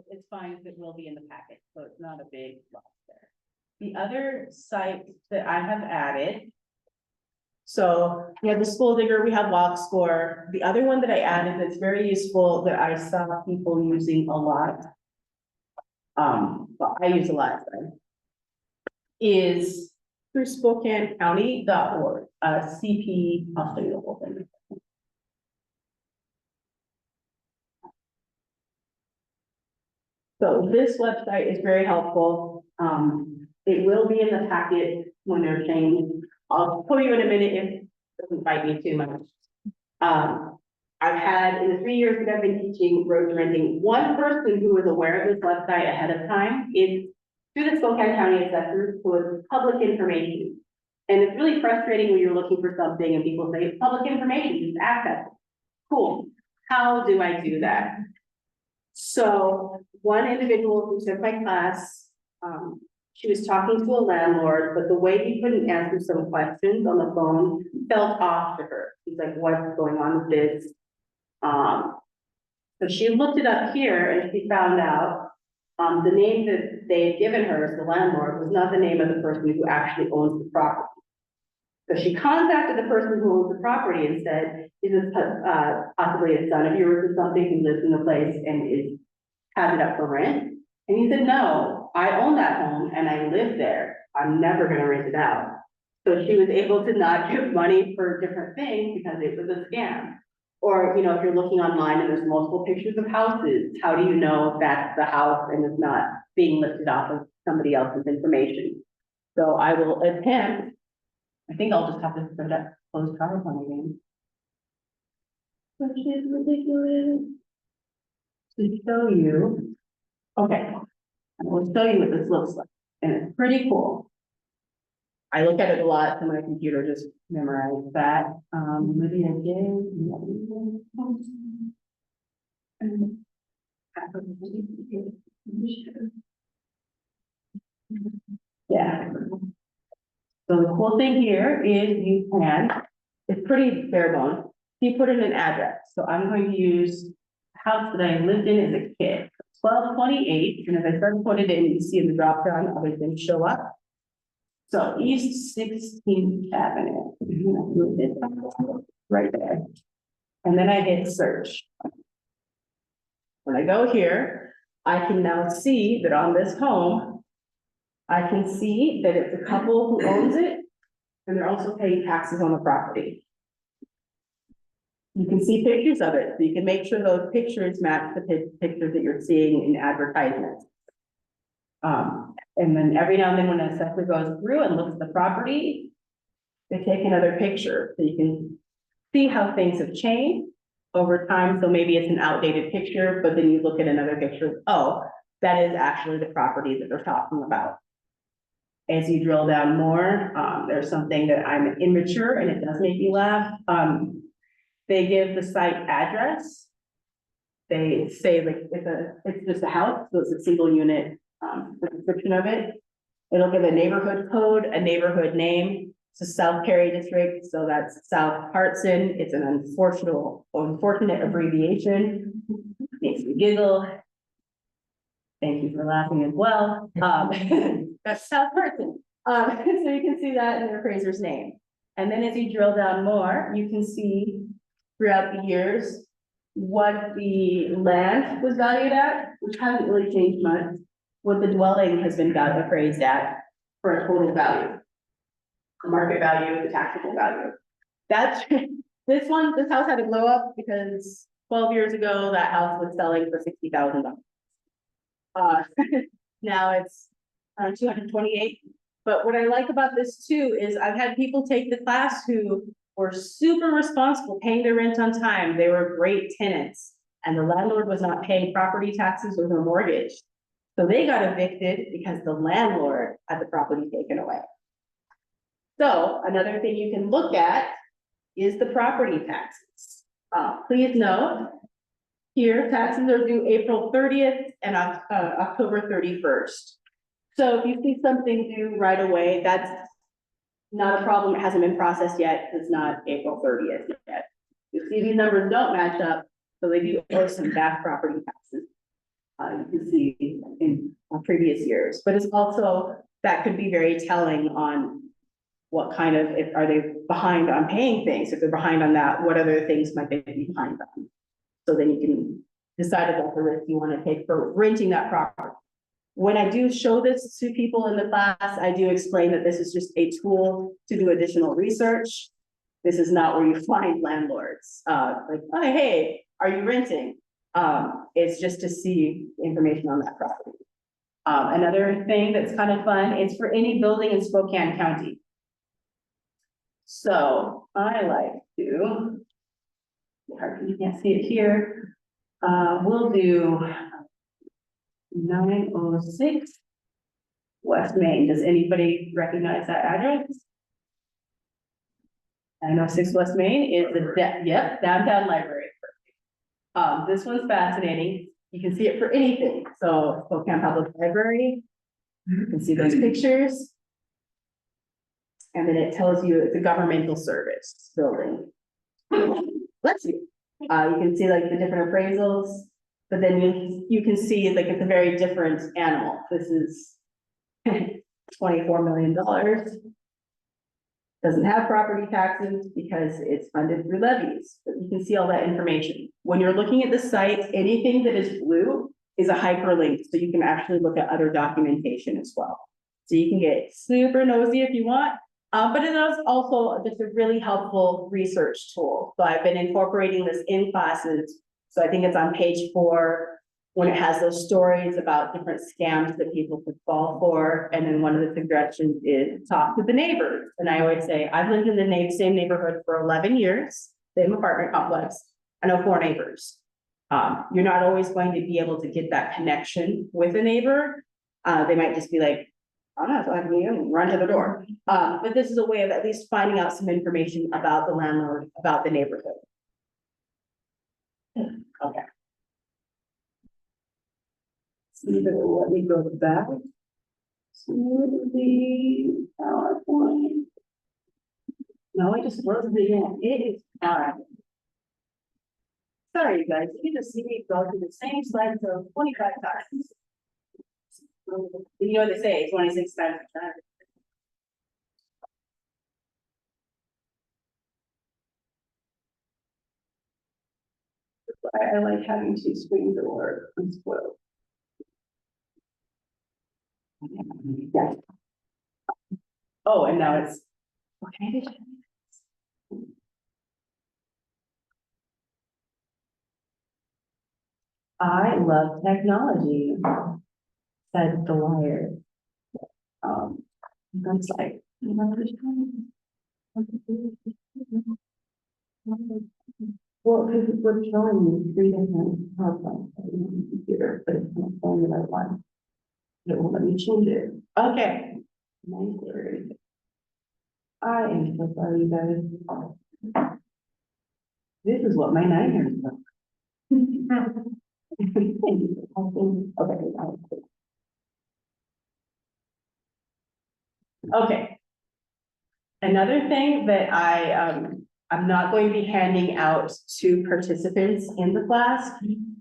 It's fine, if it will be in the packet, so it's not a big loss there. The other site that I have added. So we have the School Digger, we have Walk Score. The other one that I added that's very useful that I saw people using a lot. But I use a lot, sorry, is through SpokaneCounty.org, CP, I'll show you the whole thing. So this website is very helpful. It will be in the packet when they're changed. I'll pull you in a minute if it doesn't bite me too much. I've had, in the 3 years that I've been teaching road renting, one person who was aware of this website ahead of time is through the Spokane County assessors, who is public information. And it's really frustrating when you're looking for something and people say, it's public information, just access it. Cool. How do I do that? So one individual who took my class, she was talking to a landlord, but the way he couldn't answer some questions on the phone felt off to her. She's like, what's going on with this? So she looked it up here and she found out the name that they had given her as the landlord was not the name of the person who actually owns the property. So she contacted the person who owns the property and said, is this possibly a son of yours or something who lives in the place and has it up for rent? And he said, no, I own that home and I live there. I'm never gonna rent it out. So she was able to not give money for different things because it was a scam. Or, you know, if you're looking online and there's multiple pictures of houses, how do you know that's the house and it's not being listed off of somebody else's information? So I will attempt, I think I'll just have to put that closed PowerPoint again. Which is ridiculous. To show you, okay, I will show you what this looks like, and it's pretty cool. I look at it a lot, so my computer just memorized that. Lydia J. Yeah. So the cool thing here is you can, it's pretty bare bones. You put in an address. So I'm going to use the house that I lived in as a kid, 1228. And if I start to put it in, you see in the drop down, other things show up. So East 16th Avenue, right there. And then I hit search. When I go here, I can now see that on this home, I can see that it's a couple who owns it, and they're also paying taxes on the property. You can see pictures of it, so you can make sure those pictures match the pictures that you're seeing in advertisements. And then every now and then when an assessor goes through and looks at the property, they take another picture, so you can see how things have changed over time. So maybe it's an outdated picture, but then you look at another picture, oh, that is actually the property that they're talking about. As you drill down more, there's something that I'm immature and it does make me laugh. They give the site address. They say like it's just a house, so it's a single unit description of it. It'll give a neighborhood code, a neighborhood name. It's a South Cary district, so that's South Hartson. It's an unfortunate abbreviation. Makes me giggle. Thank you for laughing as well. That's South Hartson. So you can see that in the appraiser's name. And then as you drill down more, you can see throughout the years what the land was valued at, which hasn't really changed much, what the dwelling has been appraised at for a total value. The market value, the taxable value. That's this house had to blow up because 12 years ago that house was selling for $60,000. Now it's 228. But what I like about this too is I've had people take the class who were super responsible, paying their rent on time. They were great tenants and the landlord was not paying property taxes or their mortgage. So they got evicted because the landlord had the property taken away. So another thing you can look at is the property taxes. Please note, here taxes are due April 30th and October 31st. So if you see something due right away, that's not a problem. It hasn't been processed yet. It's not April 30th yet. You see these numbers don't match up, so they do owe some back property taxes. You can see in previous years, but it's also, that could be very telling on what kind of, if, are they behind on paying things? If they're behind on that, what other things might they be behind on? So then you can decide about the risk you want to take for renting that property. When I do show this to people in the class, I do explain that this is just a tool to do additional research. This is not where you find landlords, like, oh, hey, are you renting? It's just to see information on that property. Another thing that's kind of fun, it's for any building in Spokane County. So I like to, you can't see it here. We'll do 906 West Main. Does anybody recognize that address? 906 West Main is the, yep, downtown library. This one's fascinating. You can see it for anything. So Spokane Public Library, you can see those pictures. And then it tells you it's a governmental service building. Let's see. You can see like the different appraisals, but then you can see like it's a very different animal. This is $24 million. Doesn't have property taxes because it's funded through levies, but you can see all that information. When you're looking at the site, anything that is blue is a hyperlink, so you can actually look at other documentation as well. So you can get super nosy if you want, but it is also just a really helpful research tool. So I've been incorporating this in classes. So I think it's on page 4, when it has those stories about different scams that people could fall for. And then one of the suggestions is talk to the neighbors. And I always say, I've lived in the same neighborhood for 11 years, same apartment complex. I know 4 neighbors. You're not always going to be able to get that connection with a neighbor. They might just be like, I'm not talking to you, and run to the door. But this is a way of at least finding out some information about the landlord, about the neighborhood. Okay. Let me go back to the PowerPoint. No, I just closed it in. It is fine. Sorry, you guys, you just see me go through the same slide for 25 times. You know what they say, 26 times a time. I like having 2 screens at work. I'm spoiled. Yeah. Oh, and now it's okay. I love technology, said the lawyer. That's like, well, because we're showing you 3 different PowerPoints on the computer, but it's not showing the right one. It won't let me change it. Okay. 9:30. I am so sorry, you guys. This is what my 9-year look. Okay. Another thing that I'm not going to be handing out to participants in the class.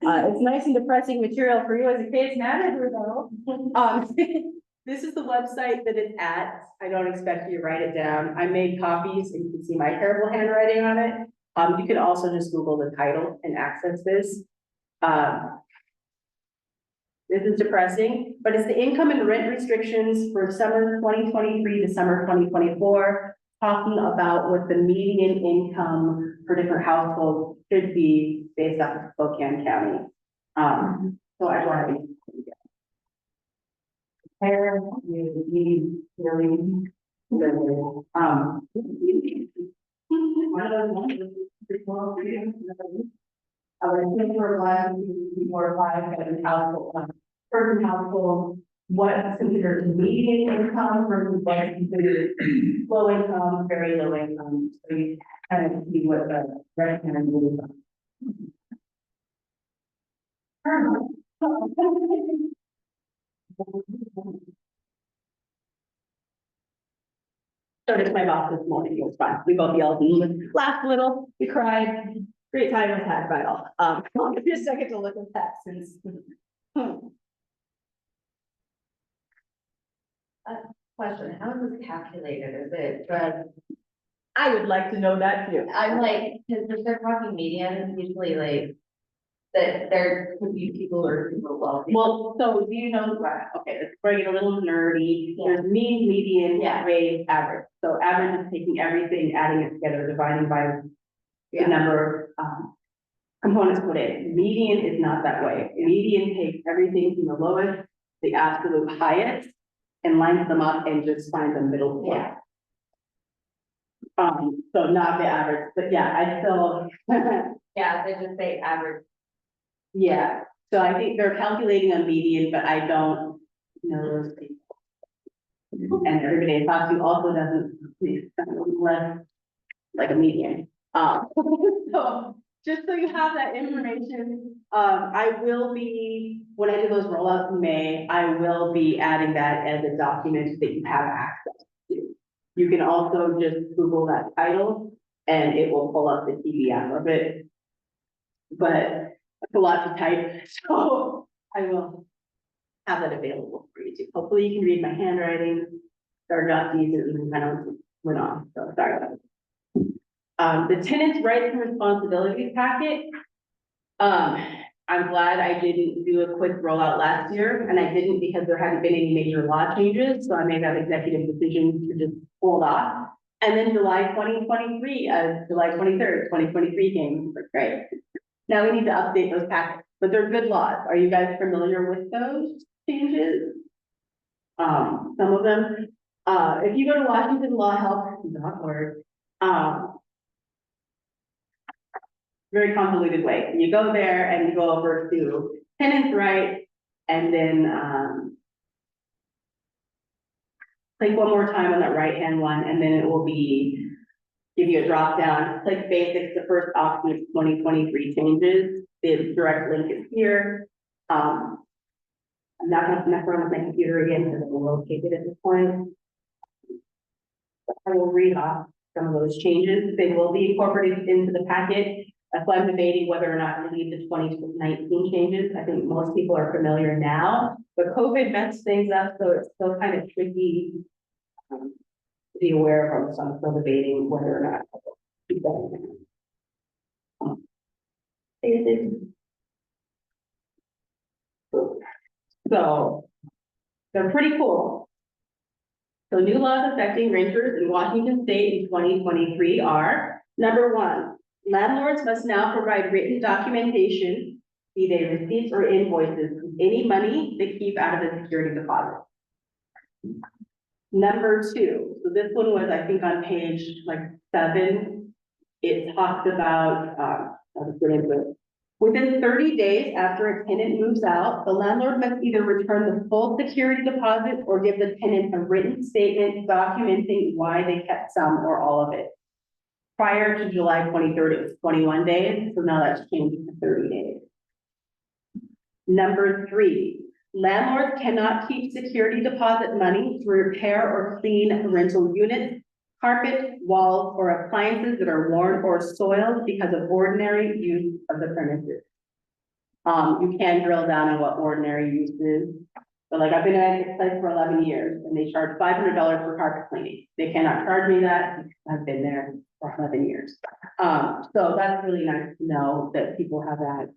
It's nice and depressing material for you as a case manager though. This is the website that it's at. I don't expect you to write it down. I made copies and you can see my terrible handwriting on it. You can also just Google the title and access this. This is depressing, but it's the income and rent restrictions for summer 2023 to summer 2024, talking about what the median income for different households should be based off of Spokane County. So I want to compare you need really one of those ones is small for you. I would think we're allowed to be 4 or 5 kind of household, person household, what's considered median income versus what's considered low income, very low income. So you kind of see what the recommended is. So did my boss this morning. It was fun. We both yelled and laughed a little. We cried. Great time was had by all. I'll give you a second to look at that since. Question, how is this calculated? Is it, but I would like to know that too. I'm like, because if they're talking median, usually like, that there could be people who are super wealthy. Well, so do you know, okay, let's bring it a little nerdy. There's mean, median, Yeah. grade, average. So average is taking everything, adding it together, dividing by the Yeah. number of, components put in. Median is not that way. Median takes everything from the lowest, to the absolute highest, and lines them up and just finds a middle point. Yeah. So not the average, but yeah, I still, Yeah, they just say average. yeah, so I think they're calculating a median, but I don't know those people. And everybody I talk to also doesn't, less like a median. So just so you have that information, I will be, when I do those rollouts in May, I will be adding that as a document that you have access to. You can also just Google that title and it will pull up the PDF of it. But it's a lot to type, so I will have that available for you too. Hopefully you can read my handwriting. Started off decent and kind of went off, so sorry about it. The tenant's rights and responsibilities packet. I'm glad I didn't do a quick rollout last year, and I didn't because there hadn't been any major law changes, so I made that executive decision to just hold off. And then July 2023, July 23rd, 2023 came, like, great. Now we need to update those packets, but they're good laws. Are you guys familiar with those changes? Some of them, if you go to WashingtonLawHelp.org, very convoluted way. You go there and you go over to tenants' rights and then, click one more time on that right-hand one, and then it will be, give you a drop down, click basics, the first option is 2023 changes. The direct link is here. I'm not gonna mess around with my computer again because it will locate it at this point. I will read off some of those changes. They will be incorporated into the packet. That's why I'm debating whether or not to leave the 2019 changes. I think most people are familiar now, but COVID messed things up, so it's still kind of tricky to be aware of, so I'm still debating whether or not to keep that in. So they're pretty cool. So new laws affecting renters in Washington State in 2023 are, number one, landlords must now provide written documentation, be they receipts or invoices, of any money they keep out of a security deposit. Number two, so this one was, I think, on page like 7. It talked about, I'll just get into it. Within 30 days after a tenant moves out, the landlord must either return the full security deposit or give the tenant a written statement documenting why they kept some or all of it. Prior to July 23rd, it was 21 days, so now that's changed to 30 days. Number 3, landlords cannot keep security deposit money to repair or clean rental units, carpet, walls, or appliances that are worn or soiled because of ordinary use of the premises. You can drill down on what ordinary use is. But like I've been at this place for 11 years and they charge $500 for carpet cleaning. They cannot charge me that because I've been there for 11 years. So that's really nice to know that people have that.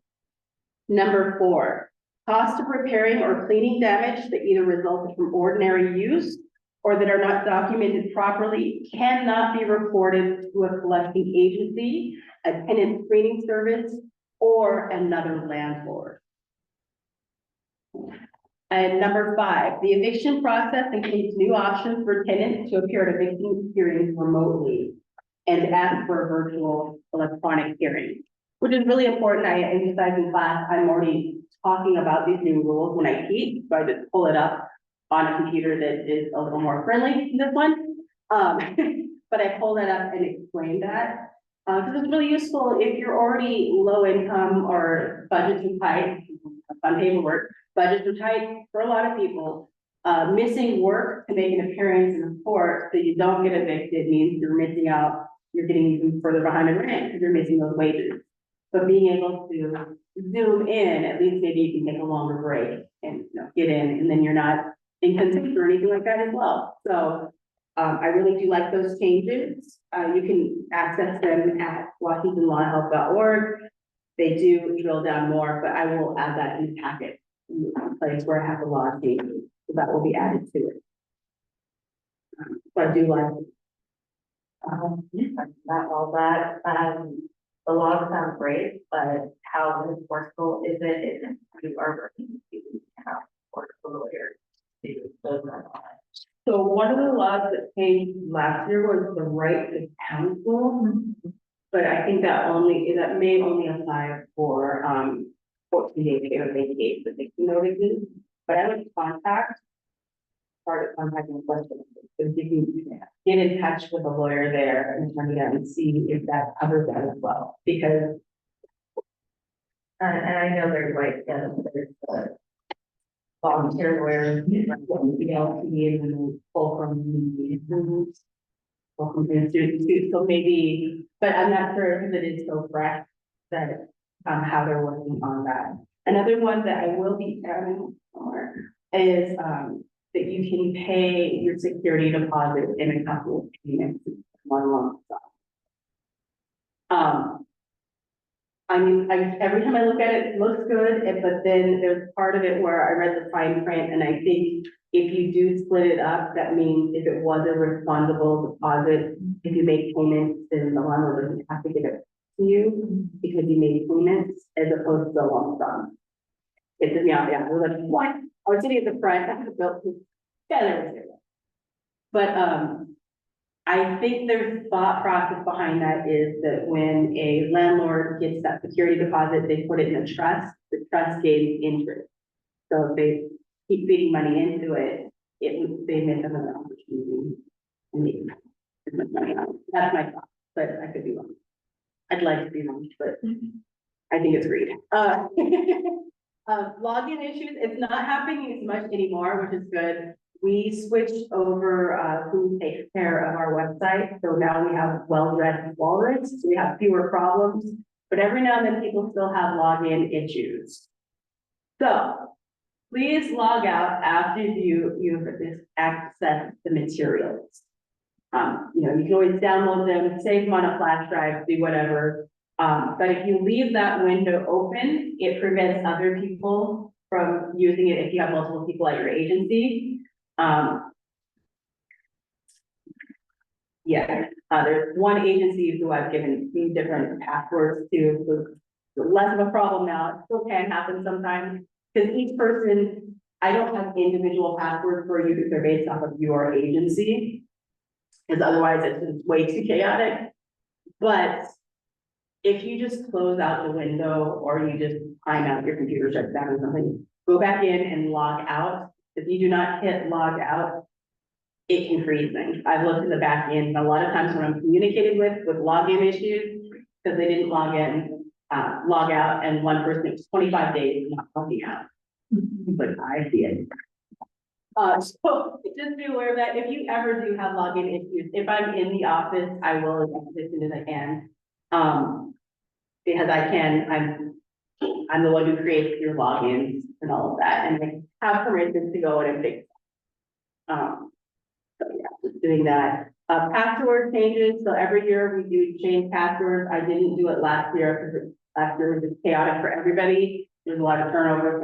Number 4, cost of repairing or cleaning damage that either resulted from ordinary use or that are not documented properly cannot be reported to a collecting agency, a tenant screening service, or another landlord. And number 5, the eviction process includes new options for tenants to appear at eviction hearings remotely and ask for a virtual electronic hearing, which is really important. I emphasize in class, I'm already talking about these new rules when I teach, so I just pull it up on a computer that is a little more friendly than this one. But I pull that up and explain that. Because it's really useful if you're already low income or budgets are tight, on paperwork, budgets are tight for a lot of people. Missing work to make an appearance in court so you don't get evicted means you're missing out, you're getting even further behind in rent because you're missing those wages. but being able to zoom in, at least maybe you can take a longer break and, get in, and then you're not in contempt or anything like that as well. So, I really do like those changes. You can access them at WashingtonLawHealth.org. They do drill down more, but I will add that in the packet, in the place where I have the law changes, so that will be added to it. So I do like it. Not all that, the law sounds great, but how enforceable is it if you are working to have enforceable lawyers? So one of the laws that changed last year was the right to counsel. But I think that may only apply for, 14-day or 88, but they notices, but I would contact. Part of contacting questions, because you can get in touch with a lawyer there and turn it and see if that covers that as well, because. And I know there's like, there's the volunteer lawyers, PLC and then pull from the. Welcome to students too, so maybe, but I'm not sure because it is so fresh that, how they're working on that. Another one that I will be adding more is, that you can pay your security deposit in a couple of payments, one lump sum. I mean, every time I look at it, it looks good, but then there's part of it where I read the fine print, and I think if you do split it up, that means if it was a refundable deposit, if you make payments, then the landlord doesn't have to give it to you because you made payments as opposed to a lump sum. It took me out, yeah, I was like, what? I was sitting at the front, I could have built, yeah, there was it. But, I think their thought process behind that is that when a landlord gets that security deposit, they put it in a trust, the trust gains interest. So if they keep feeding money into it, they make them an opportunity and make as much money on it. That's my thought, but I could be wrong. I'd like to be wrong, but I think it's great. Login issues, it's not happening as much anymore, which is good. We switched over who takes care of our website, so now we have well-dressed walrus, so we have fewer problems, but every now and then people still have login issues. So please log out after you've accessed the materials. You can always download them, save them on a flash drive, do whatever. But if you leave that window open, it prevents other people from using it if you have multiple people at your agency. There's one agency who I've given 3 different passwords to, so less of a problem now. It still can happen sometimes, because each person, I don't have individual passwords for you because they're based off of your agency, because otherwise it's just way too chaotic. But if you just close out the window or you just time out, your computer shuts down or something, go back in and log out. If you do not hit log out, it can freeze things. I've looked in the back end, a lot of times when I'm communicated with login issues, because they didn't log in, log out, and one person, it was 25 days not logging out. But I see it. So just be aware of that. If you ever do have login issues, if I'm in the office, I will address it as soon as I can. Because I'm the one who creates your logins and all of that, and I have permission to go in and fix. So yeah, just doing that. Password changes. So every year we do change passwords. I didn't do it last year because last year was just chaotic for everybody. There's a lot of turnover.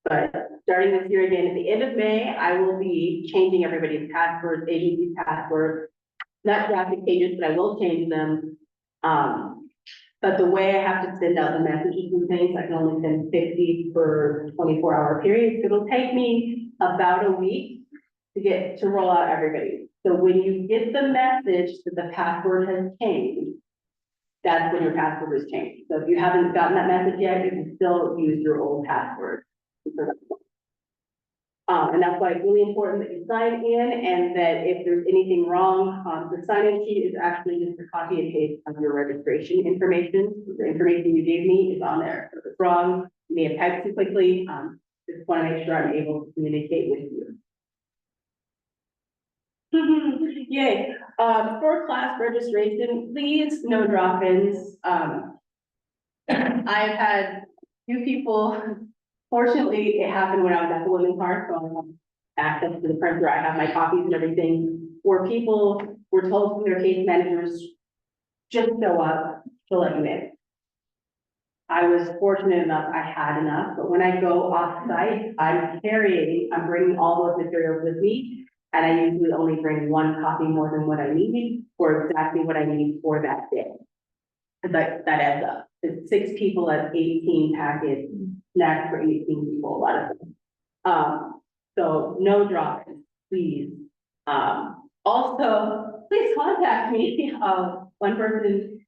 But starting this year again, at the end of May, I will be changing everybody's passwords, agency passwords, not drastic changes, but I will change them. But the way I have to send out the messages and things, I can only send 50 for 24-hour periods. It'll take me about a week to roll out everybody. So when you get the message that the password has changed, that's when your password is changed. So if you haven't gotten that message yet, you can still use your old password. And that's why it's really important that you sign in, and that if there's anything wrong, the sign-in sheet is actually just a copy and paste of your registration information. The information you gave me is on there. If it's wrong, you may have typed too quickly. Just want to make sure I'm able to communicate with you. Yay. For class registration, please no drop-ins. I've had few people, fortunately, it happened when I was at the Women's Heart, so I have access to the printer, I have my copies and everything, where people were told from their case managers, just show up to let you in. I was fortunate enough, I had enough, but when I go off site, I'm bringing all those materials with me. And I usually only bring one copy more than what I need, or exactly what I need for that day. Cause that adds up. It's 6 people at 18 packets, snacks for 18 people, a lot of them. So no drop-ins, please. Also, please contact me. One person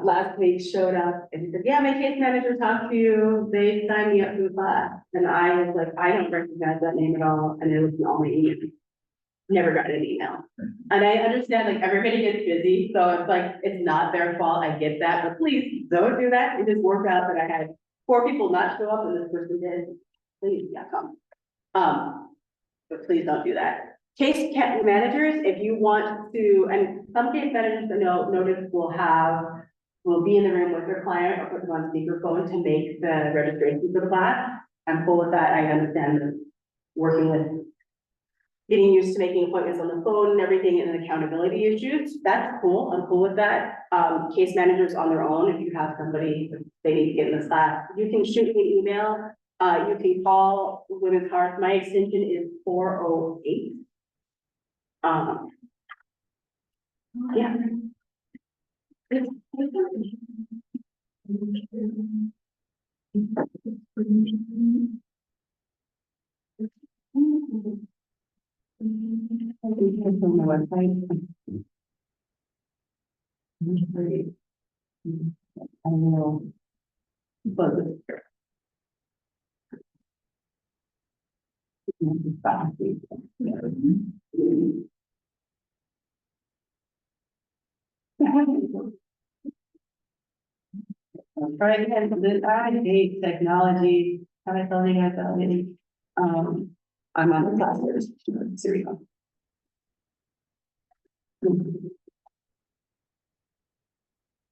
last week showed up and said, yeah, my case manager talked to you, they signed me up for the class. And I was like, I don't recognize that name at all, and it was the only email. Never got an email. And I understand, like, everybody gets busy, so it's like, it's not their fault, I get that, but please don't do that. It just worked out that I had 4 people not show up and this person did. Please, yeah, come. But please don't do that. Case managers, if you want to, and some case managers I know notice will be in the room with their client or put them on speakerphone to make the registration for the class. I'm cool with that. I understand the working with getting used to making appointments on the phone and everything and accountability issues. That's cool. I'm cool with that. Case managers on their own, if you have somebody, they need to get in this class, you can shoot me an email. You can call Women's Heart. My extension is 408. Yeah. On my website. I will. Buzz it. Right, and this, I hate technology. Have I told you guys already? I'm on the classes. Here we go.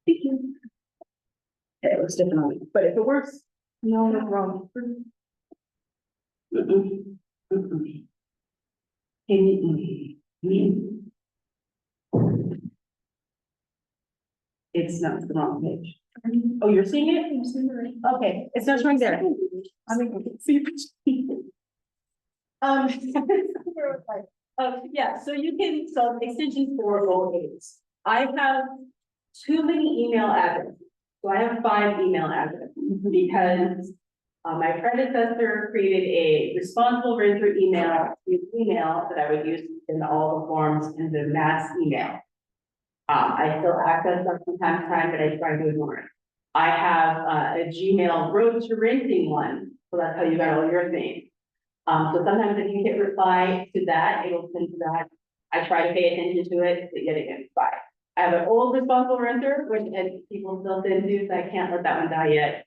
Thank you. Yeah, it looks different on me, but if it works, no, it's wrong. It's not the wrong page. Oh, you're seeing it? I'm seeing it right. Okay, it's not showing there. I mean, see. Yeah, so you can, so extension 408. I have too many email addresses. So I have 5 email addresses because my predecessor created a responsible renter email that I would use in all the forms in the mass email. I still access them from time to time, but I try to ignore it. I have a Gmail road to renting one, so that's how you got all your things. So sometimes if you hit reply to that, it'll send to that. I try to pay attention to it, but yet again, bye. I have an old responsible renter, which and people still send to, so I can't let that one die yet.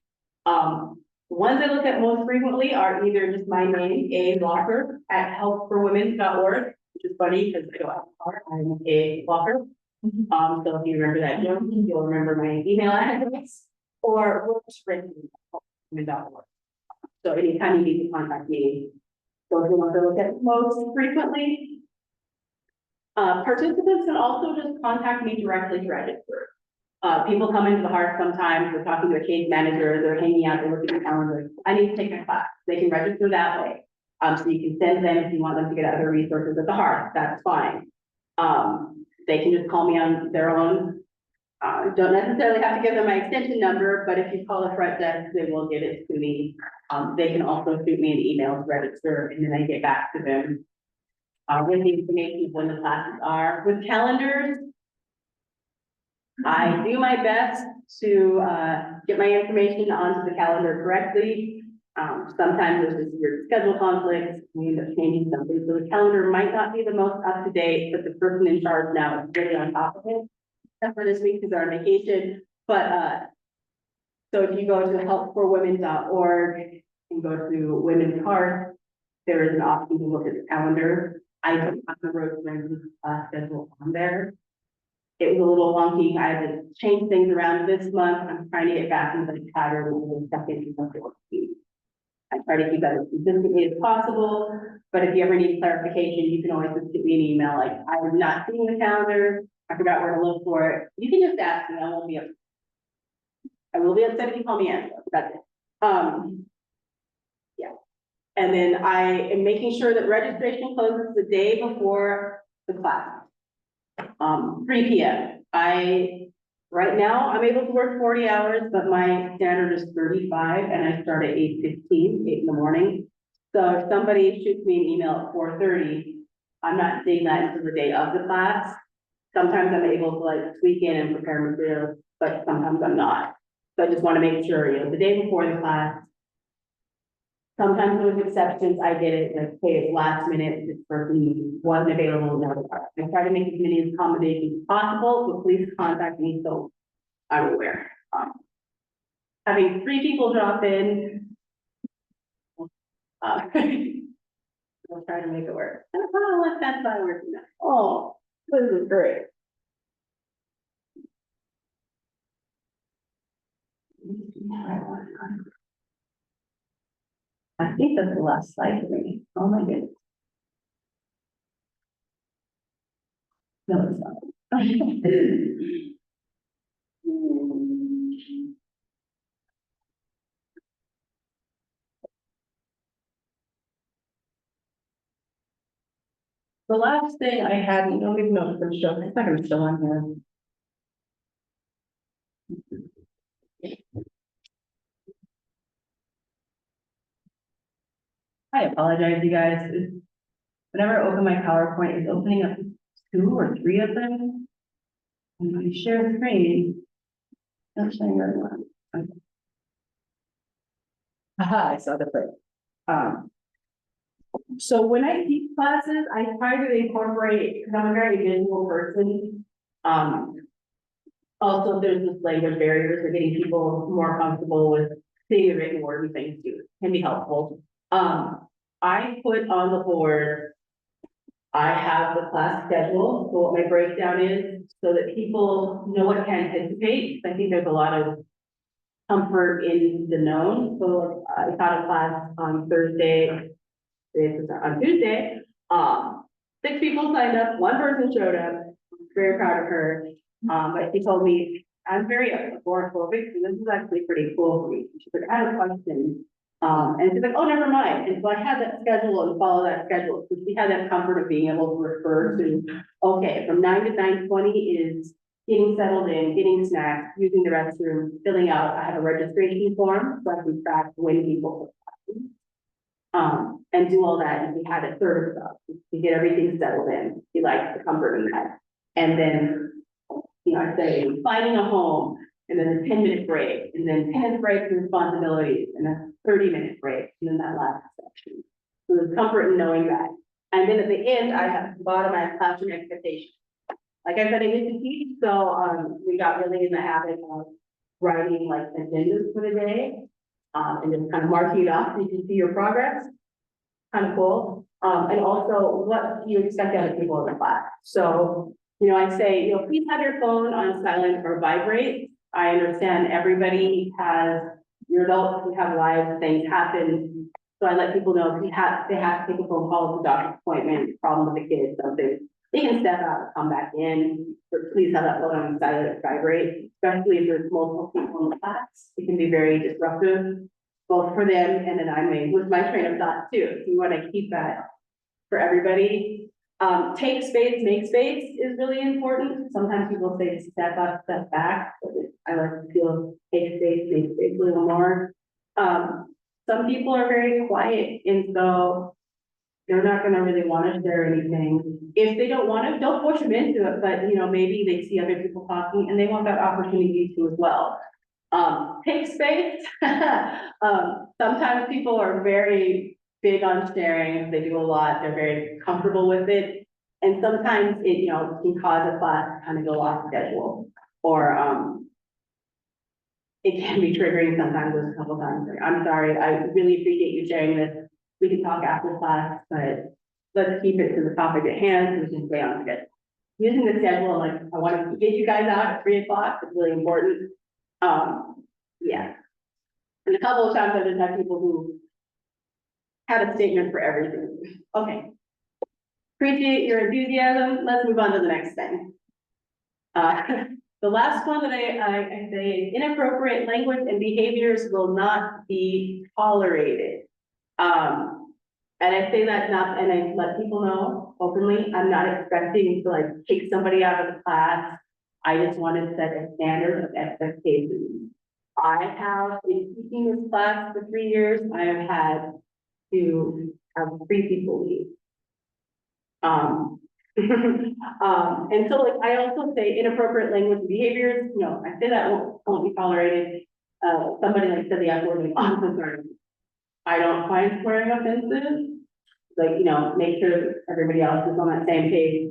Ones I look at most frequently are either just my name, A. Walker, at helpforwomen.org, which is funny because I don't have a car, I'm A. Walker. So if you remember that, you'll remember my email address or worksrenting.org. So anytime you need to contact me, those are the ones I look at most frequently. Participants can also just contact me directly to register. People come into the Heart sometimes, they're talking to a case manager, they're hanging out, they're looking at the calendar. I need to take a class. They can register that way. So you can send them if you want them to get other resources at the Heart, that's fine. They can just call me on their own. Don't necessarily have to give them my extension number, but if you call the front desk, they will get it to me. They can also shoot me an email to register, and then I get back to them. With the information of when the classes are. With calendars, I do my best to get my information onto the calendar correctly. Sometimes there's just weird schedule conflicts, we end up changing something, so the calendar might not be the most up to date, but the person in charge now is really on top of it. Except for this week because they're on vacation, but so if you go to helpforwomen.org and go to Women's Heart, there is an option to look at the calendar. I don't have the road schedule on there. it was a little wonky. I had to change things around this month. I'm trying to get back into the pattern of the second month. I try to keep that as consistently as possible, but if you ever need clarification, you can always just give me an email, like, I was not seeing the calendar, I forgot where to look for it. You can just ask me, I will be upset if you call me Angela, that's it. Yeah. And then I am making sure that registration closes the day before the class. 3 p.m. Right now, I'm able to work 40 hours, but my standard is 35, and I start at 8:15, 8 in the morning. So if somebody shoots me an email at 4:30, I'm not seeing that until the day of the class. Sometimes I'm able to like tweak in and prepare materials, but sometimes I'm not. So I just want to make sure, the day before the class. Sometimes with exceptions, I get it, like, hey, it's last minute, this person wasn't available. No, I try to make as many accommodations as possible, but please contact me so I'm aware. Having 3 people drop in. I'll try to make it work. Oh, that's not working now. Oh, this is great. I think that's the last slide for me. Oh my goodness. No, it's not. The last thing I had, you don't even know if it's show, it's not gonna show on here. I apologize, you guys. Whenever I open my PowerPoint, it's opening up 2 or 3 of them. And when I share the screen, not showing everyone. Okay. Aha, I saw the first. So when I teach classes, I try to incorporate, because I'm a very visual person. Also, there's this language barriers for getting people more comfortable with seeing the written word and things too, can be helpful. I put on the board, I have the class schedule, so what my breakdown is, so that people know what to anticipate. I think there's a lot of comfort in the known. So I taught a class on Thursday, on Tuesday. 6 people signed up, 1 person showed up. I'm very proud of her. But she told me, I'm very agoraphobic, so this is actually pretty cool for me. She's like, I have a question. And she's like, oh, never mind. And so I had that schedule and follow that schedule. So she had that comfort of being able to refer to, okay, from 9 to 9:20 is getting settled in, getting snacks, using the restroom, filling out. I have a registration form, so I can track when people and do all that. And we had a third of stuff to get everything settled in. He likes the comfort in that. And then, I say finding a home, and then a 10-minute break, and then 10 breaks and responsibilities, and a 30-minute break, and then that last section. So there's comfort in knowing that. And then at the end, I have at the bottom, I have classroom expectations. Like I said, I used to teach, so we got really in the habit of writing like agendas for the day, and just kind of marking it off so you can see your progress. Kind of cool. And also what you expect out of people in the class. So, I say, please have your phone on silent or vibrate. I understand everybody has, your adults who have lives, things happen. So I let people know if they have to take a phone call to a doctor's appointment, problem with the kids, something, they can step out and come back in. But please have that phone on silent or vibrate, especially if there's multiple people in the class. It can be very disruptive, both for them and then I may lose my train of thought too. So you want to keep that for everybody. Take space, make space is really important. Sometimes people say step up, step back, but I like to feel take space, make space a little more. Some people are very quiet, and so they're not going to really want to share anything. If they don't want to, don't push them into it, but maybe they see other people talking and they want that opportunity to as well. Take space. Sometimes people are very big on sharing. They do a lot. They're very comfortable with it. And sometimes it, can cause a class to kind of go off schedule, or, it can be triggering sometimes. There's a couple times. I'm sorry. I really appreciate you sharing this. We can talk after class, but let's keep it to the topic at hand so we can stay on schedule. using the schedule, like, I want to get you guys out at 3 o'clock, it's really important. Yeah. And a couple of times I just had people who had a statement for everything. Okay. Appreciate your enthusiasm. Let's move on to the next thing. The last one that I say is inappropriate language and behaviors will not be tolerated. And I say that not, and I let people know openly, I'm not expecting to like kick somebody out of the class. I just want to set a standard of expectations. I have been teaching this class for 3 years. I have had to have 3 people leave. And so like, I also say inappropriate language and behaviors, you know, I say that won't be tolerated. Somebody like said the F word, like, oh, I'm so sorry. I don't find swearing offensive. Like, you know, make sure everybody else is on that same page.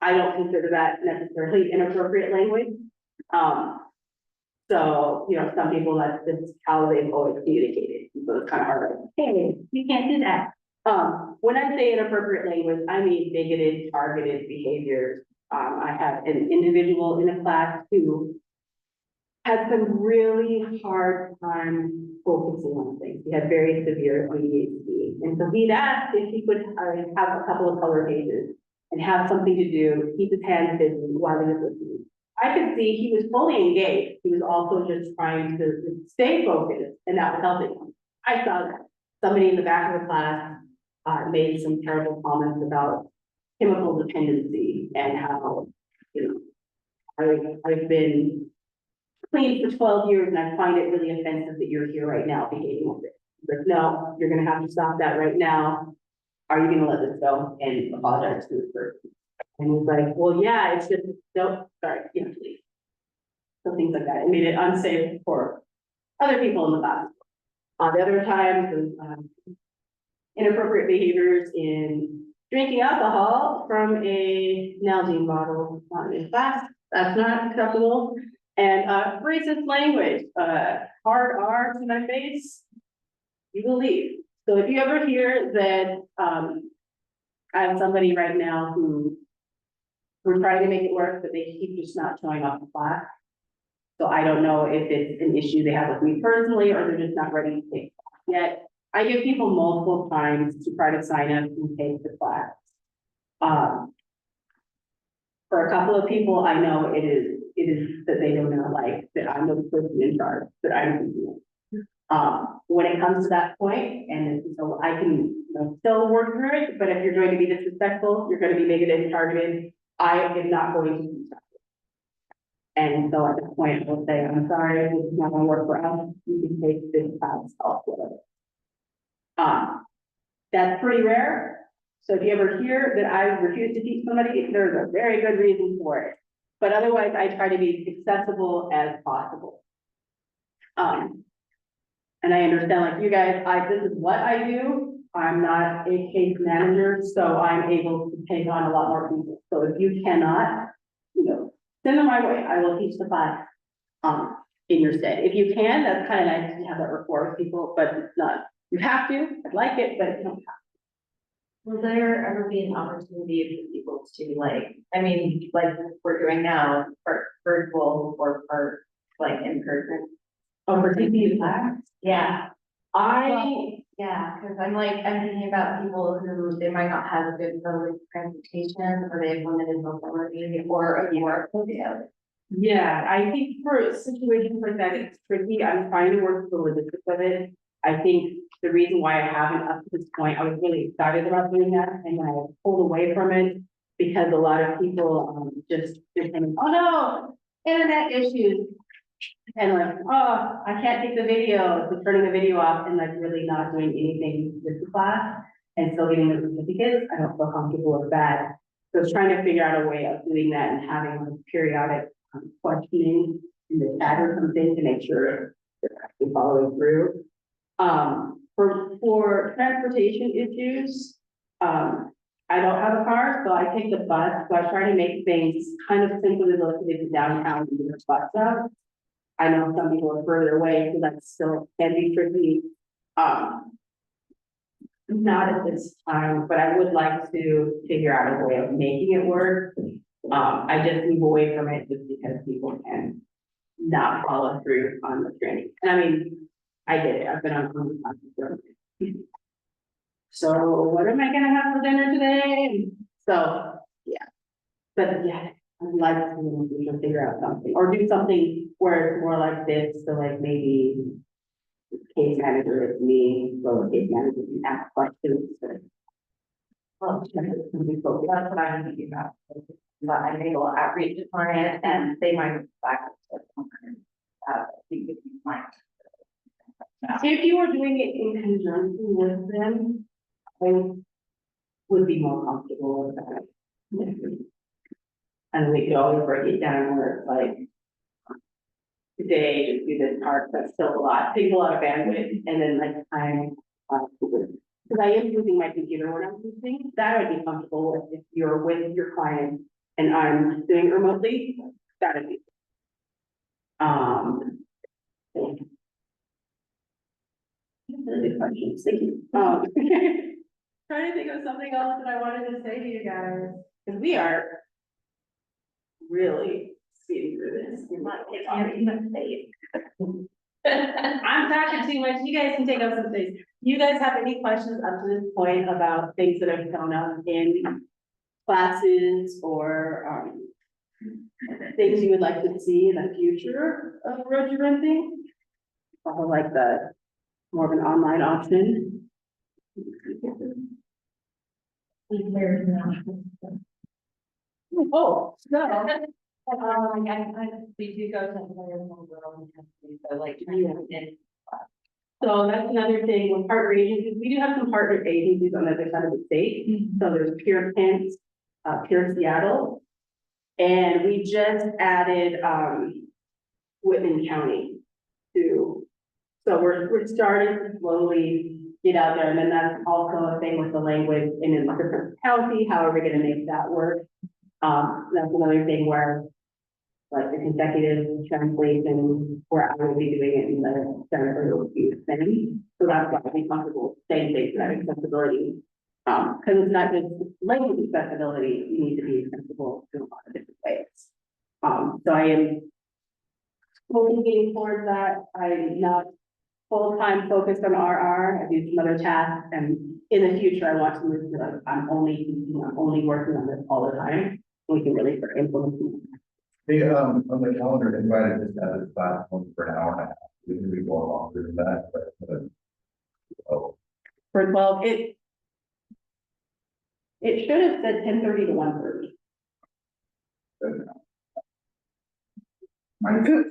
I don't consider that necessarily inappropriate language. So, you know, some people, that's just how they've always communicated. So it's kind of hard, like, hey, you can't do that. When I say inappropriate language, I mean bigoted, targeted behaviors. I have an individual in a class who had some really hard time focusing on things. He had very severe ADHD. And so he'd asked if he could have a couple of color pages and have something to do, keep his hands busy while he was listening. I could see he was fully engaged. He was also just trying to stay focused, and that was helping him. I saw that. Somebody in the back of the class made some terrible comments about chemical dependency and how, you know, I've been clean for 12 years and I find it really offensive that you're here right now behaving with it. But no, you're gonna have to stop that right now. Are you gonna let this go and apologize to this person? And he's like, well, yeah, it's just, no, sorry, you know, please. So things like that. It made it unsafe for other people in the class. The other times, inappropriate behaviors in drinking alcohol from a Nalgene bottle in class. That's not acceptable. And racist language, hard R to my face, you will leave. So if you ever hear that I have somebody right now who we're trying to make it work, but they keep just not showing up in class. So I don't know if it's an issue they have with me personally, or they're just not ready to take class yet. I give people multiple times to try to sign up and take the class. For a couple of people, I know it is that they don't know, like, that I'm the person in charge, that I'm doing. When it comes to that point, and so I can, you know, still work through it, but if you're going to be disrespectful, you're going to be bigoted and targeted, I am not going to do that. And so at this point, we'll say, I'm sorry, this is not going to work for us. You can take this class elsewhere. That's pretty rare. So if you ever hear that I refuse to teach somebody, there's a very good reason for it. But otherwise, I try to be accessible as possible. And I understand, like you guys, this is what I do. I'm not a case manager, so I'm able to take on a lot more people. So if you cannot, you know, send them my way. I will teach the class in your stead. If you can, that's kind of nice to have that rapport with people, but it's not. You have to. I'd like it, but you don't have to. Will there ever be an opportunity for people to like, I mean, like we're doing now, for virtual or for like in person? Oh, for TPU class? Yeah. Yeah, because I'm thinking about people who they might not have a good public transportation or they have limited mobility or a work. Yeah, I think for situations like that, it's tricky. I'm trying to work through the logistics of it. I think the reason why I haven't up to this point, I was really excited about doing that, and then I pulled away from it because a lot of people just saying, oh no, internet issues. And like, oh, I can't take the video, so turning the video off and like really not doing anything with the class and still getting the certificates. I don't feel comfortable with that. So I was trying to figure out a way of doing that and having like periodic questioning in the chat or something to make sure they're actually following through. For transportation issues, I don't have a car, so I take the bus. So I try to make things kind of simply located in downtown and the bus stop. I know some people are further away, so that still can be tricky. Not at this time, but I would like to figure out a way of making it work. I just move away from it just because people can not follow through on the training. And I mean, I get it, I've been on classes. So what am I gonna have for dinner today? So, yeah. But yeah, I'd like to figure out something, or do something where it's more like this, so like maybe case manager is me, so the case manager can ask questions, but. Well, That's what I'm thinking about. But I think we'll outreach to client and they might back up to If you were doing it in conjunction with them, I would be more comfortable with that. And we could always break it down where it's like, today, just do this part, that's still a lot, takes a lot of bandwidth, and then like time. Because I am using my computer when I'm teaching, that I'd be comfortable with if you're with your client and I'm doing it remotely, that'd be. Really good questions, thank you. Trying to think of something else that I wanted to say to you guys, because we are really speeding through this. I'm talking too much, you guys can take up some things. You guys have any questions up to this point about things that have shown up in classes or, things you would like to see in the future of road renting? Or like the, more of an online option? Oh, no. We do go to the world, so like, So that's another thing with partner agencies. We do have some partner agencies on the other side of the state. So there's Pure Kent, Pure Seattle. And we just added, Whitman County to, so we're starting to slowly get out there. And then that's also a thing with the language in a different county. How are we gonna make that work? That's another thing where like the consecutive translation, where I will be doing it in the center will be the same. So that's why I'm comfortable saying things that accessibility. Because it's not just language accessibility, you need to be accessible in a lot of different ways. So I am slowly getting towards that. I'm not full-time focused on RR. I do some other tasks, and in the future, I want to move to like, I'm only working on this all the time. We can really start implementing. On the calendar, invited just have this class once for an hour and a half. We can be going longer than that, but oh, For 12, it should have said 10:30 to 1:30. good. My good.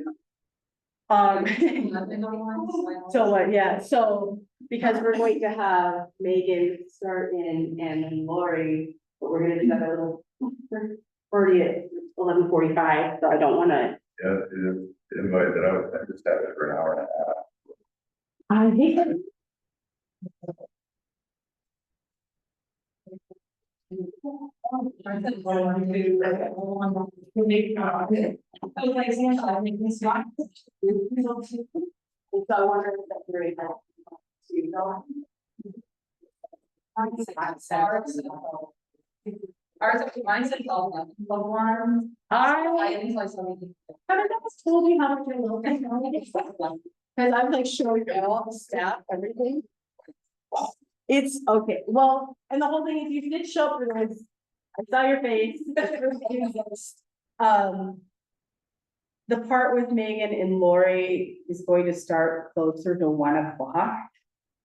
So what, yeah, so because we're going to have Megan start in and then Lori, but we're gonna do that a little already at 11:45, so I don't wanna. Yeah, the invite that I just have it for an hour and a half. I hate it. So I wonder if that's very helpful. Ours, mine said all one. I haven't told you how much I love it. Cause I'm like showing you all the staff, everything. It's okay, well, and the whole thing is you did show up for this. I saw your face. The part with Megan and Lori is going to start closer to 1 o'clock.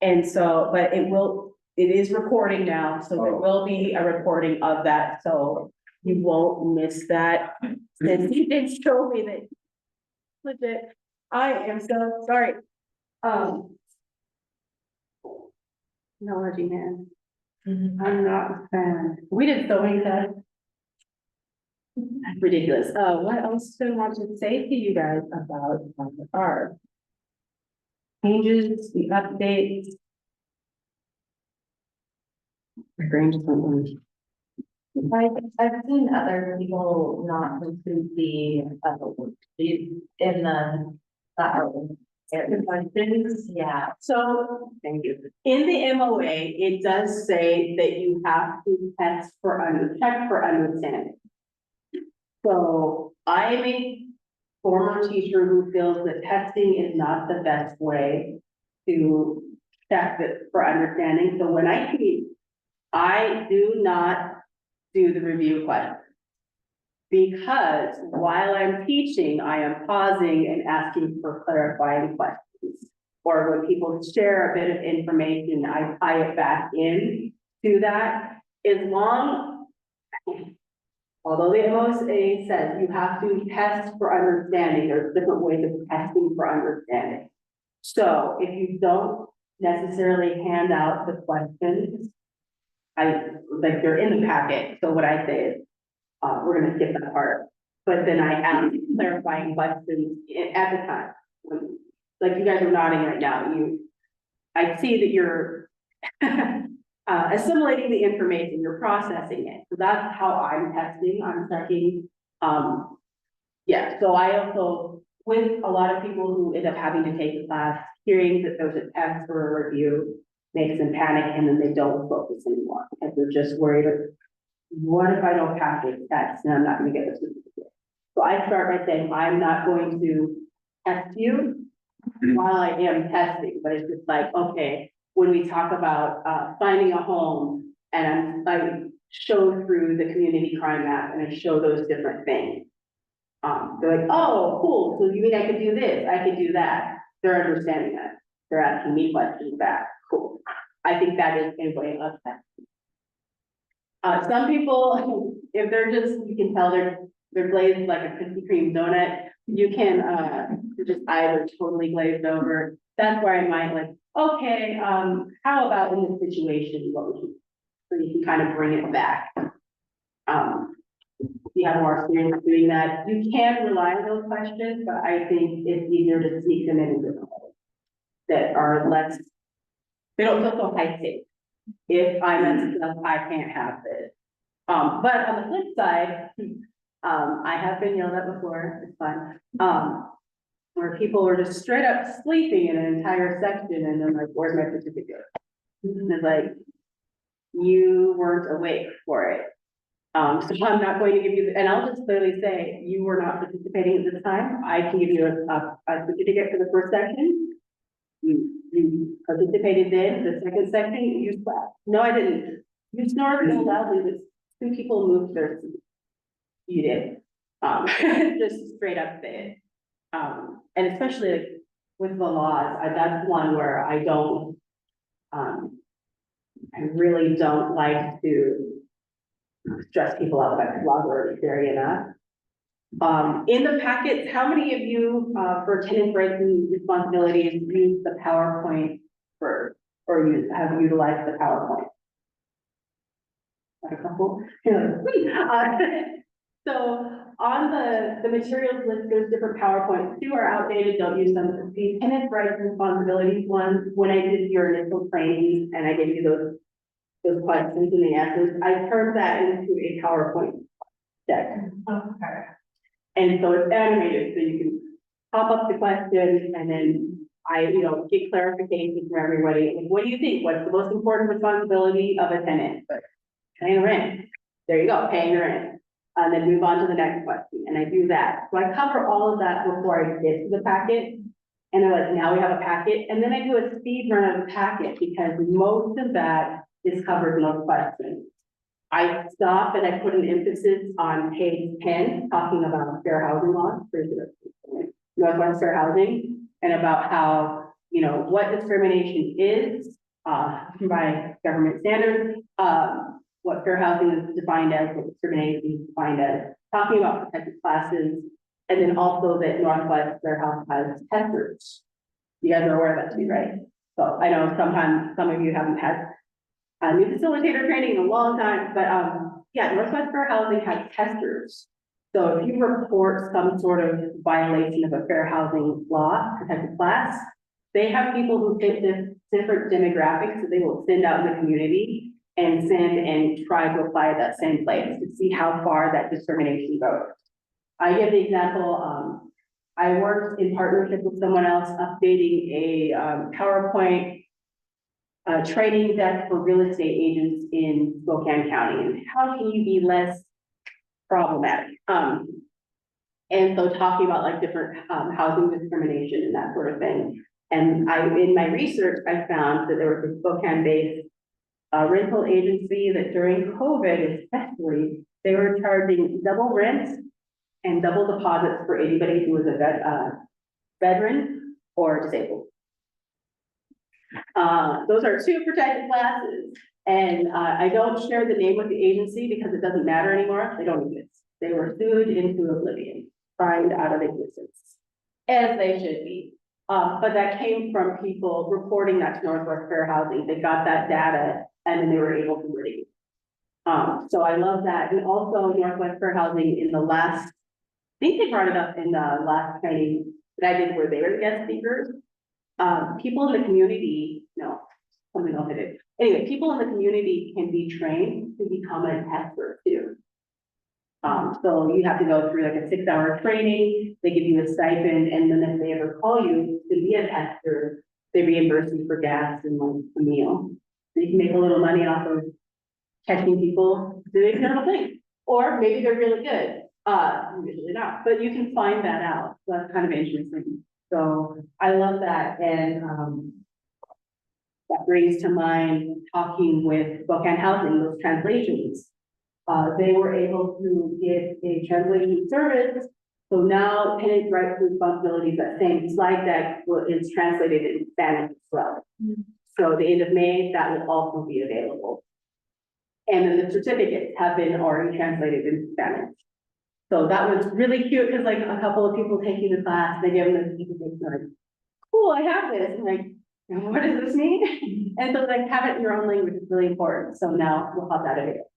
And so, but it is recording now, so there will be a recording of that, so you won't miss that. Since you did show me that. Legit, I am so sorry. Technology, man. I'm not a fan. We did so many tests. That's ridiculous. What else do I want to say to you guys about our changes, the updates? My brain just went on. I've seen other people not include the, in the, yeah. So, thank you. In the MOA, it does say that you have to check for understanding. So I am a former teacher who feels that testing is not the best way to test it for understanding. So when I teach, I do not do the review question. Because while I'm teaching, I am pausing and asking for clarifying questions. Or when people share a bit of information, I tie it back in to that. As long, although the MOSA says you have to test for understanding, there's different ways of testing for understanding. So if you don't necessarily hand out the questions, like they're in the packet, so what I say is, we're gonna skip that part. But then I ask clarifying questions at the time. Like you guys are nodding right now, I see that you're assimilating the information, you're processing it. So that's how I'm testing, I'm checking. Yeah, so I also, with a lot of people who end up having to take the class, hearing that there's a test or a review makes them panic and then they don't focus anymore because they're just worried, what if I don't pass this test and I'm not gonna get this certificate? So I start by saying, I'm not going to test you while I am testing, but it's just like, okay, when we talk about finding a home and I show through the community crime map and I show those different things. They're like, oh, cool, so you mean I could do this, I could do that. They're understanding that. They're asking me questions back, cool. I think that is a way of testing. Some people, if they're just, you can tell they're glazed like a Krispy Kreme donut, you can, they're just either totally glazed over. That's where I might like, okay, how about in this situation, what would you, so you can kind of bring it back. You have more experience doing that. You can rely on those questions, but I think it's easier to sneak them in different ways that are less, they don't feel so high stakes. If I mess it up, I can't have this. But on the flip side, I have been yelled at before, it's fun. Where people are just straight up sleeping in an entire section and then like, where's my certificate? And it's like, you weren't awake for it. So I'm not going to give you, and I'll just clearly say, you were not participating at this time. I can give you a certificate for the first section. You participated then, the second section, you slept. No, I didn't. You snored so loudly that two people moved their seats. You did. Just straight up say it. And especially like, with the laws, that's one where I don't, I really don't like to stress people out about the laws are already scary enough. In the packets, how many of you, for attendance rights and responsibilities, use the PowerPoint for, or you have utilized the PowerPoint? A couple? So on the materials list, there's different PowerPoints. Two are outdated, don't use them. The attendance rights and responsibilities ones, when I did your initial training and I gave you those questions and the answers, I turned that into a PowerPoint deck. Okay. And so it's animated, so you can pop up the question and then I, get clarification from everybody. Like, what do you think? What's the most important responsibility of a tenant? Paying the rent. There you go, paying the rent. And then move on to the next question. And I do that. So I cover all of that before I get to the packet. And they're like, now we have a packet. And then I do a speed run of the packet because most of that is covered in those questions. I stop and I put an emphasis on page 10, talking about fair housing laws, Northwest Fair Housing, and about how, what discrimination is by government standards, what fair housing is defined as, what discrimination is defined as, talking about protected classes, and then also that Northwest Fair House has testers. You guys are aware of that too, right? So I know sometimes some of you haven't had new facilitator training in a long time, but yeah, Northwest Fair Housing has testers. So if you report some sort of violation of a fair housing law, protected class, they have people who fit this different demographics that they will send out in the community and send and try to apply at that same place to see how far that discrimination goes. I give the example, I worked in partnership with someone else updating a PowerPoint training deck for real estate agents in Spokane County. And how can you be less problematic. And so talking about like different, housing discrimination and that sort of thing. And in my research, I found that there was a Spokane-based rental agency that during COVID especially, they were charging double rent and double deposits for anybody who was a veteran or disabled. Those are two protected classes, and I don't share the name of the agency because it doesn't matter anymore. They don't exist. They were sued into oblivion, fined out of existence, as they should be. But that came from people reporting that to Northwest Fair Housing. They got that data and then they were able to litigate. So I love that. And also Northwest Fair Housing in the last, I think they brought it up in the last training that I did where they were the guest speakers. People in the community, no, something else I did. Anyway, people in the community can be trained to become a tester too. So you have to go through like a 6-hour training, they give you a stipend, and then if they ever call you to be a tester, they reimburse you for gas and like a meal. So you can make a little money off of catching people doing terrible things, or maybe they're really good. Usually not, but you can find that out. So that's kind of interesting. So I love that, and that brings to mind talking with Spokane Housing, those translations. They were able to get a translation service. So now tenant rights and responsibilities, that same slide deck is translated in Spanish as well. So the end of May, that will also be available. And then the certificates have been already translated in Spanish. So that was really cute because like a couple of people taking the class, they give them the certificate, like, cool, I have this. I'm like, what does this mean? And so like have it in your own language is really important. So now we'll have that available.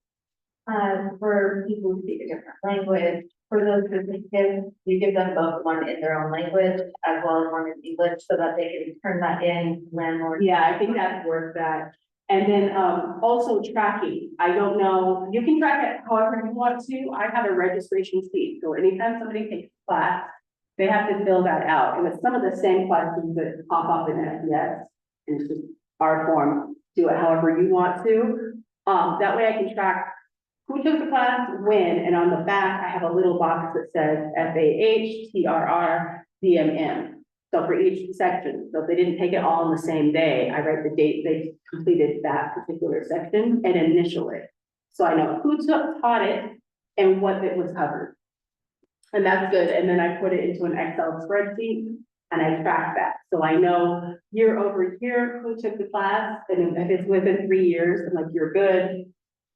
For people who speak a different language, for those certificates, you give them both one in their own language as well as one in English so that they can turn that in to landlord. Yeah, I think that's worth that. And then, also tracking. I don't know, you can track it however you want to. I have a registration sheet, so anytime somebody takes a class, they have to fill that out. And it's some of the same questions that pop up in SDS, and it's just our form, do it however you want to. That way I can track who took the class, when, and on the back, I have a little box that says FAH, TRR, DMM. So for each section, so if they didn't take it all on the same day, I write the date they completed that particular section and initial it. So I know who taught it and what it was covered. And that's good. And then I put it into an Excel spreadsheet and I track that. So I know year over year who took the class, and if it's within 3 years, I'm like, you're good.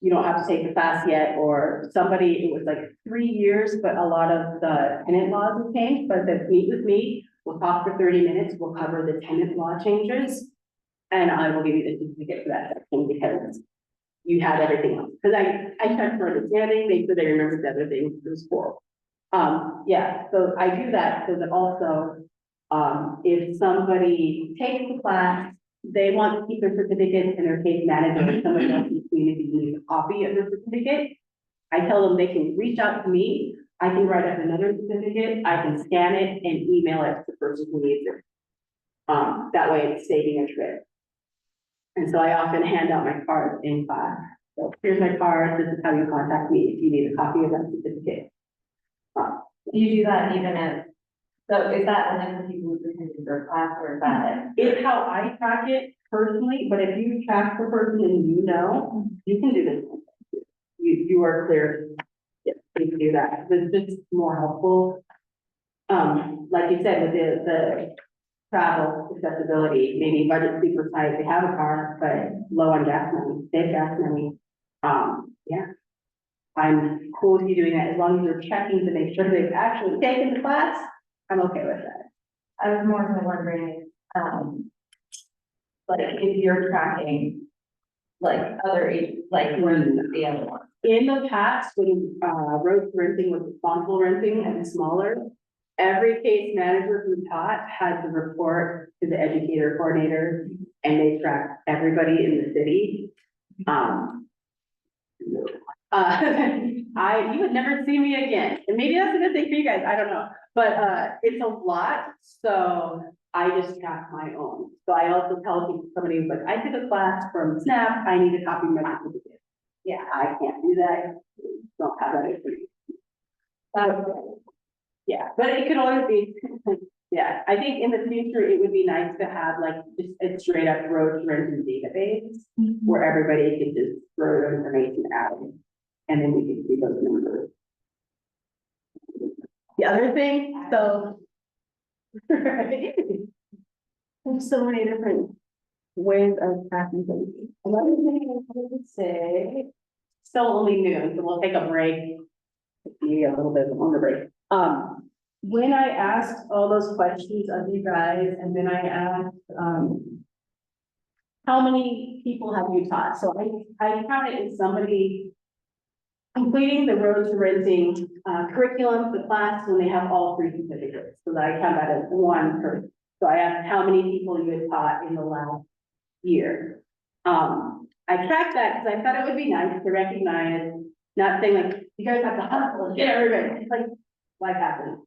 You don't have to take the class yet, or somebody, it was like 3 years, but a lot of the tenant laws have changed, but if meet with me, we'll talk for 30 minutes, we'll cover the tenant law changes. And I will give you the certificate for that section because you had everything else. Because I checked for understanding, make sure they remembered the other things, it was cool. Yeah, so I do that so that also, if somebody takes the class, they want to keep their certificates in their case manager, or somebody else in the community needs a copy of the certificate. I tell them they can reach out to me, I can write up another certificate, I can scan it and email it to the person who needs it. That way it's saving a trip. And so I often hand out my cards in class. So here's my card, this is how you contact me if you need a copy of that certificate. You do that even if, so is that only for people who attended your class or is that? It's how I track it personally, but if you track the person and you know, you can do this. You are clear. Yes, you can do that. It's just more helpful. Like you said, with the travel accessibility, maybe budget super tight, they have a car, but low on gas money, they have gas money. Yeah. I'm cool with you doing that as long as you're checking to make sure they've actually taken the class. I'm okay with that. I was more than wondering, like if you're tracking like other agents, like where's the other one? In the past, when road renting was responsible renting and smaller, every case manager who taught had to report to the educator coordinator, and they tracked everybody in the city. You would never see me again, and maybe that's a good thing for you guys, I don't know, but it's a lot, so I just track my own. So I also tell people, somebody who's like, I took a class from Snap, I need a copy of my certificate. Yeah, I can't do that, don't have that information. Yeah, but it could always be, yeah, I think in the future, it would be nice to have like just a straight up road rental database where everybody could just throw their information out and then we could see those numbers. The other thing, so. There's so many different ways of tracking things. Another thing I would say, still only noon, so we'll take a break. Maybe a little bit of a longer break. When I asked all those questions of you guys, and then I asked, how many people have you taught? So I counted as somebody completing the road to renting curriculum, the class, when they have all three certificates. So that I count that as one person. So I asked how many people you had taught in the last year. I tracked that because I thought it would be nice to recognize, not saying like, you guys have to hustle and get everybody, it's like, life happens.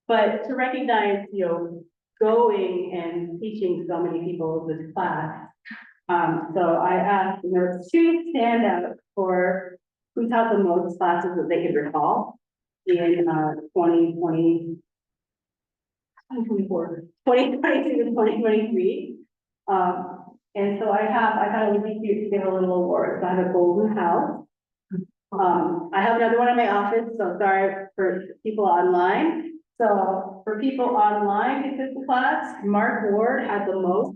But to recognize, you know, going and teaching so many people this class. So I asked, and there were two standouts for who taught the most classes that they could recall in 2022 to 2023. And so I thought it would be cute to give a little award. So I have a golden house. I have another one in my office, so sorry for people online. So for people online who took the class, Mark Ward had the most.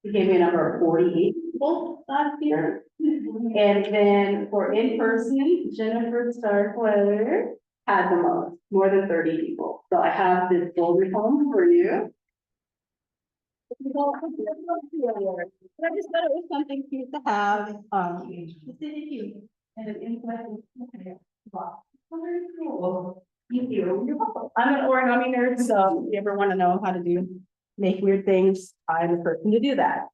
He gave me a number of 48 people last year. And then for in-person, Jennifer Starkweather had the most, more than 30 people. So I have this golden home for you. I just thought it was something cute to have. Just did it cute. And an inside. Wow. Very cool. Thank you. You're welcome. I'm an origami nerd, so if you ever want to know how to make weird things, I'm the person to do that.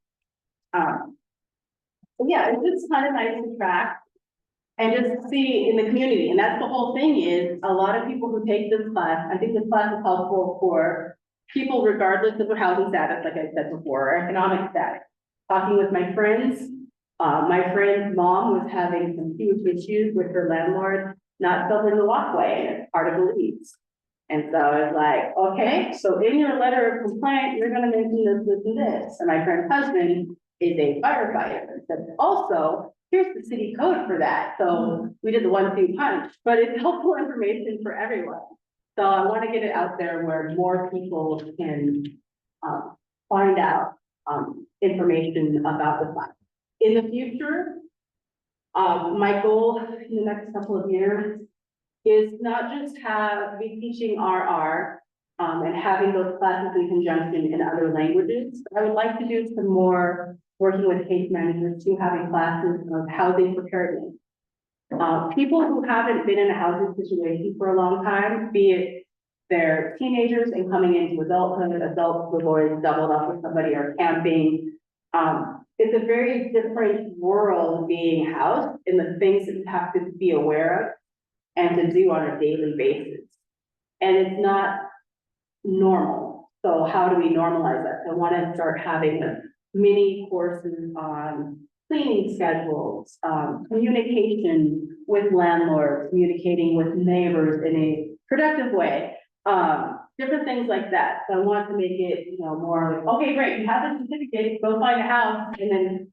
So yeah, it's just kind of nice to track and just see in the community. And that's the whole thing is a lot of people who take this class, I think this class is helpful for people regardless of housing status, like I said before, or economic status. Talking with my friends, my friend's mom was having some huge issues with her landlord not building the walkway, and it's part of the lease. And so I was like, okay, so in your letter of complaint, you're gonna mention this, this, and this. And my friend's husband is a firefighter. And said, also, here's the city code for that. So we did the 1-2 punch, but it's helpful information for everyone. So I want to get it out there where more people can find out information about the class. In the future, my goal in the next couple of years is not just be teaching RR and having those classes in conjunction in other languages. I would like to do some more working with case managers to having classes of housing preparedness. People who haven't been in a housing situation for a long time, be it they're teenagers and coming into adulthood, adults who've already doubled up with somebody or camping. It's a very different world being housed in the things that you have to be aware of and to do on a daily basis. And it's not normal. So how do we normalize that? So I want to start having mini courses on cleaning schedules, communication with landlords, communicating with neighbors in a productive way, different things like that. So I want to make it, you know, more like, okay, great, you have the certificate, go find a house, and then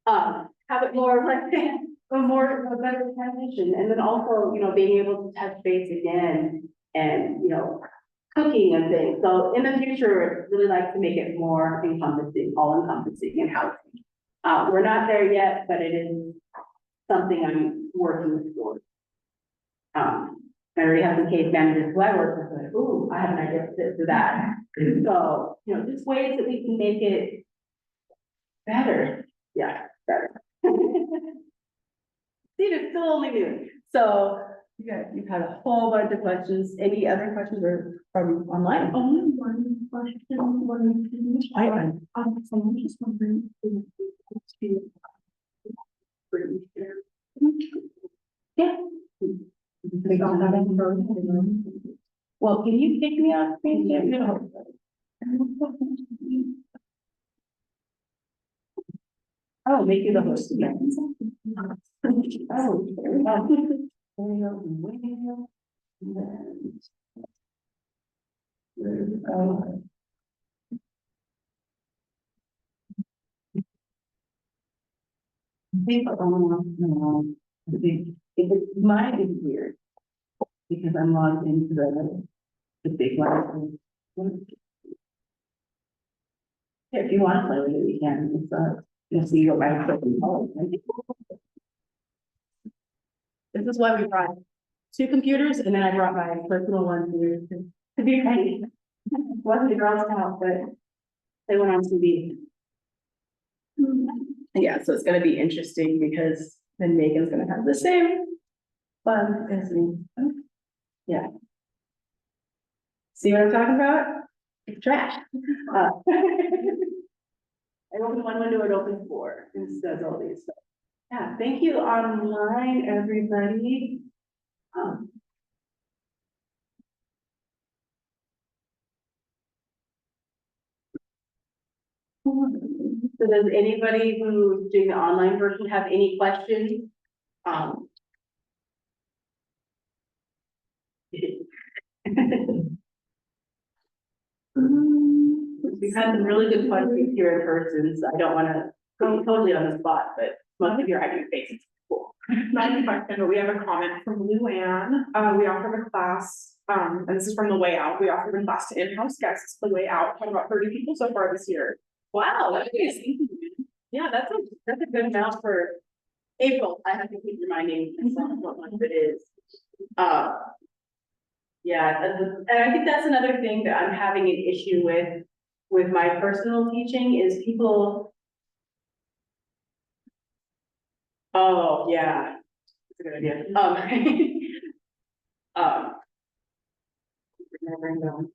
have it more like a better transition, and then also, you know, being able to touch base again, and you know, cooking and things. So in the future, I'd really like to make it more encompassing, all encompassing in housing. We're not there yet, but it is something I'm working towards. I already have some case managers who I work with, like, ooh, I have an idea for that. So, you know, just ways that we can make it better. Yeah, better. See, it's still only noon. So you've had a whole bunch of questions. Any other questions or from online? Only one question, someone just wondering. Yeah. Well, can you kick me off screen? No. Oh, make you the host again. Oh, Whale and whale, and then. There's, oh, people, oh, no, mine is weird. Because I'm logged into the big one. Yeah, if you want to play with it, you can, it's, you'll see your right. This is why we brought two computers, and then I brought my personal one here to be ready. Wasn't the Girl Scout, but they went on TV. Yeah, so it's gonna be interesting because then Megan's gonna have the same fun as me. Yeah. See what I'm talking about? It's trash. I open one window, it opens four, and it does all these stuff. Yeah, thank you online, everybody. So does anybody who's doing the online version have any questions? We've had some really good questions here in person, so I don't wanna go totally on the spot, but most of your ID faces. Cool. Not a question, but we have a comment from Luann. We offered a class, and this is from the way out. We offered a class to in-house guests, the way out, had about 30 people so far this year. Wow, that is, yeah, that's a good amount for April. I have to keep reminding myself what month it is. Yeah, and I think that's another thing that I'm having an issue with my personal teaching is people. Oh, yeah. That's a good idea. Remembering them.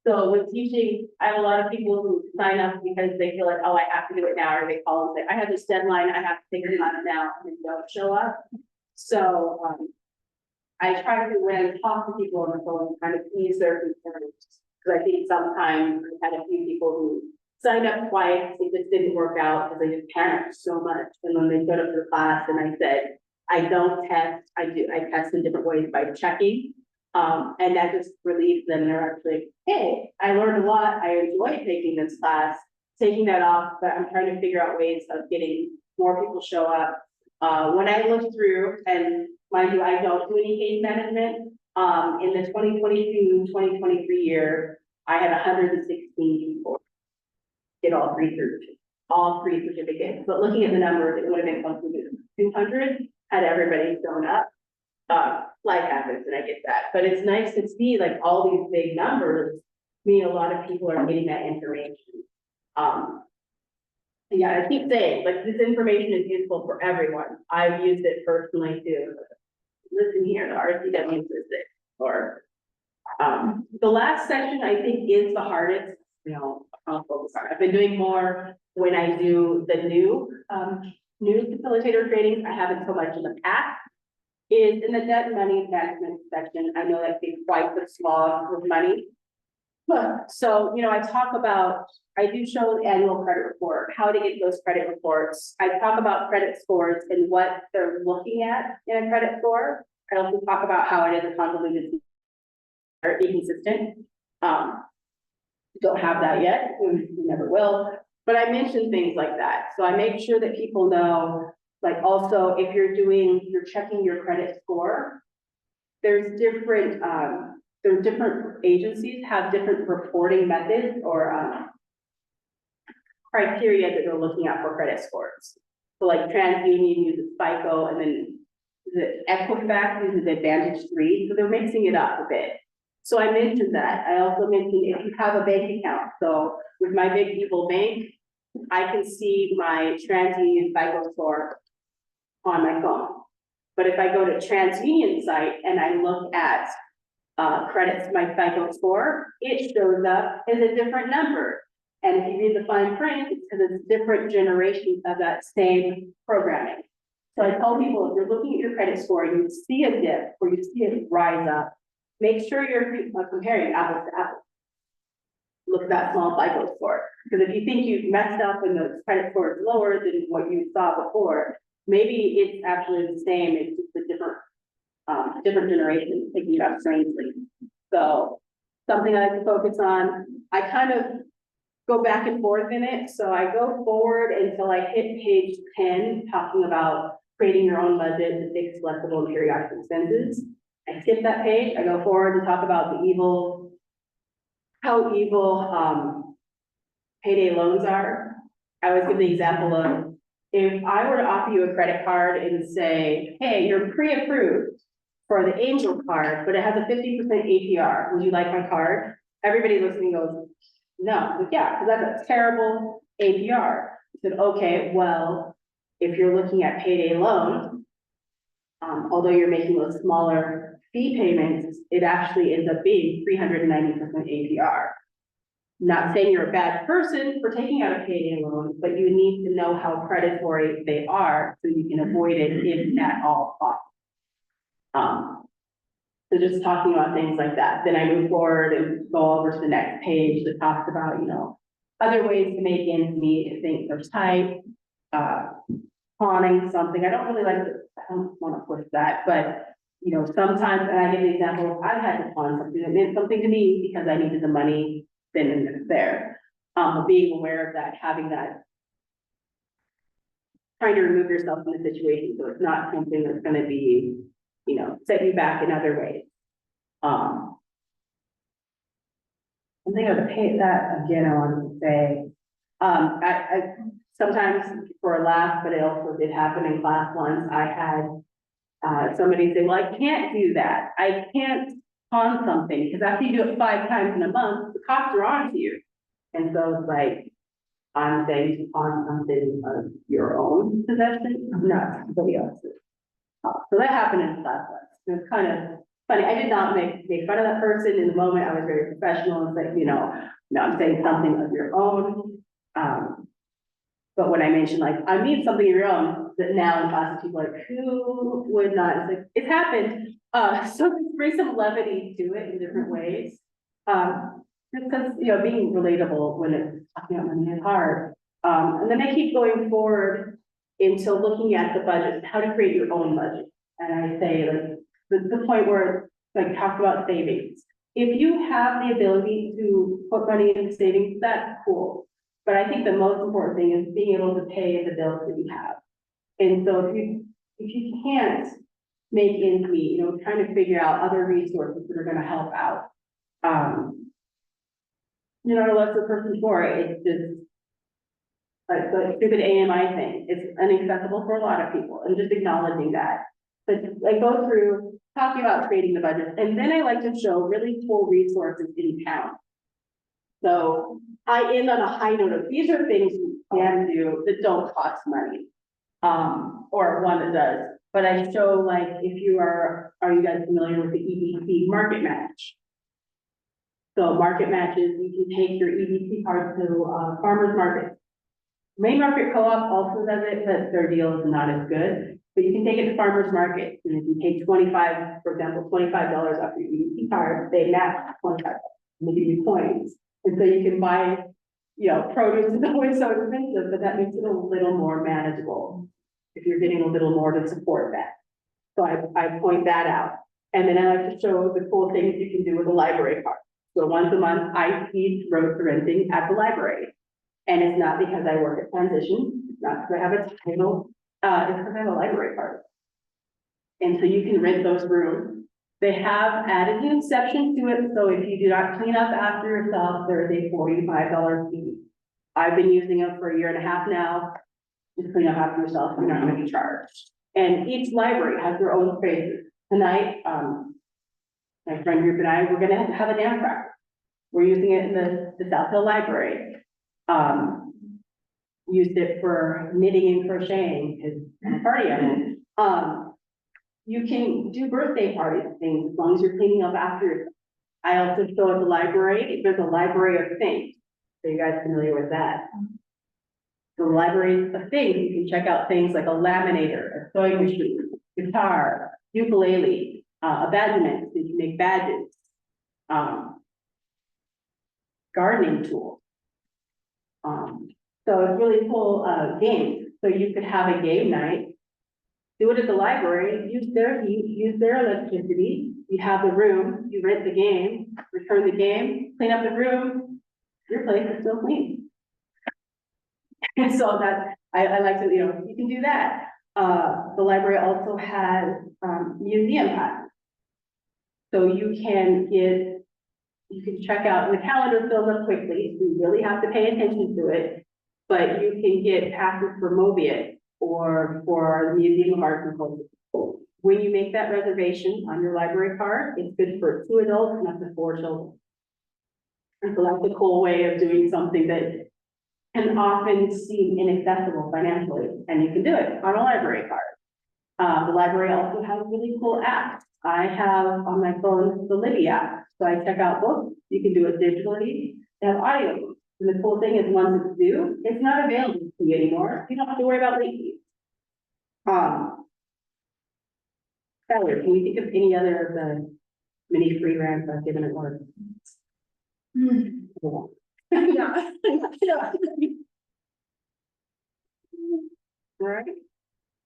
So with teaching, I have a lot of people who sign up because they feel like, oh, I have to do it now, or they call and say, I have this deadline, I have to take the class now, and they don't show up. So, I try to, when I talk to people on the phone, kind of ease their concerns, because I think sometimes I had a few people who signed up twice, it just didn't work out, because they just panicked so much, and when they showed up to the class, and I said, I don't test, I test in different ways by checking. And that just relieves them, they're actually, hey, I learned a lot, I enjoyed taking this class, taking that off, but I'm trying to figure out ways of getting more people show up. When I look through, and mind you, I don't do any case management, in the 2022-2023 year, I had 116 people get all three certificates, but looking at the numbers, it would have been close to 200 had everybody shown up. Life happens, and I get that, but it's nice to see like all these big numbers mean a lot of people are getting that information. Yeah, I keep saying, like, this information is useful for everyone. I've used it personally too. Listen here, the RCW uses it, or, the last session I think is the hardest, you know, I'll focus on. I've been doing more when I do the new facilitator trainings. I haven't so much in the past. Is in the debt and money management section. I know that can be quite the slog with money. So, you know, I talk about, I do show the annual credit report, how to get those credit reports. I talk about credit scores and what they're looking at in a credit score. I also talk about how it is a convoluted or inconsistent. Don't have that yet, we never will, but I mention things like that. So I make sure that people know, like, also, if you're checking your credit score, there's different, agencies have different reporting methods or, criteria that they're looking at for credit scores. So like TransUnion uses FICO, and then the Equifax uses Advantage 3, so they're mixing it up a bit. So I mentioned that. I also mentioned if you have a bank account, so with my Big Evil Bank, I can see my TransUnion FICO score on my phone. But if I go to TransUnion site and I look at credits to my FICO score, it shows up as a different number. And if you read the fine print, it's because it's different generations of that same programming. So I tell people, if you're looking at your credit score and you see a dip or you see it rise up, make sure you're comparing apples to apples. Look at that small FICO score. Because if you think you've messed up and the credit score is lower than what you saw before, maybe it's actually the same, it's just a different generation thinking about strangely. So something I like to focus on, I kind of go back and forth in it. So I go forward until I hit page 10, talking about creating your own budget to fix flexible and periodic expenses. I skip that page, I go forward and talk about how evil payday loans are. I always give the example of, if I were to offer you a credit card and say, hey, you're pre-approved for the Angel card, but it has a 50% APR, would you like my card? Everybody listening goes, no, but yeah, because that's a terrible APR. I said, okay, well, if you're looking at payday loans, although you're making those smaller fee payments, it actually ends up being 390% APR. Not saying you're a bad person for taking out a payday loan, but you need to know how predatory they are so you can avoid it if at all possible. So just talking about things like that. Then I move forward and go over to the next page that talks about, other ways to make ends meet if things are tight. Pawning something. I don't want to push that, but sometimes, and I give the example, I had to pawn something that meant something to me because I needed the money then and there. Being aware of that, having that, trying to remove yourself from the situation so it's not something that's going to be, set you back in other ways. Something of the pay that again, I wanted to say, I sometimes for a laugh, but it also did happen in class once. I had somebody say, well, I can't do that. I can't pawn something because after you do it 5 times in a month, the costs are on to you. And so it's like, I'm saying to pawn something of your own possession, not somebody else's. So that happened in class once. It was kind of funny. I did not make fun of that person in the moment. I was very professional and said, no, I'm saying something of your own. But when I mentioned like, I mean something of your own, that now in class people are like, who would not? It's like, it's happened. So bring some levity to it in different ways. Just because, being relatable when it's talking about money is hard. And then I keep going forward into looking at the budget, how to create your own budget. And I say like, the point where like talk about savings. If you have the ability to put money into savings, that's cool. But I think the most important thing is being able to pay the bills that you have. And so if you can't make ends meet, trying to figure out other resources that are going to help out. You're not a lesser person for it. It's just like the stupid AMI thing. It's inaccessible for a lot of people, and just acknowledging that. But I go through talking about creating the budget, and then I like to show really cool resources in town. So I end on a high note of these are things you can do that don't cost money, or one that does. But I show like if you are you guys familiar with the EBT market match? So market matches, you can take your EBT card to farmers market. Main Market Co-op also does it, but their deal is not as good. But you can take it to farmers market, and if you take for example, $25 off your EBT card, they match 25, and they give you points. And so you can buy, produce is always so expensive, but that makes it a little more manageable if you're getting a little more to support that. So I point that out. And then I like to show the cool things you can do with a library card. So once a month, I teach road renting at the library. And it's not because I work at Transition, it's not because I have a title, it's because I have a library card. And so you can rent those rooms. They have added an exception to it, so if you do not clean up after yourself, there is a $45 fee. I've been using them for 1.5 years now. Just clean up after yourself, you're not gonna be charged. And each library has their own spaces. Tonight, my friend group and I, we're gonna have a dance practice. We're using it in the South Hill Library. Used it for knitting and crocheting, because I'm a party animal. You can do birthday parties and things as long as you're cleaning up after yourself. I also show at the library, there's a library of things. Are you guys familiar with that? The library of things, you can check out things like a laminator, a sewing machine, guitar, ukulele, a badgement, so you can make badges, gardening tools. So it's really cool games. So you could have a game night do it at the library, use their heat, use their electricity, you have the room, you rent the game, return the game, clean up the room, your place is still clean. And so that, I like to, you can do that. The library also has, museum passes. So you can check out, and the calendar fills up quickly, so you really have to pay attention to it. But you can get passes for Mobius or for the Museum of Art and Culture. When you make that reservation on your library card, it's good for 2 adults and up to 4 children. And so that's a cool way of doing something that can often seem inaccessible financially, and you can do it on a library card. The library also has a really cool app. I have on my phone the Libby app, so I check out books. You can do it digitally. They have audiobooks. And the cool thing is once it's due, it's not available to you anymore. You don't have to worry about late fees. Tyler, can you think of any other of the mini free grants I've given at work? Yeah. Right?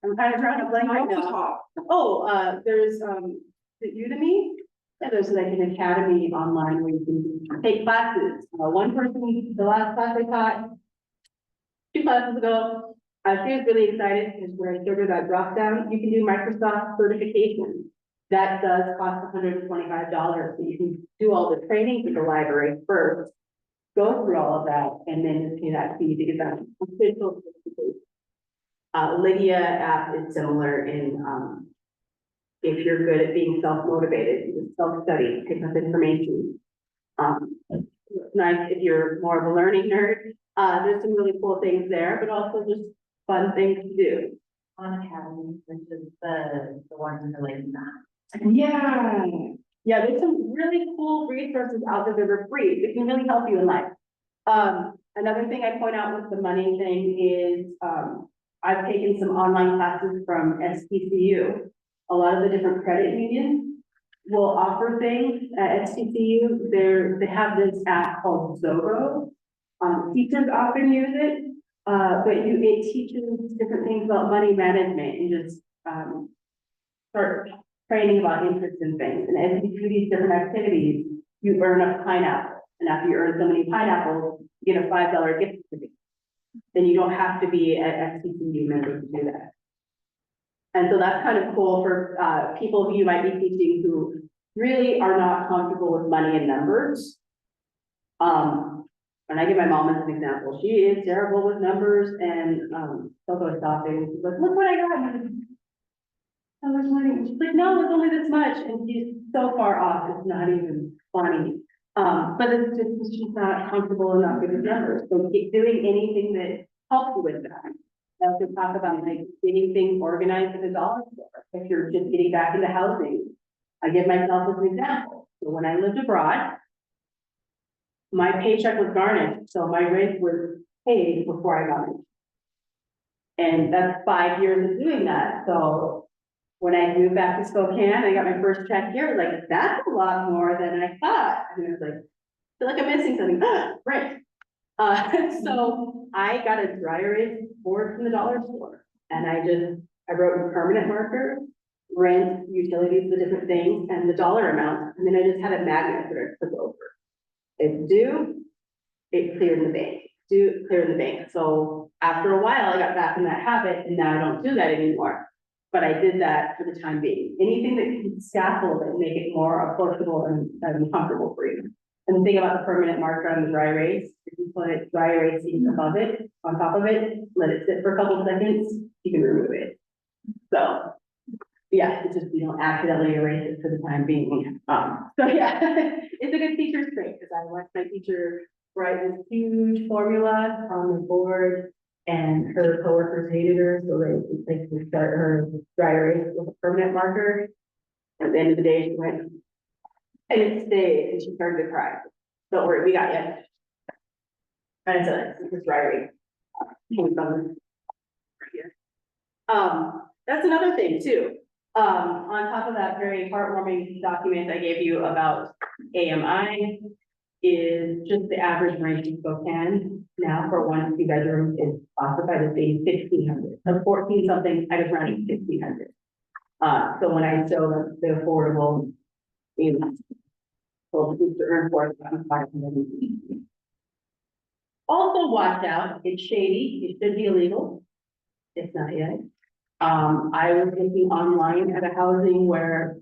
I'm kind of trying to blank right Off the now. top. Oh, there's, the Udemy. Yeah, there's like an academy online where you can take classes. One person, the last class I taught 2 classes ago, she was really excited because where I showed her that drop down, you can do Microsoft certification. That does cost $125, so you can do all the training for the library first, go through all of that, and then just pay that fee to get that official certification. Lydia app is similar in, if you're good at being self-motivated, you just self-study, pick up information. It's nice if you're more of a learning nerd. There's some really cool things there, but also just fun things to do. On Academy, which is the one related to that. Yeah, there's some really cool resources out there that are free, that can really help you in life. Another thing I point out with the money thing is, I've taken some online classes from SPCU. A lot of the different credit unions will offer things at SPCU. They have this app called Zoho. Teachers often use it, but it teaches different things about money management and just start training about interest in things. And as you do these different activities, you earn a pineapple. And after you earn so many pineapples, you get a $5 gift certificate. Then you don't have to be an SPCU member to do that. And so that's kind of cool for people who you might be teaching who really are not comfortable with money and numbers. And I give my mom as an example. She is terrible with numbers, and she'll go shopping. She's like, look what I got. How much money? She's like, no, it's only this much. And she's so far off, it's not even funny. But it's just, she's not comfortable enough with the numbers. So keep doing anything that helps you with that. I also talk about like getting things organized with a dollar store. If you're just getting back into housing, I give myself as an example. So when I lived abroad, my paycheck was garnished, so my rent was paid before I got it. And that's 5 years of doing that. So when I moved back to Spokane, I got my first check here, like, that's a lot more than I thought. And I was like, I feel like I'm missing something, right? So I got a dry erase board from the dollar store. And I wrote in permanent marker, rent, utilities, the different things, and the dollar amount. And then I just had a magnet that I took over. It's due, it cleared in the bank, due, clear in the bank. So after a while, I got back in that habit, and now I don't do that anymore. But I did that for the time being. Anything that can scaffold and make it more approachable and comfortable for you. And the thing about the permanent marker on the dry erase, if you put dry erase above it, on top of it, let it sit for a couple of seconds, you can remove it. So yeah, it's just, you don't accidentally erase it for the time being. So yeah, it's a good teacher's trait, because I watched my teacher write this huge formula on the board, and her coworkers hated her, so they could start her dry erase with a permanent marker. At the end of the day, she went, and it stayed, and she started to cry. Don't worry, we got you. And it's a dry erase. That's another thing too. On top of that very heartwarming document I gave you about AMI, is just the average rent in Spokane now for 1 2 bedroom is classified as being 1,600. So 14 something, I was running 1,600. So when I show the affordable, you know, well, to earn 4,500. Also watch out, it's shady, it should be illegal. It's not yet. I was looking online at a housing where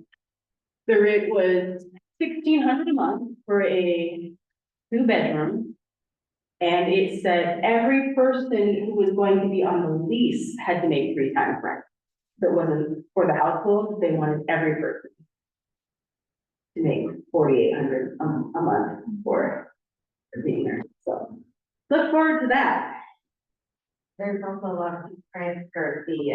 the rate was 1,600 a month for a 2 bedroom. And it said every person who was going to be on the lease had to make 3 times rent. So it wasn't for the household, they wanted every person to make 4,800 a month for being there, so. Look forward to that. There's also a lot of transfer the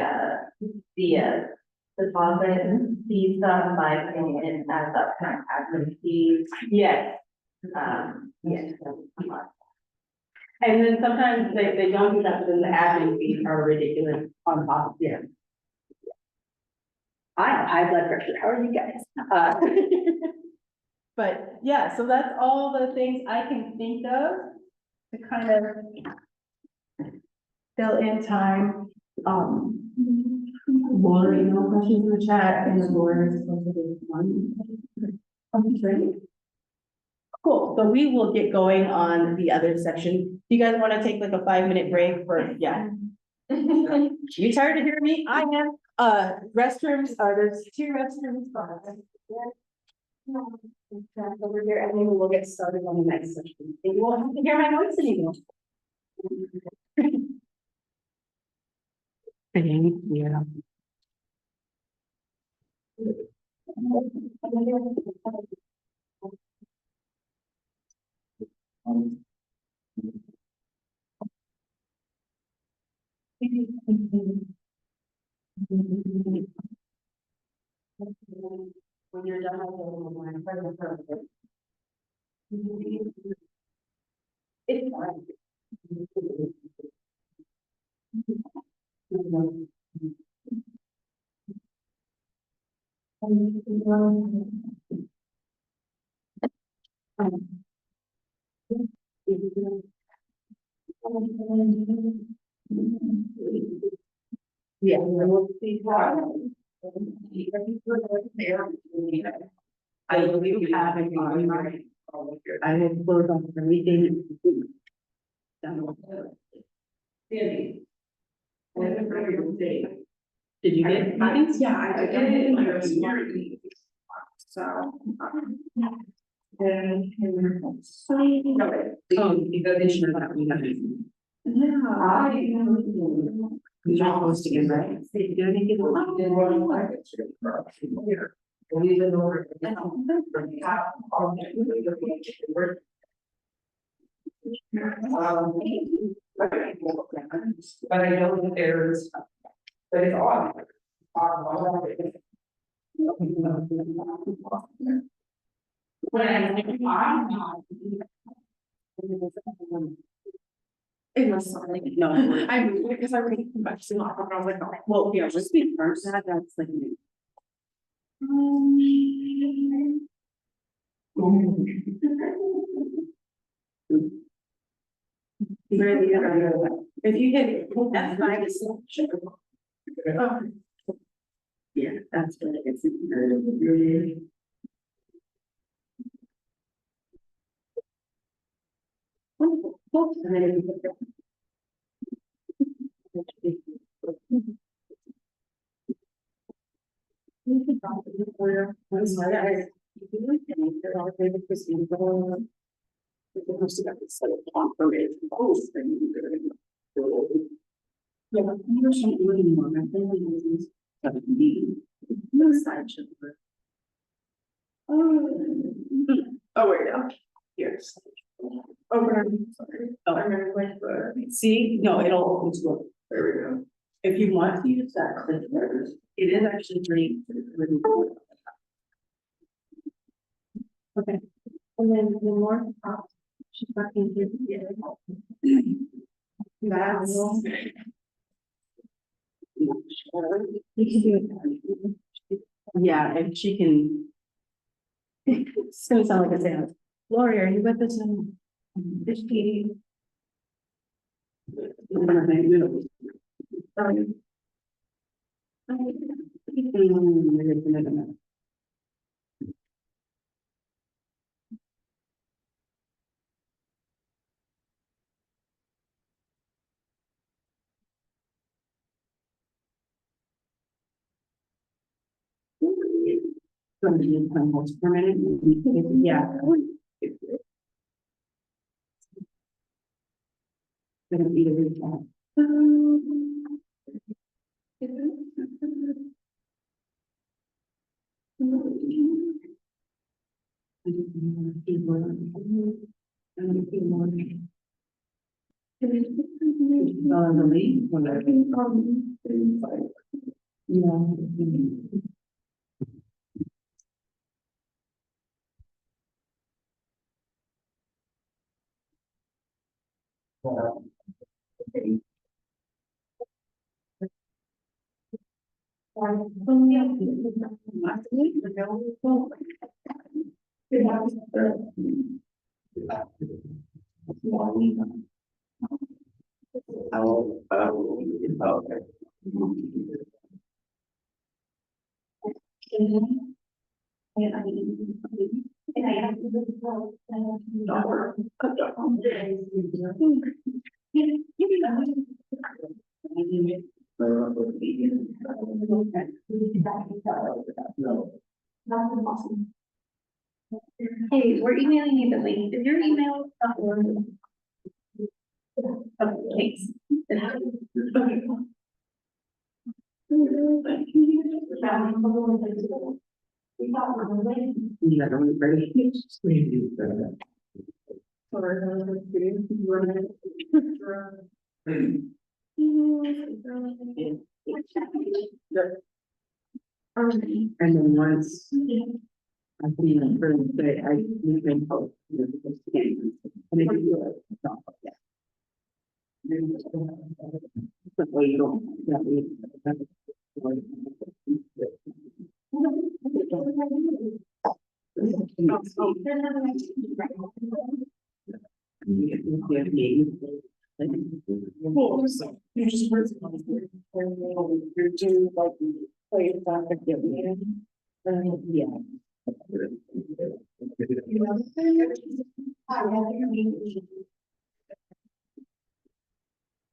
deposit fees by paying it as upfront admin fees. Yes, Yes. and then sometimes they don't do that, but then the admin fees are ridiculous on top of it. I have high blood pressure, how are you guys? But yeah, so that's all the things I can think of to kind of fill in time. Lori, no questions in the chat, and the board is supposed to do one. Great. Cool, so we will get going on the other section. Do you guys want to take like a 5-minute break for, yeah? You tired of hearing me? I am. Restrooms, there's 2 restrooms. Over here, and then we'll get started on the next section. And you won't have to hear my voice anymore. Yeah. When you're done, I'll go over my friend. It's fine. Yeah, we'll see how. I believe you have it on my. I have closed on everything. Did you get meetings? Yeah, I did. I was smart. So. And. You're not posting it, right? You're gonna get But I know that there's, but it's on. When I'm not. It was something, no, I moved it because I already came back to the office, and I was like, oh, well, yeah, just be first, that's like. If you hit, that's fine. Yeah, that's what it is. And then if you put yeah, you don't do it anymore. My family uses no side shoulder. Oh, wait, yeah, here's. Oh, sorry. Oh. I'm gonna like See, no, it'll open to it. there we go. If you want to use that, it is actually pretty. Okay, and then the more. She's working here. That's. You can do it. Yeah, and she can. It's gonna sound like a sound. Lori, are you with us in this meeting? Sorry. Yeah. Gonna be the recap. The lead, whatever. Yeah. Hey, we're emailing you the link. Is your email? Okay, thanks. Yeah, I'm ready. And then once I feel it for the day, you can post. And if you do it, it's not like that. But we don't, that Cool, so you just. You're do like, play it back and get me in. Yeah.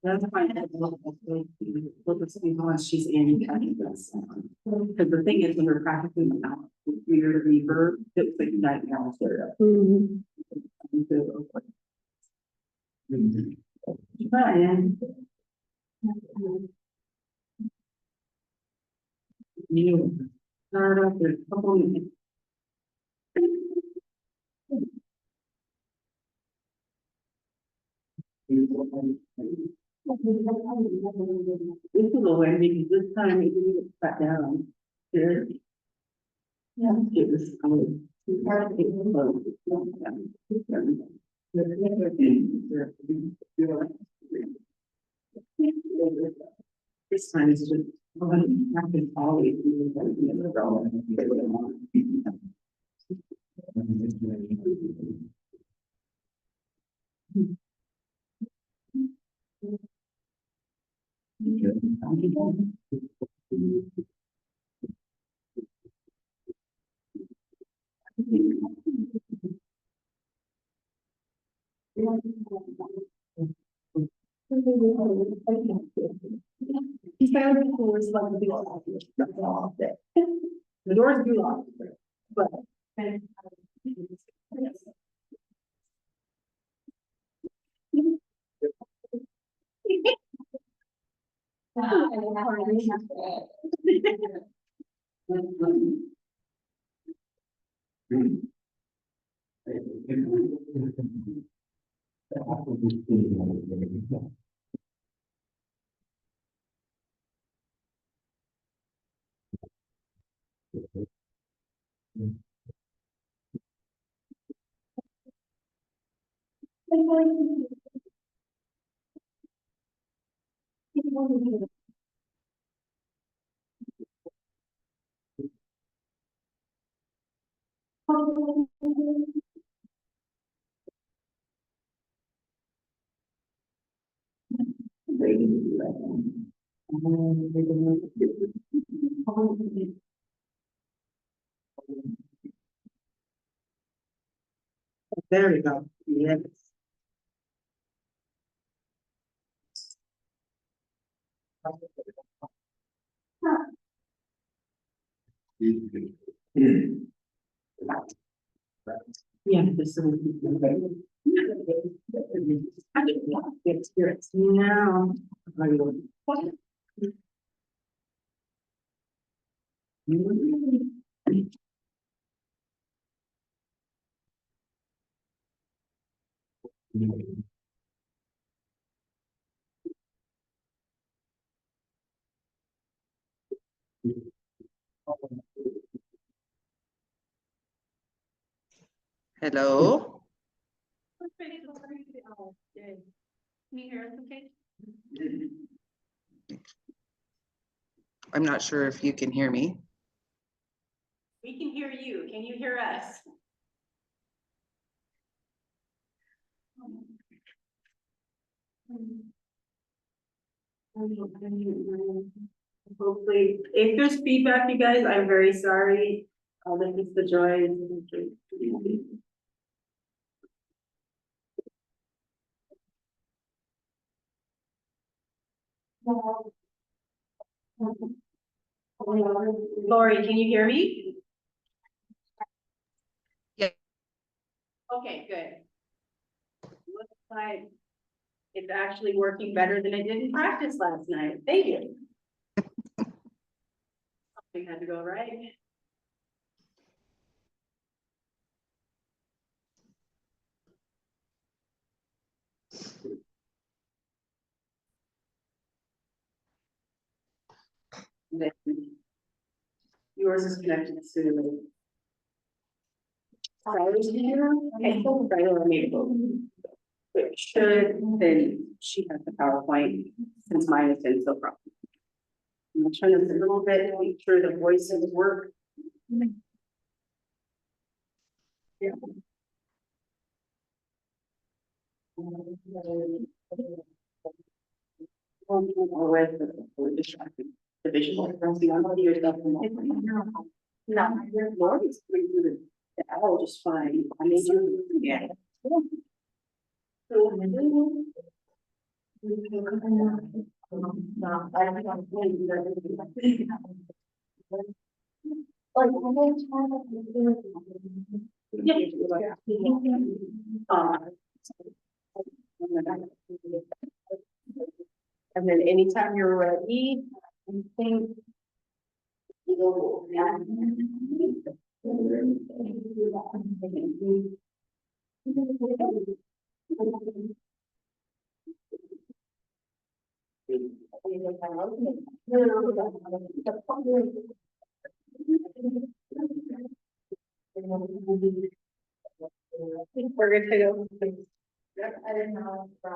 That's fine. We'll just see how much she's in. Because the thing is, when we're practicing the mouth, we're reverb, it's like night now. Brian. You start off with a couple minutes. This is a way, because this time it didn't get cut down. There. Yeah. It was. This time is just. I can always. He's found it cool, it's like the big off. The doors do lock, but. There we go. Yes. Yeah, this is. Experience now. Hello, Can you hear us okay? I'm not sure if you can hear me. We can hear you. Can you hear us? Hopefully, if there's feedback, you guys, I'm very sorry. This is the joy. Lori, can you hear me? Yeah. Okay, good. Looks like it's actually working better than it did in practice last night. Thank you. Something had to go right. Then yours is connected to. Okay, so it should, then she has the PowerPoint, since mine has been so problem. I'm gonna turn this a little bit, make sure the voices work. Yeah. Distracted. The visual, you unmute yourself. No, your Lori's pretty good. The owl just fine. I made you, yeah. And then anytime you're ready, you think. We're good to go. I didn't know. I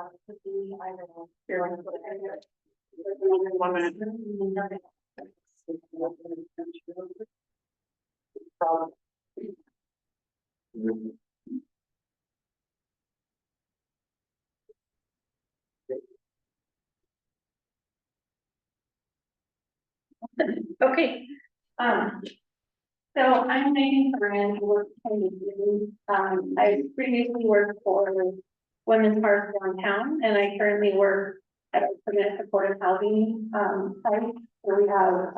don't know. 1 minute. Okay, so I'm Megan Curran, I work for Canadian. I previously worked for Women's Park downtown, and I currently work at a permanent supportive housing, site, where we have,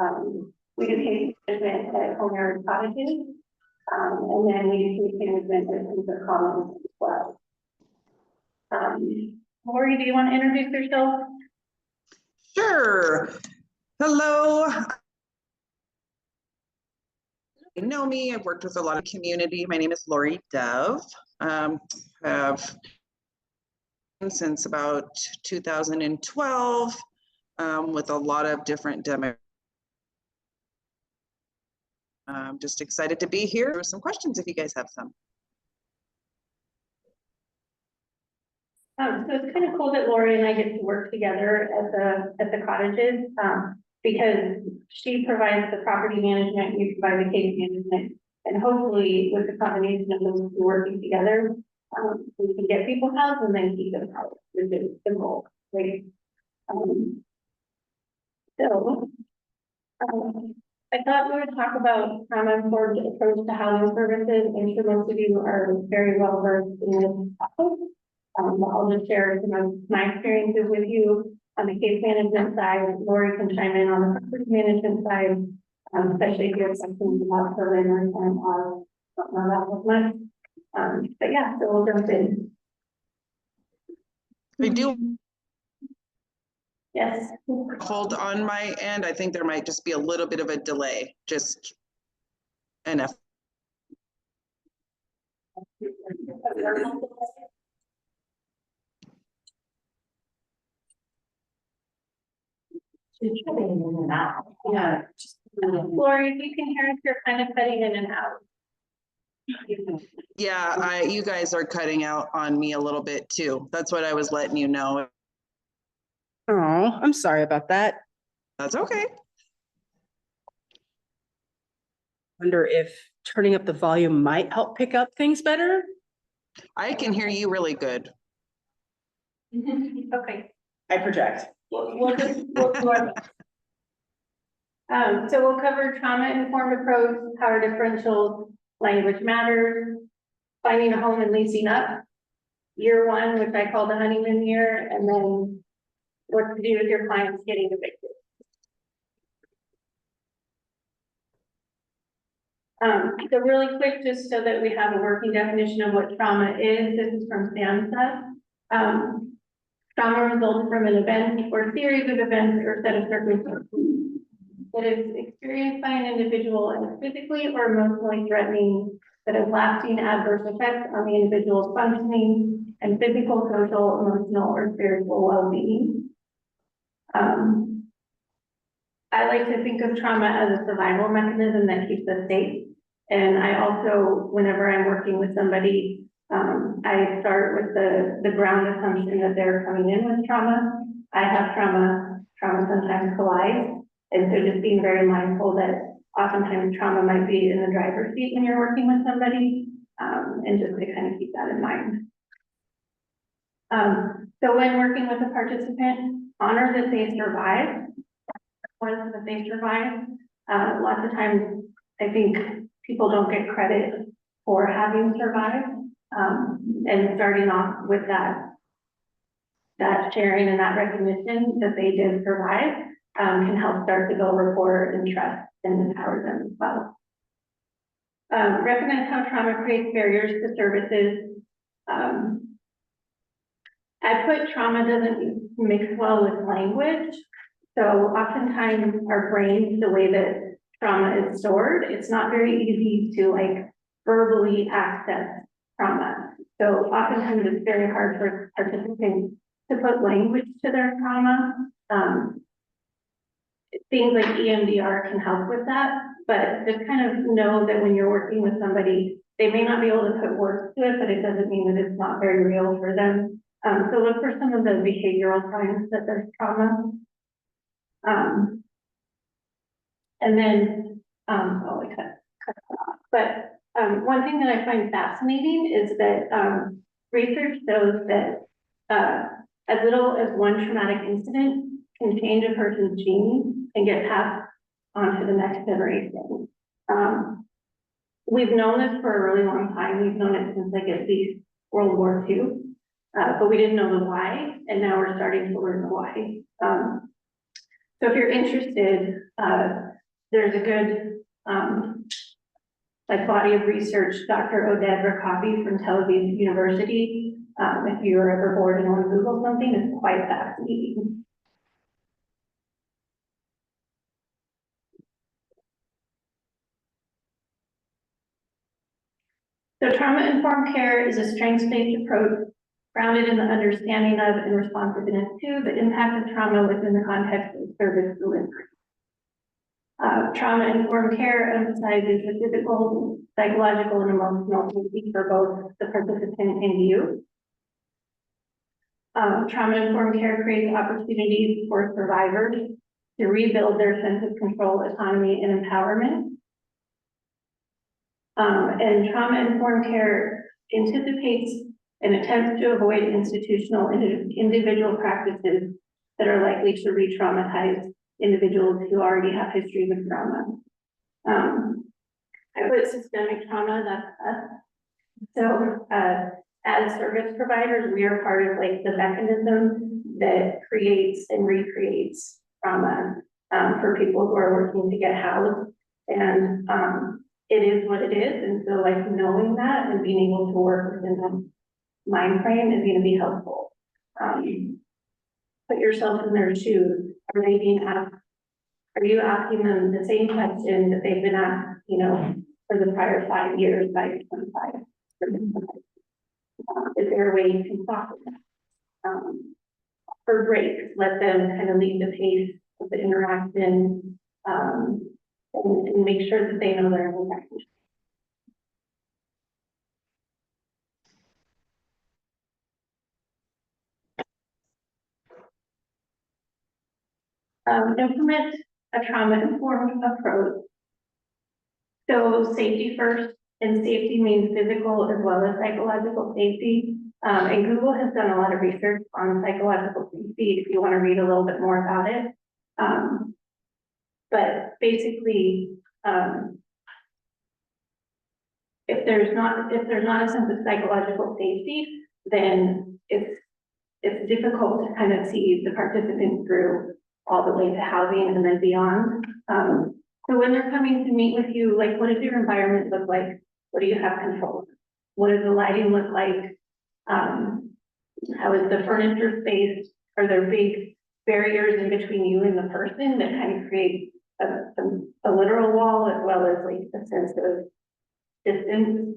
we do case management at Home Cottages. And then we do case management at Center Commons as well. Lori, do you want to introduce yourself? Sure. Hello. You know me, I've worked with a lot of community. My name is Lori Dove. Have since about 2012 with a lot of different demo. I'm just excited to be here. There are some questions if you guys have some. So it's kind of cool that Lori and I get to work together at the cottages, because she provides the property management, you provide the case management, and hopefully with the combination of those two working together, we can get people housed and then keep them housed, which is the goal, right? Um, So, I thought we would talk about trauma-informed approach to housing services. I'm sure most of you are very well versed in this topic. I'll just share some of my experiences with you on the case management side. Lori can chime in on the property management side, especially if you have something about her and I don't know that as much. But yeah, so we'll jump in. I do Yes. hold on my end. I think there might just be a little bit of a delay, just enough. Yeah. Lori, if you can hear us, you're kind of cutting in and out. Yeah, you guys are cutting out on me a little bit too. That's what I was letting you know. Oh, I'm sorry about that. That's okay. Wonder if turning up the volume might help pick up things better? I can hear you really good. Okay. I project. We'll do our best. So we'll cover trauma-informed approach, power differentials, language matters, finding a home and leasing up, year one, which I call the honeymoon year, and then what to do with your clients getting evicted. So really quick, just so that we have a working definition of what trauma is, this is from SAMHSA. Trauma results from an event or series of events or set of circumstances that is experienced by an individual as physically or emotionally threatening, that has lasting adverse effects on the individual's functioning and physical, social, emotional, or spiritual well-being. I like to think of trauma as a survival mechanism that keeps us safe. And I also, whenever I'm working with somebody, I start with the ground assumption that they're coming in with trauma. I have trauma sometimes collides. And so just being very mindful that oftentimes trauma might be in the driver's seat when you're working with somebody, and just to kind of keep that in mind. So when working with a participant, honor that they survive, that they survive. Lots of times, I think people don't get credit for having survived, and starting off with that sharing and that recognition that they did survive, can help start to build rapport and trust and empower them as well. Recognize how trauma creates barriers to services. I put trauma doesn't mix well with language. So oftentimes our brains, the way that trauma is stored, it's not very easy to like verbally access trauma. So oftentimes it's very hard for participants to put language to their trauma. Things like EMDR can help with that, but just kind of know that when you're working with somebody, they may not be able to put words to it, but it doesn't mean that it's not very real for them. So look for some of the behavioral signs that there's trauma. And then, oh, I cut it off. But one thing that I find fascinating is that research shows that as little as one traumatic incident can change a person's genes and get passed on to the next generation. We've known this for a really long time. We've known it since like at least World War II, but we didn't know the why, and now we're starting to learn the why. So if you're interested, there's a good like body of research, Dr. Oded Rakabi from Tel Aviv University. If you're ever bored and want to Google something, it's quite fascinating. So trauma-informed care is a strengths-based approach grounded in the understanding of and responsiveness to the impact of trauma within the context of service delivery. Trauma-informed care emphasizes the physical, psychological, and emotional safety for both the participant and you. Trauma-informed care creates opportunities for survivors to rebuild their sense of control, autonomy, and empowerment. And trauma-informed care anticipates and attempts to avoid institutional and individual practices that are likely to re-traumatize individuals who already have histories of trauma. I put systemic trauma, that's us. So, as service providers, we are part of like the mechanism that creates and recreates trauma, for people who are working to get housed. And, it is what it is. And so like knowing that and being able to work within that mind frame is going to be helpful. Put yourself in their shoes. Are they being asked? Are you asking them the same question that they've been asked, you know, for the prior 5 years by your 25? Is there a way you can soften that? For breaks, let them kind of lead the pace of the interaction, and make sure that they know their own practice. Implement a trauma-informed approach. So safety first, and safety means physical as well as psychological safety. And Google has done a lot of research on psychological safety if you want to read a little bit more about it. But basically, if there's not a sense of psychological safety, then it's difficult to kind of see the participants through all the way to housing and then beyond. So when they're coming to meet with you, like, what does your environment look like? What do you have control of? What does the lighting look like? How is the furniture spaced? Are there big barriers in between you and the person that kind of create a literal wall as well as like a sense of distance?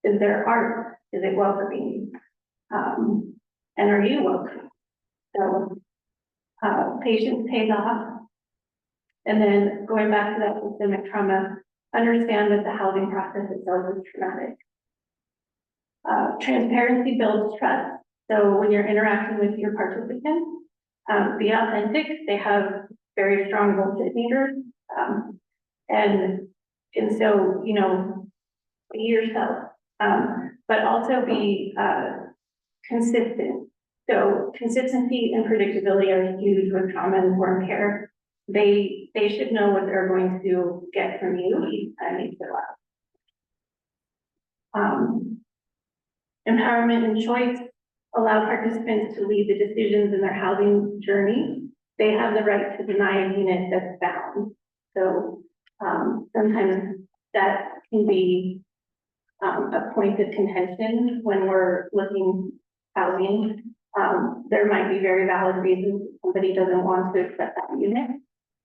Is there art? Is it welcoming? And are you welcome? So patience pays off. And then going back to that systemic trauma, understand that the housing process itself is traumatic. Transparency builds trust. So when you're interacting with your participants, be authentic. They have very strong bullshit meters. And so, you know, be yourself, but also be consistent. So consistency and predictability are huge with trauma-informed care. They should know what they're going to get from you each time they fill out. Empowerment and choice allow participants to lead the decisions in their housing journey. They have the right to deny a unit that's bound. So sometimes that can be a point of contention when we're looking housing. There might be very valid reasons somebody doesn't want to accept that unit.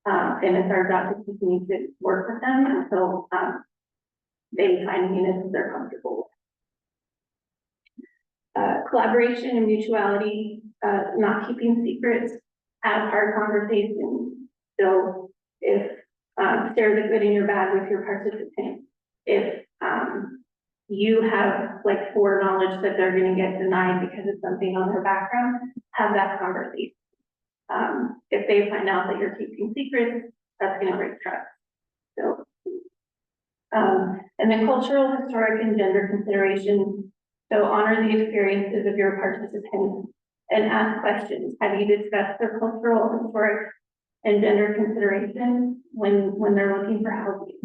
And it's our job to continue to work with them until they find units that they're comfortable with. Collaboration and mutuality, not keeping secrets, have hard conversations. So if share the good and your bad with your participant. If you have like foreknowledge that they're going to get denied because of something on their background, have that conversation. If they find out that you're keeping secrets, that's going to break trust. So, and then cultural, historic, and gender considerations. So honor the experiences of your participants and ask questions. Have you discussed their cultural, historic, and gender considerations when they're looking for housing?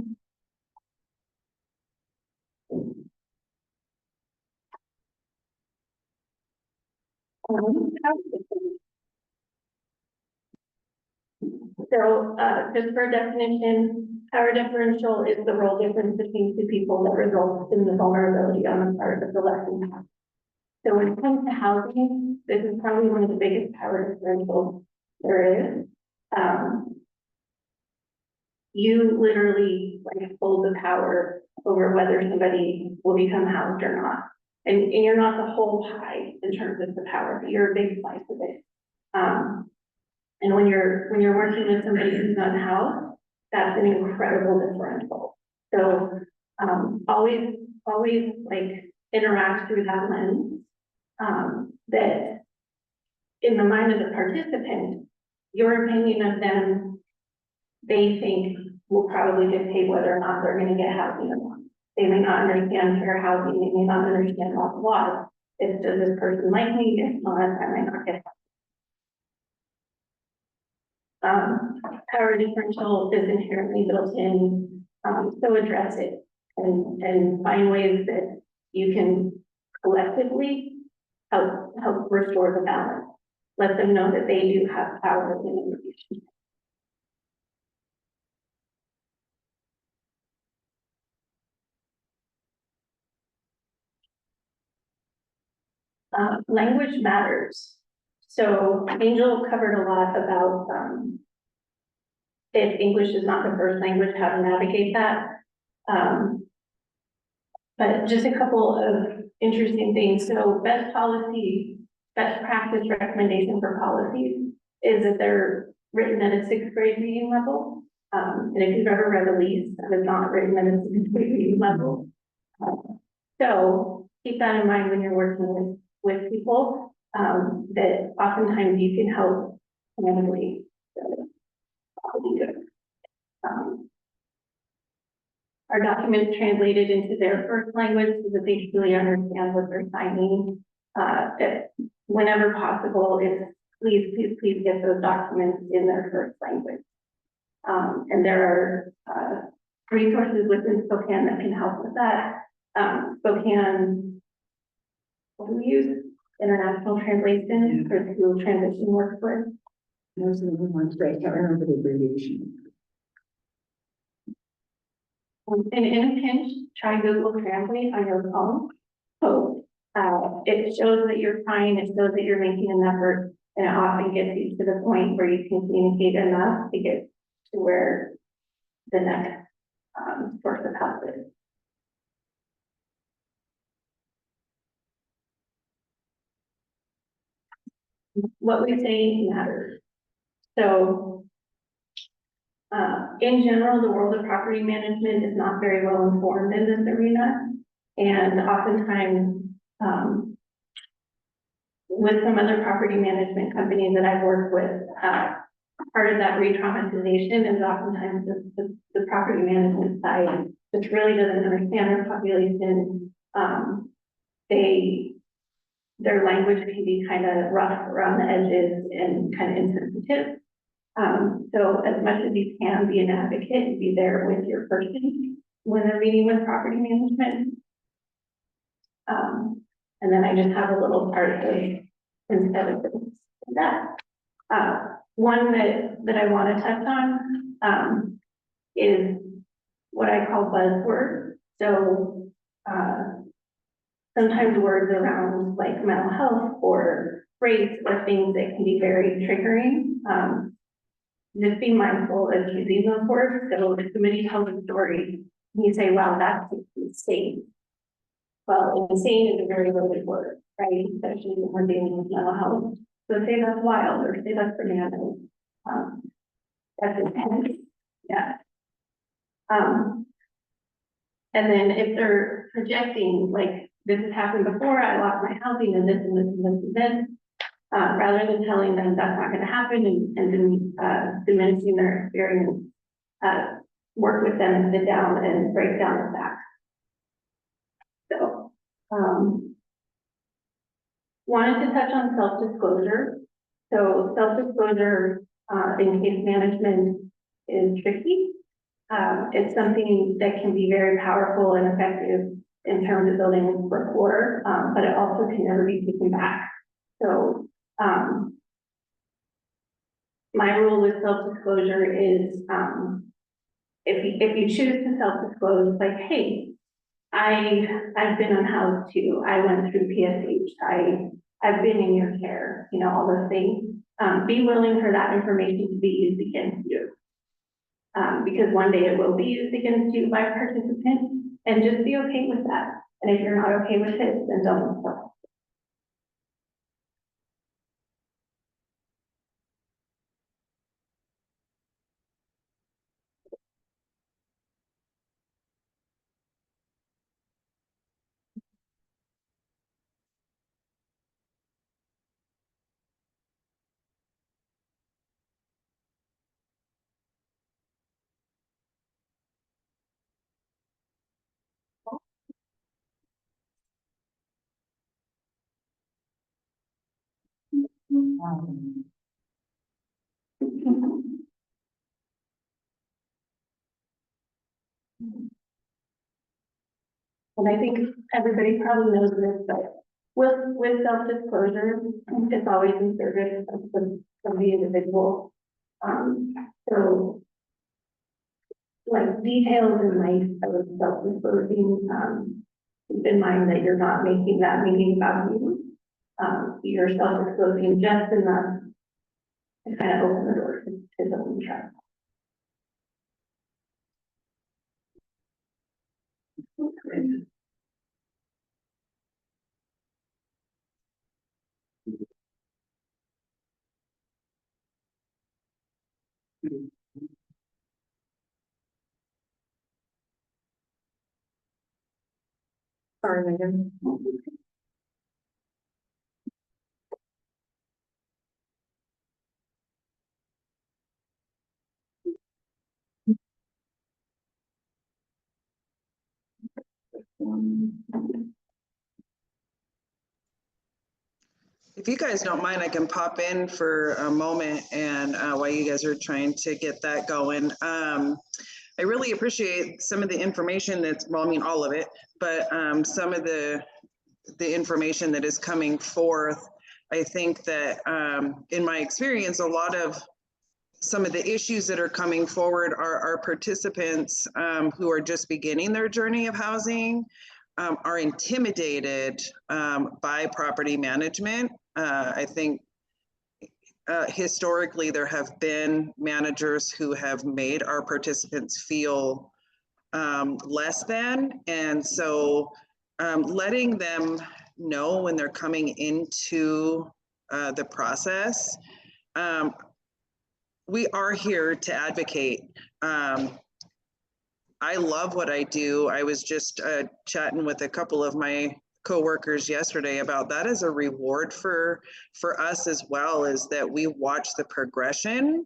So just for definition, power differential is the role difference between two people that results in the vulnerability on the part of the less than half. So when it comes to housing, this is probably one of the biggest power differentials there is. You literally like hold the power over whether somebody will become housed or not. And you're not the whole pie in terms of the power, but you're a big slice of it. And when you're working with somebody who's unhoused, that's an incredible differential. So always like interact through that lens. That in the mind of the participant, your opinion of them, they think will probably dictate whether or not they're going to get housing or not. They may not understand fair housing, they may not understand all the laws. If does this person like me? If not, I might not get housing. power differential is inherently built in, so address it and find ways that you can collectively help restore the balance. Let them know that they do have power and information. Language matters. So Angel covered a lot about, if English is not the first language, how to navigate that. But just a couple of interesting things. So best practice recommendation for policies is that they're written at a sixth grade reading level. And if you've ever read a lease that is not written at a sixth grade reading level. So keep that in mind when you're working with people, that oftentimes you can help randomly. Our documents translated into their first language so that they truly understand what they're signing. Whenever possible, please get those documents in their first language. And there are resources within Spokane that can help with that. Spokane, what do we use? International Translation for School Transition works with. Those are the ones, right? I can't remember the abbreviation. And in a pinch, try Google Translate on your phone. So it shows that you're trying, it shows that you're making an effort, and it often gets you to the point where you can communicate enough to get to where the next source of help is. What we say matters. So in general, the world of property management is not very well informed in this arena. And oftentimes, with some other property management companies that I've worked with, part of that re-traumatization is oftentimes the property management side, which really doesn't understand their population. Their language can be kind of rough around the edges and kind of insensitive. So as much as you can be an advocate and be there with your person when they're meeting with property management. And then I just have a little part of instead of that. One that I want to touch on is what I call buzzwords. So sometimes words around like mental health or race or things that can be very triggering. Just be mindful of using those words. So if somebody tells a story, you say, wow, that's insane. Well, insane is a very loaded word, right? Especially when we're dealing with mental health. So say that's wild or say that's bananas. That's intense. Yeah. And then if they're projecting, like this has happened before, I lost my housing and this and this and this and this. Rather than telling them that's not going to happen and then diminishing their experience, work with them and sit down and break down the facts. So, wanted to touch on self-disclosure. So self-disclosure in case management is tricky. It's something that can be very powerful and effective in terms of building rapport, but it also can never be taken back. So my rule with self-disclosure is if you choose to self-disclose, like, hey, I've been unhoused too. I went through PSH. I've been in your care, you know, all those things. Be willing for that information to be used against you. Because one day it will be used against you by a participant, and just be okay with that. And if you're not okay with it, then don't. and I think everybody probably knows this, but with self-disclosure, it's always in service of the individual. So like details in life of self-disclosing, keep in mind that you're not making that meaning about you. You're self-disclosing just enough to kind of open the door to someone's trust. Sorry, Megan. If you guys don't mind, I can pop in for a moment and while you guys are trying to get that going. I really appreciate some of the information that's, well, I mean, all of it, but some of the information that is coming forth. I think that in my experience, a lot of some of the issues that are coming forward are our participants who are just beginning their journey of housing are intimidated by property management. I think historically there have been managers who have made our participants feel less than. And so letting them know when they're coming into the process, we are here to advocate. I love what I do. I was just chatting with a couple of my coworkers yesterday about that as a reward for us as well, is that we watch the progression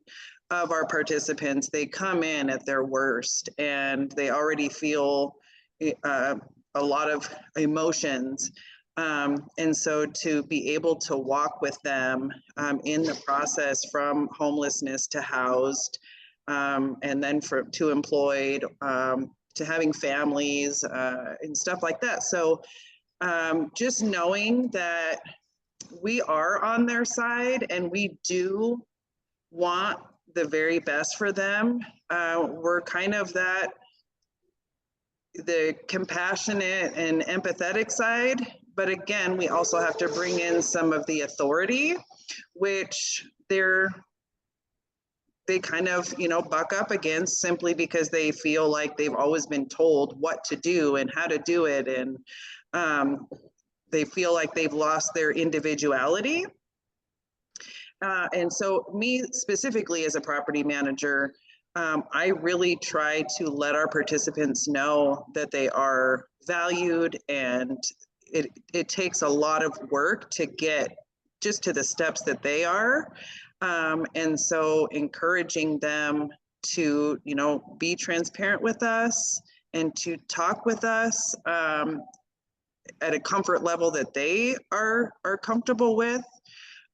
of our participants. They come in at their worst and they already feel a lot of emotions. And so to be able to walk with them in the process from homelessness to housed, and then to employed, to having families and stuff like that. So just knowing that we are on their side and we do want the very best for them. We're kind of the compassionate and empathetic side, but again, we also have to bring in some of the authority, which they kind of, buck up against simply because they feel like they've always been told what to do and how to do it. And they feel like they've lost their individuality. And so me specifically as a property manager, I really try to let our participants know that they are valued, and it takes a lot of work to get just to the steps that they are. And so encouraging them to, be transparent with us and to talk with us at a comfort level that they are comfortable with.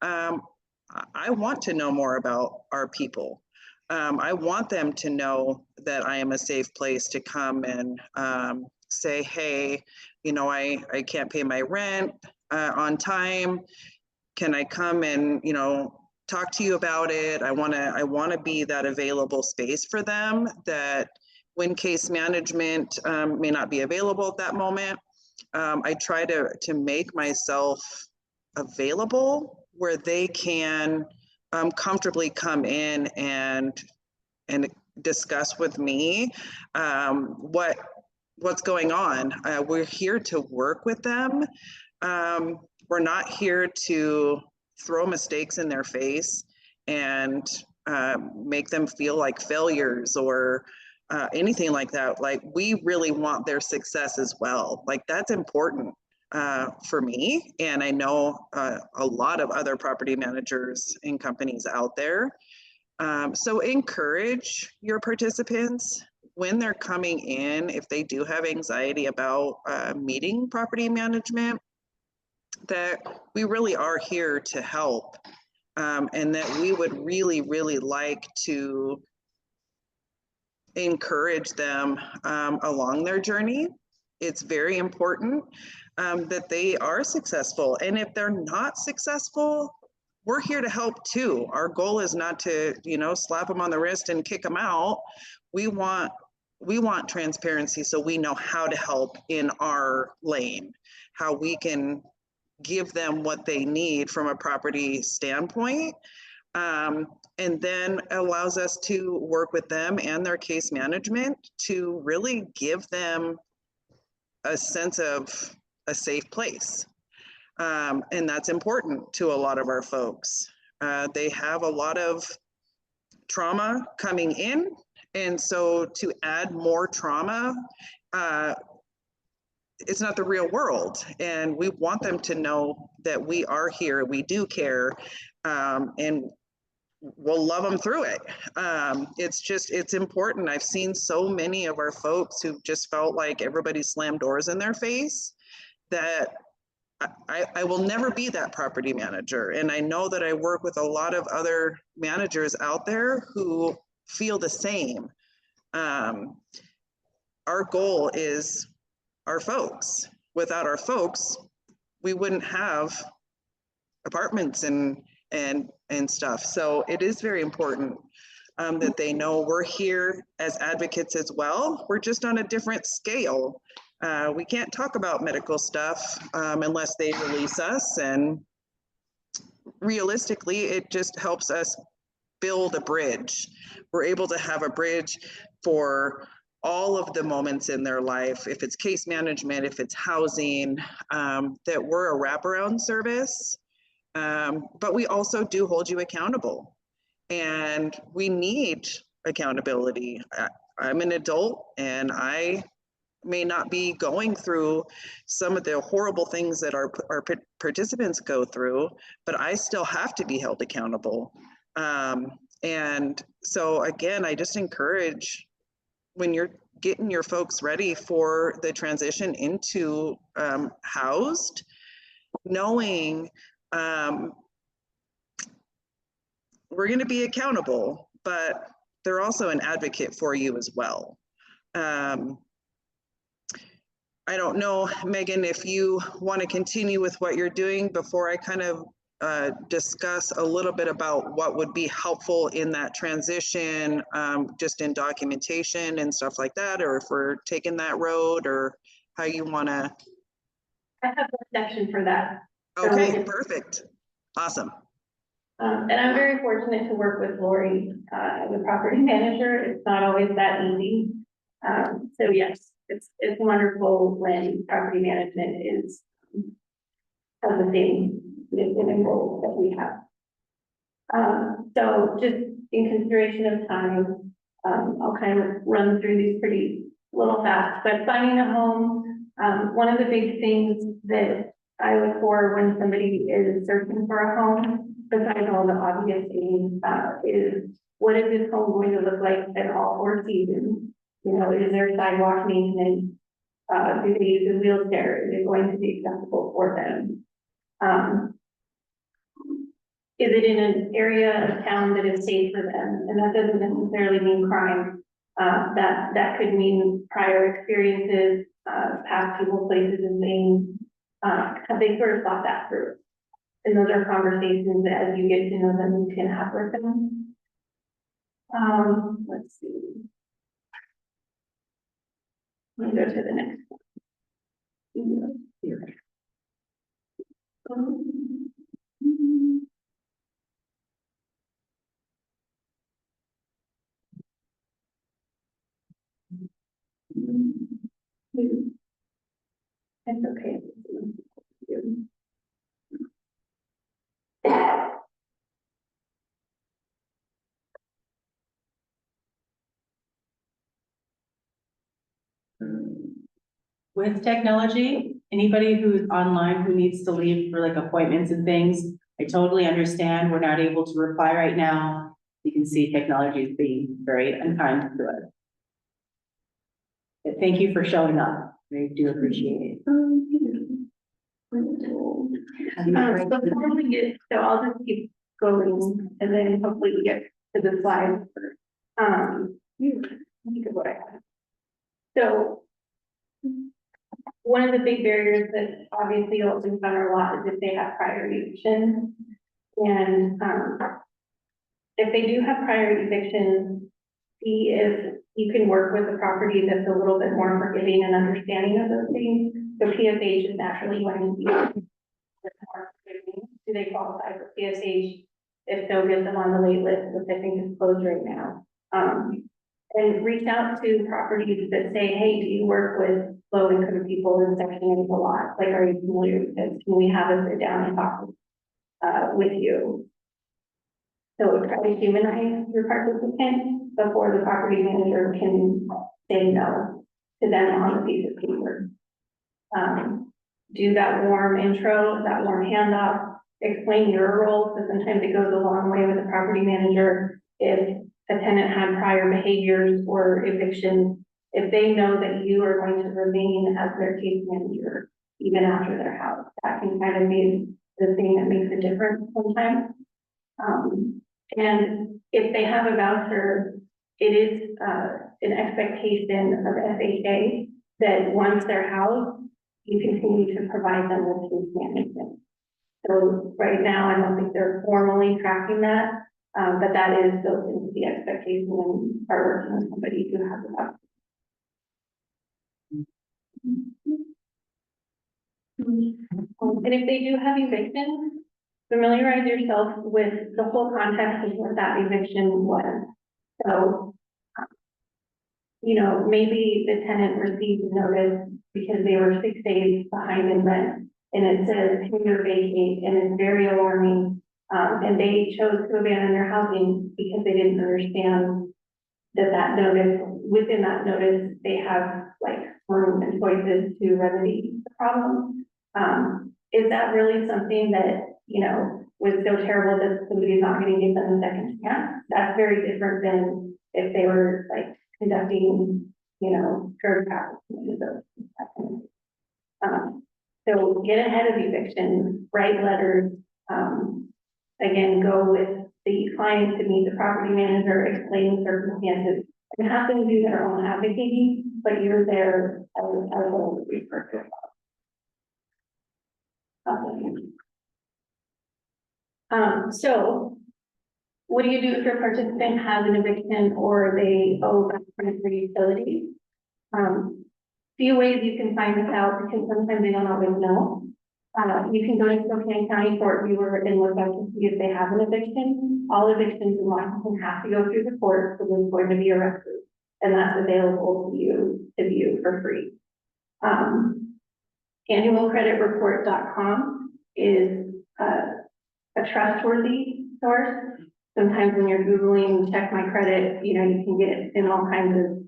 I want to know more about our people. I want them to know that I am a safe place to come and say, hey, I can't pay my rent on time. Can I come and, talk to you about it? I want to be that available space for them, that when case management may not be available at that moment, I try to make myself available where they can comfortably come in and discuss with me what's going on. We're here to work with them. We're not here to throw mistakes in their face and make them feel like failures or anything like that. Like, we really want their success as well. Like, that's important for me. And I know a lot of other property managers and companies out there. So encourage your participants when they're coming in, if they do have anxiety about meeting property management, that we really are here to help, and that we would really, really like to encourage them along their journey. it's very important that they are successful. And if they're not successful, we're here to help too. Our goal is not to, you know, slap them on the wrist and kick them out. We want transparency so we know how to help in our lane, how we can give them what they need from a property standpoint. And then allows us to work with them and their case management to really give them a sense of a safe place. And that's important to a lot of our folks. They have a lot of trauma coming in. And so to add more trauma, it's not the real world. And we want them to know that we are here, we do care, and we'll love them through it. It's important. I've seen so many of our folks who just felt like everybody slammed doors in their face that I will never be that property manager. And I know that I work with a lot of other managers out there who feel the same. Our goal is our folks. Without our folks, we wouldn't have apartments and stuff. So it is very important that they know we're here as advocates as well. We're just on a different scale. We can't talk about medical stuff unless they release us, and realistically, it just helps us build a bridge. We're able to have a bridge for all of the moments in their life, if it's case management, if it's housing, that we're a wraparound service. But we also do hold you accountable, and we need accountability. I'm an adult and I may not be going through some of the horrible things that our participants go through, but I still have to be held accountable. And so again, I just encourage, when you're getting your folks ready for the transition into housed, knowing we're going to be accountable, but they're also an advocate for you as well. I don't know, Megan, if you want to continue with what you're doing before I kind of discuss a little bit about what would be helpful in that transition, just in documentation and stuff like that, or if we're taking that road, or how you want to. I have a section for that. Okay, perfect. Awesome. And I'm very fortunate to work with Lori as a property manager. It's not always that easy. So yes, it's wonderful when property management is has the same goals that we have. So just in consideration of time, I'll kind of run through these pretty little fast. But finding a home, one of the big things that I look for when somebody is searching for a home, besides all the obvious things, is what is this home going to look like at all 4 seasons? You know, is there sidewalk maintenance? Do they use a wheelchair? Is it going to be accessible for them? Is it in an area of town that is safe for them? And that doesn't necessarily mean crime. That could mean prior experiences, past people, places, and things. Have they sort of thought that through? And those are conversations that as you get to know them, you can have with them. Let's see. Let me go to the next one. It's okay. With technology, anybody who's online who needs to leave for like appointments and things, I totally understand. We're not able to reply right now. You can see technology is being very unkind to us. But thank you for showing up. I do appreciate it. Before we get, so I'll just keep going and then hopefully we get to the slides. Think of what I have. So one of the big barriers that obviously you'll encounter a lot is if they have prior eviction. And, if they do have prior evictions, see if you can work with a property that's a little bit more forgiving and understanding of those things. So PSH is naturally going to be more forgiving. Do they qualify for PSH? If so, get them on the wait list, which I think is closed right now. And reach out to properties that say, hey, do you work with low income people in Section 8 a lot? Like, are you familiar with this? Can we have a sit down and talk with you? So try to humanize your participant before the property manager can say no to them on a piece of paper. Do that warm intro, that warm handoff, explain your role, because sometimes it goes a long way with the property manager. If a tenant had prior behaviors or eviction, if they know that you are going to remain as their case manager, even after their house, that can kind of be the thing that makes a difference sometimes. And if they have a voucher, it is an expectation of FHA that once they're housed, you continue to provide them with case management. So right now, I don't think they're formally tracking that, but that is built into the expectation when you are working with somebody who has a voucher. And if they do have eviction, familiarize yourself with the whole context of what that eviction was. So, you know, maybe the tenant received a notice because they were 6 days behind in rent, and it says, "Can you vacate?" and it's very alarming. And they chose to abandon their housing because they didn't understand that notice, within that notice, they have like room and choices to remedy the problem. Is that really something that, you know, was so terrible that somebody's not going to give them a second chance? That's very different than if they were like conducting, you know, drug trafficking. So get ahead of evictions, write letters, again, go with the client to meet the property manager, explain the circumstances, and have them do their own advocating, but you're there as a resource. So what do you do if your participant has an eviction or they owe back rent for utilities? Few ways you can find this out, because sometimes they don't always know. You can go to Spokane County Court Viewer and look up to see if they have an eviction. All evictions in Washington have to go through the court, so there's going to be a record, and that's available to you to view for free. Annualcreditreport.com is a trustworthy source. Sometimes when you're Googling, check my credit, you know, you can get in all kinds of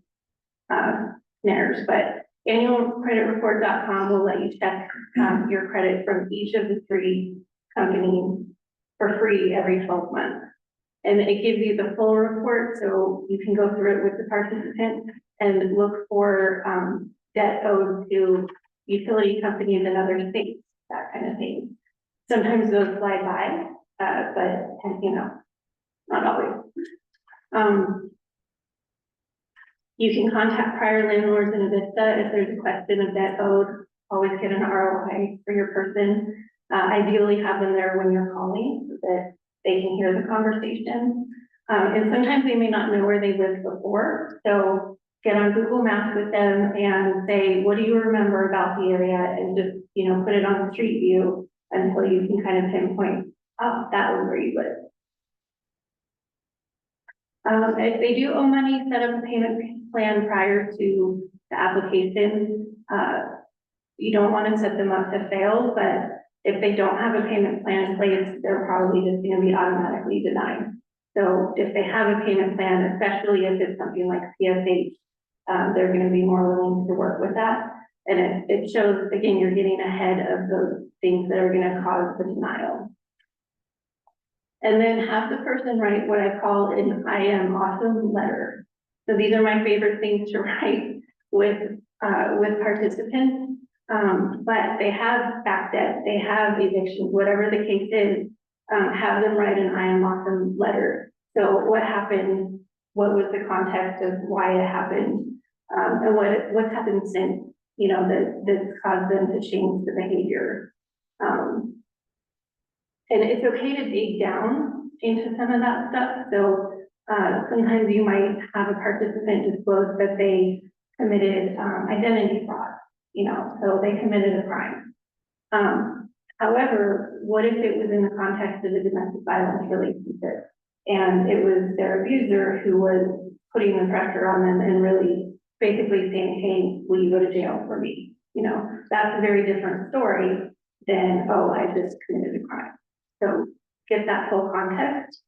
snares, but annualcreditreport.com will let you check your credit from each of the 3 companies for free every 12 months. And it gives you the full report, so you can go through it with the participant and look for debt owed to utility companies in other states, that kind of thing. Sometimes those slide by, but you know, not always. You can contact prior landlords in Avista if there's a question of debt owed. Always get an ROI for your person. Ideally have them there when you're calling so that they can hear the conversation. And sometimes they may not know where they lived before. So get on Google Maps with them and say, what do you remember about the area? And just, you know, put it on the street view until you can kind of pinpoint, oh, that was where you live. If they do owe money, set up a payment plan prior to the application. You don't want to set them up to fail, but if they don't have a payment plan in place, they're probably just going to be automatically denied. So if they have a payment plan, especially if it's something like PSH, they're going to be more willing to work with that. And it shows, again, you're getting ahead of those things that are going to cause the denial. And then have the person write what I call an I am awesome letter. So these are my favorite things to write with participants. But they have back debt, they have evictions, whatever the case is, have them write an I am awesome letter. So what happened, what was the context of why it happened, and what's happened since. that's caused them to change the behavior. And it's okay to dig down into some of that stuff. So sometimes you might have a participant disclose that they committed identity fraud, so they committed a crime. However, what if it was in the context of a domestic violence relationship and it was their abuser who was putting the pressure on them and really basically saying, hey, will you go to jail for me? That's a very different story than, oh, I just committed a crime. So get that full context.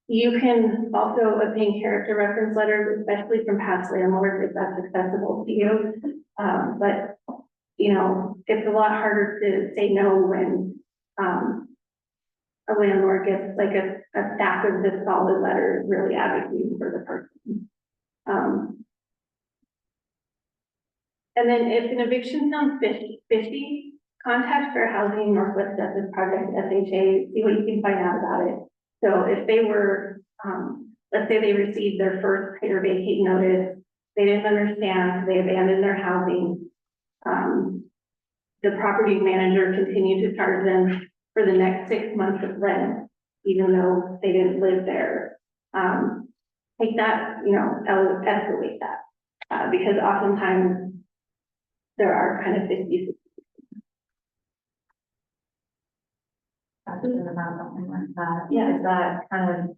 You can also obtain character reference letters, especially from past landlords, if that's accessible to you. But it's a lot harder to say no when a landlord gets like a stack of this solid letters really advocating for the person. And then if an eviction sounds fishy, contact Fair Housing, Northwest Justice Project, SHA, see what you can find out about it. So if they were, let's say they received their first pay or vacate notice, they didn't understand, they abandoned their housing. The property manager continued to charge them for the next 6 months of rent, even though they didn't live there. Take that, escalate that, because oftentimes there are kind of 50. Question about something like that. Yeah. Is that kind of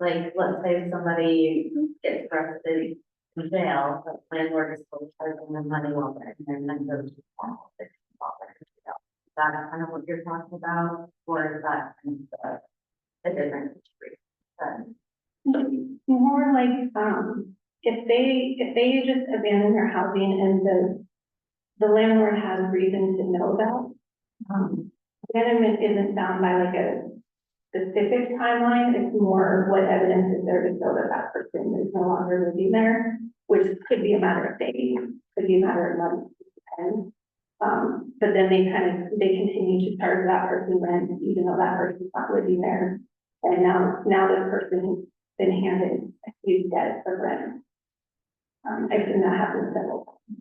like, let's say somebody gets arrested in jail, but landlord is still charging them money while they're in there, and then goes to formal eviction while they're in jail. Is that kind of what you're talking about, or is that kind of a different situation? More like, if they just abandon their housing and the landlord has reason to know that, abandonment isn't bound by like a specific timeline. It's more what evidence is there to show that that person is no longer living there, which could be a matter of days, could be a matter of months, depends. But then they continue to charge that person rent, even though that person's not living there. And now this person has been handed a huge debt of rent. I've seen that happen several times.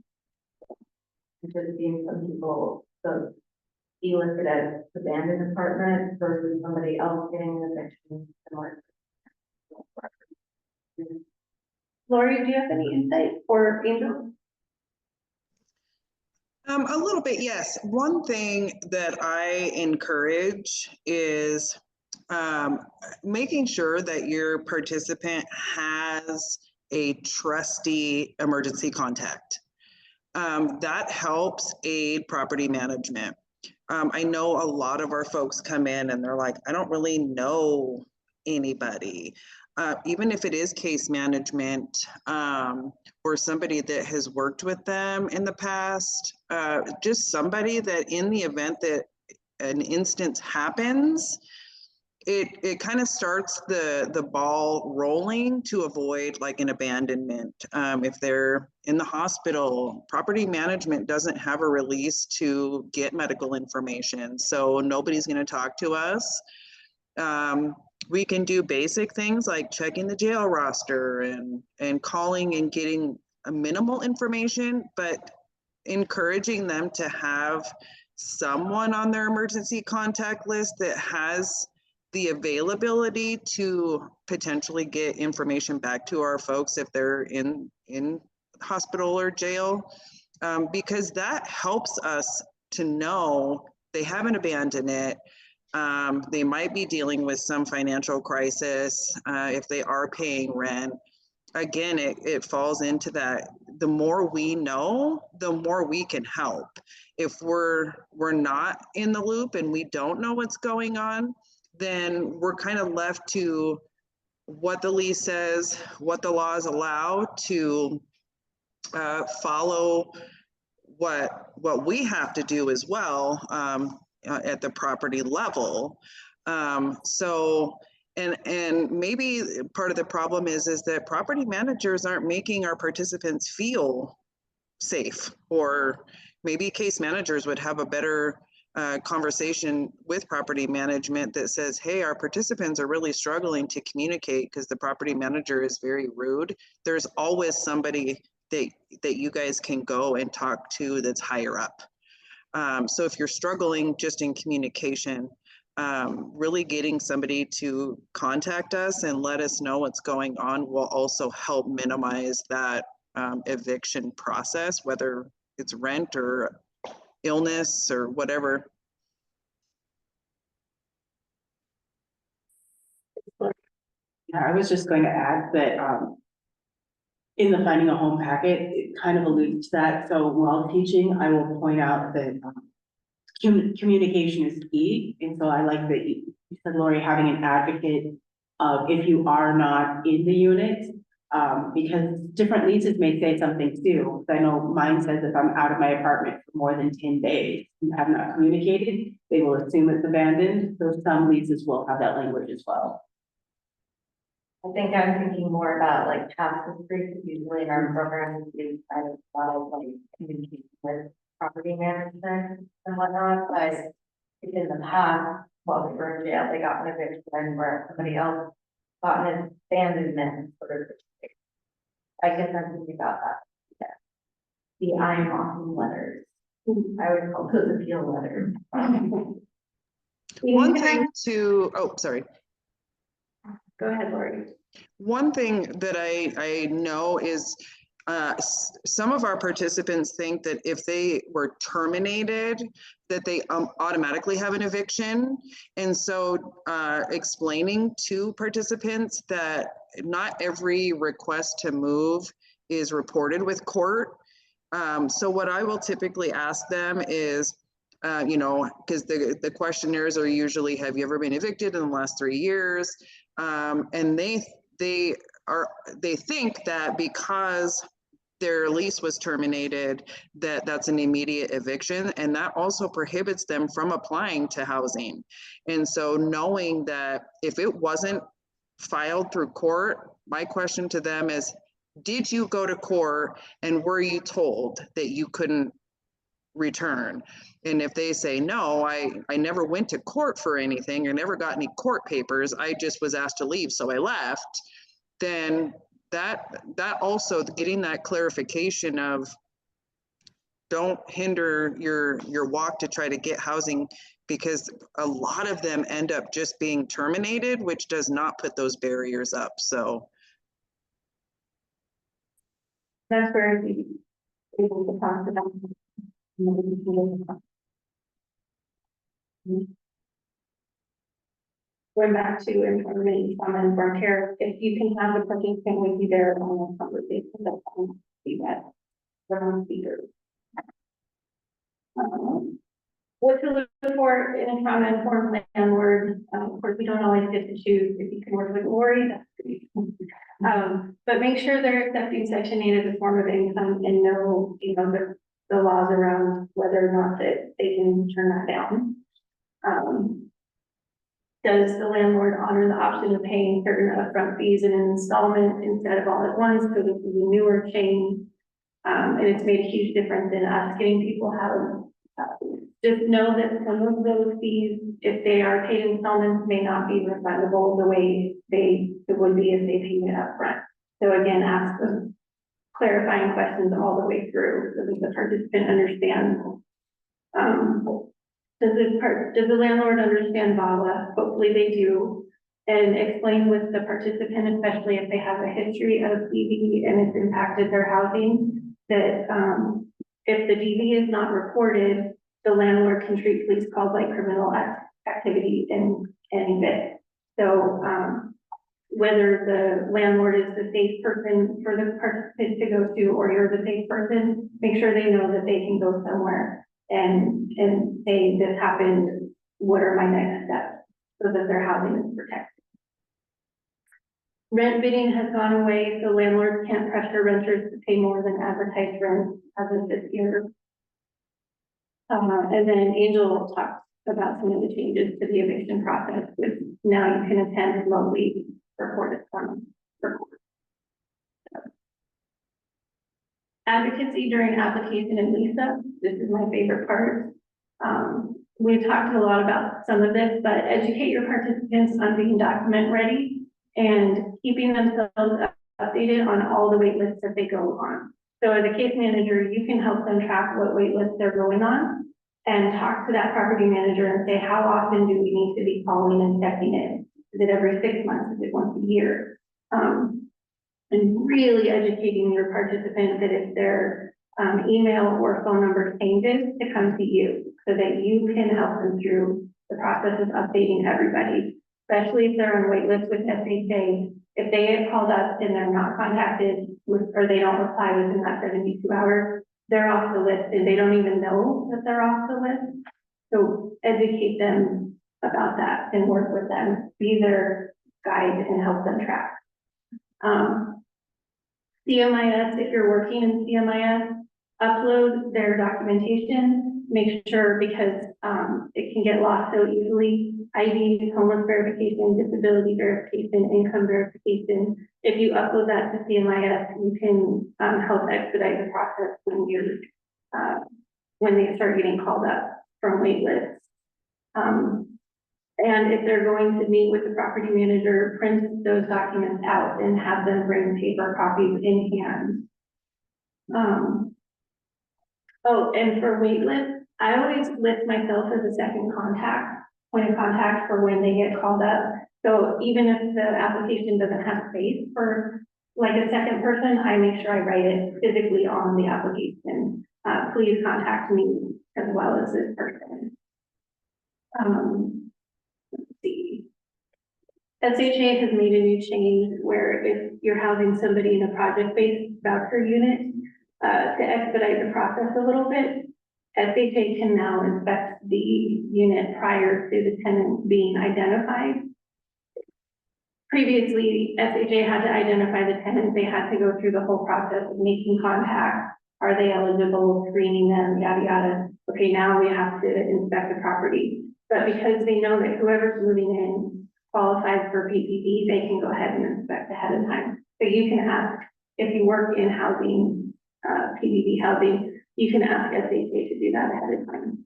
Because seeing some people, so you listed as abandoned apartment versus somebody else getting an eviction similar. Lori, do you have any insight, or Angel? A little bit, yes. One thing that I encourage is making sure that your participant has a trusty emergency contact. That helps aid property management. I know a lot of our folks come in and they're like, I don't really know anybody. Even if it is case management or somebody that has worked with them in the past, just somebody that in the event that an instance happens, it kind of starts the ball rolling to avoid like an abandonment. If they're in the hospital, property management doesn't have a release to get medical information, so nobody's going to talk to us. We can do basic things like checking the jail roster and calling and getting a minimal information, but encouraging them to have someone on their emergency contact list that has the availability to potentially get information back to our folks if they're in hospital or jail, because that helps us to know they haven't abandoned it. They might be dealing with some financial crisis if they are paying rent. Again, it falls into that. The more we know, the more we can help. If we're not in the loop and we don't know what's going on, then we're kind of left to what the lease says, what the laws allow, to follow what we have to do as well at the property level. So, and maybe part of the problem is that property managers aren't making our participants feel safe, or maybe case managers would have a better conversation with property management that says, hey, our participants are really struggling to communicate because the property manager is very rude. There's always somebody that you guys can go and talk to that's higher up. So if you're struggling just in communication, really getting somebody to contact us and let us know what's going on will also help minimize that eviction process, whether it's rent or illness or whatever. Yeah, I was just going to add that, in the finding a home packet, it kind of alludes to that. So while teaching, I will point out that, communication is key. And so I like that you said, Lori, having an advocate of if you are not in the unit, because different leases may say something too. I know mine says if I'm out of my apartment for more than 10 days and have not communicated, they will assume it's abandoned. So some leases will have that language as well. I think I'm thinking more about like task history, because usually in our programs, we try to follow like communication with property management and whatnot, but if in the past, while they were in jail, they got an eviction where somebody else got an abandonment sort of. I guess I'm thinking about that. Yeah. The I'm often letters. I would call those appeal letters. One thing to, oh, sorry. Go ahead, Lori. One thing that I know is some of our participants think that if they were terminated, that they automatically have an eviction. And so explaining to participants that not every request to move is reported with court. So what I will typically ask them is, you know, because the questionnaires are usually, have you ever been evicted in the last 3 years? And they think that because their lease was terminated, that's an immediate eviction, and that also prohibits them from applying to housing. And so knowing that if it wasn't filed through court, my question to them is, did you go to court and were you told that you couldn't return? And if they say, no, I never went to court for anything, or never got any court papers, I just was asked to leave, so I left, then that also, getting that clarification of don't hinder your walk to try to get housing, because a lot of them end up just being terminated, which does not put those barriers up. So That's where we able to talk about. Going back to employment, and informed care, if you can have the participant with you there on a conversation, that's on the that. From speakers. What to look for in a trauma-informed landlord, of course, we don't always get to choose if you can work with Lori, that's great. But make sure they're accepting Section 8 as a form of income and know, you know, the laws around whether or not that they can turn that down. Does the landlord honor the option of paying certain upfront fees in an installment instead of all at once? So this is a newer change. And it's made a huge difference in us getting people housed. Just know that some of those fees, if they are paid installments, may not be refundable the way it would be if they paid it upfront. So again, ask them clarifying questions all the way through so that the participant understands. Does the landlord understand VAWA? Hopefully they do. And explain with the participant, especially if they have a history of DV and it's impacted their housing, that if the DV is not reported, the landlord can treat police calls like criminal activity and evict. So whether the landlord is the safe person for the participant to go to, or you're the safe person, make sure they know that they can go somewhere and say, this happened, what are my next steps, so that their housing is protected. Rent bidding has gone away, so landlords can't pressure renters to pay more than advertised rent as of this year. And then Angel talked about some of the changes to the eviction process, with now you can attend remotely for court. Advocacy during application and lease up. This is my favorite part. We've talked a lot about some of this, but educate your participants on being document ready and keeping themselves updated on all the wait lists that they go on. So as a case manager, you can help them track what wait lists they're going on and talk to that property manager and say, how often do we need to be calling and checking in? Is it every 6 months? Is it once a year? And really educating your participants that if their email or phone number changes, to come to you so that you can help them through the process of updating everybody, especially if they're on wait list with SHA. If they get called up and they're not contacted with, or they don't reply within that 72 hours, they're off the list and they don't even know that they're off the list. So educate them about that and work with them, be their guide and help them track. CMIS, if you're working in CMIS, upload their documentation, make sure because it can get lost so easily. ID, homeless verification, disability verification, income verification. If you upload that to CMIS, you can help expedite the process when you're when they start getting called up from wait lists. And if they're going to meet with the property manager, print those documents out and have them bring paper copies in hand. Oh, and for wait lists, I always list myself as a second point of contact for when they get called up. So even if the application doesn't have space for like a second person, I make sure I write it physically on the application. Please contact me as well as this person. Let's see. SHA has made a new change where if you're housing somebody in a project-based voucher unit, to expedite the process a little bit, SHA can now inspect the unit prior to the tenant being identified. Previously, SHA had to identify the tenant. They had to go through the whole process of making contact. Are they eligible, screening them, yada, yada. Okay, now we have to inspect the property. But because they know that whoever's moving in qualifies for PPP, they can go ahead and inspect ahead of time. So you can ask, if you work in housing, PPP housing, you can ask SHA to do that ahead of time.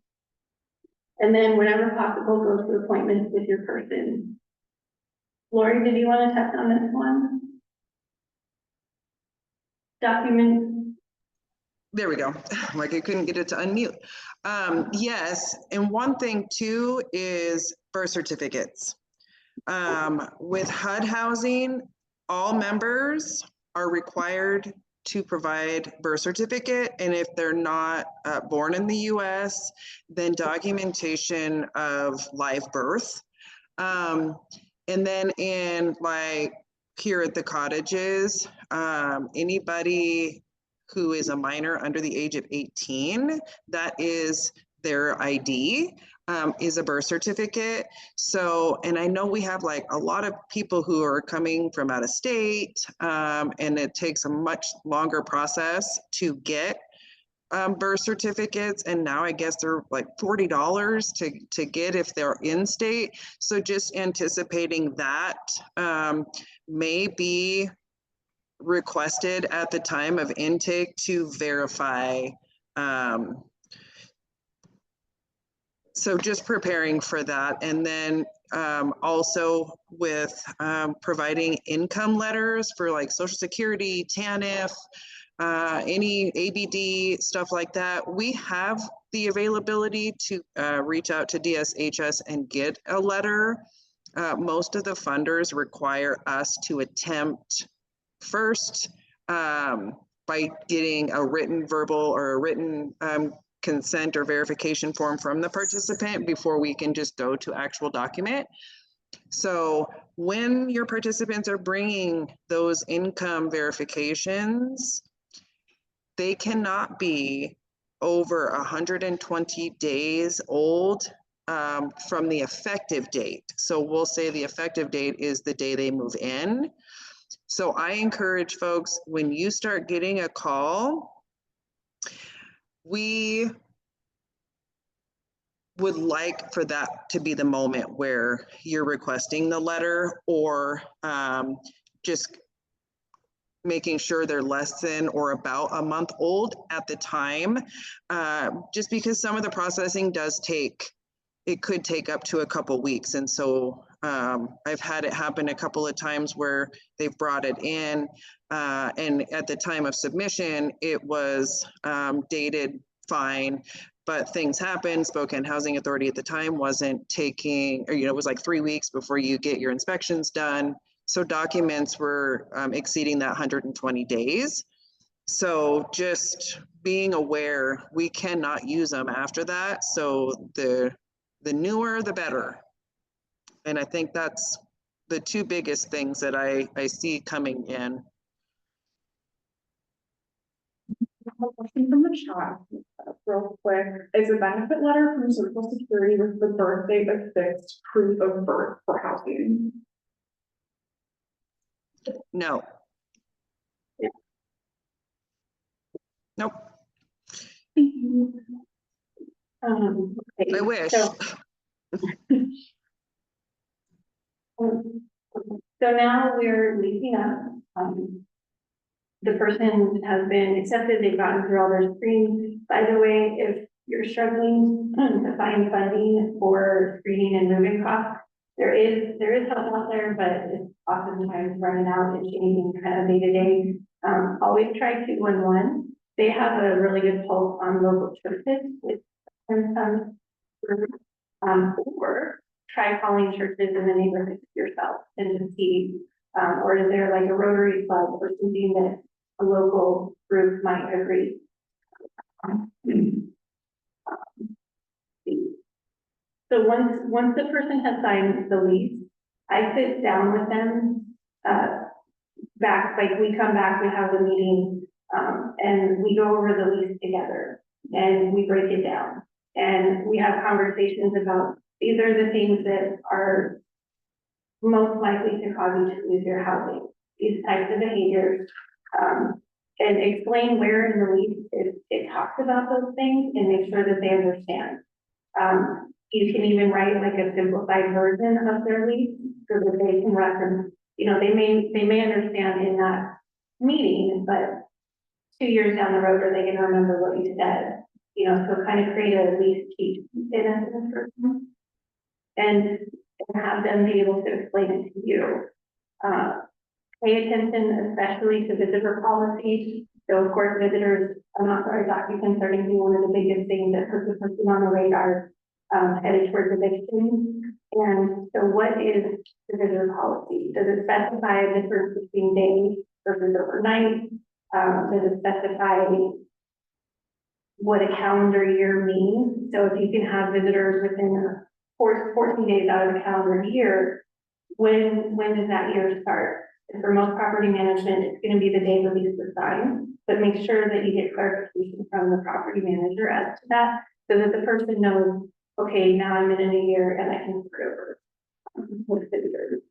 And then whenever possible, go to appointments with your person. Lori, did you want to touch on this one? Documents. There we go. Like I couldn't get it to unmute. Yes, and one thing too is birth certificates. With HUD housing, all members are required to provide birth certificate, and if they're not born in the US, then documentation of live birth. And then in like here at the cottages, anybody who is a minor under the age of 18, that is their ID, is a birth certificate. So, and I know we have like a lot of people who are coming from out of state, and it takes a much longer process to get birth certificates. And now I guess they're like $40 to get if they're in state. So just anticipating that may be requested at the time of intake to verify. So just preparing for that. And then also with providing income letters for like Social Security, TANF, any ABD, stuff like that. We have the availability to reach out to DSHS and get a letter. Most of the funders require us to attempt first by getting a written verbal or a written consent or verification form from the participant before we can just go to actual document. So when your participants are bringing those income verifications, they cannot be over 120 days old from the effective date. So we'll say the effective date is the day they move in. So I encourage folks, when you start getting a call, we would like for that to be the moment where you're requesting the letter, or just making sure they're less than or about a month old at the time, just because some of the processing does take, it could take up to a couple weeks. And so I've had it happen a couple of times where they've brought it in, and at the time of submission, it was dated fine, but things happened. Spokane Housing Authority at the time wasn't taking, or, it was like 3 weeks before you get your inspections done. So documents were exceeding that 120 days. So just being aware, we cannot use them after that. So the newer, the better. And I think that's the two biggest things that I see coming in. Question from the chat, real quick, is a benefit letter from Social Security with the birth date affixed proof of birth for housing? No. Yeah. Nope, Okay, I wish. So so now we're leaving up, the person has been accepted, they've gotten through all their screens. By the way, if you're struggling to find funding for screening and moving costs, there is help out there, but it's oftentimes running out and changing kind of day to day. Always try 211. They have a really good pulse on local churches with or try calling churches in the neighborhood yourself and to see, or is there like a Rotary Club or something that a local group might agree. So once the person has signed the lease, I sit down with them, we come back, we have a meeting, and we go over the lease together and we break it down. And we have conversations about, these are the things that are most likely to cause you to lose your housing, these types of behaviors, and explain where in the lease it talks about those things and make sure that they understand. You can even write like a simplified version of their lease so that they can reference, they may understand in that meeting, but 2 years down the road, are they gonna remember what you said? So kind of create a lease sheet in essence for them and have them be able to explain it to you. Pay attention especially to visitor policy. So of course, visitors, unauthorized occupants are going to be one of the biggest things that puts the person on the radar headed towards eviction. And so what is the visitor policy? Does it specify a difference between days versus overnight? Does it specify what a calendar year means? So if you can have visitors within 14 days out of the calendar year, when does that year start? And for most property management, it's going to be the day the lease was signed, but make sure that you get clarification from the property manager as to that, so that the person knows, okay, now I'm in a new year and I can start over with visitors.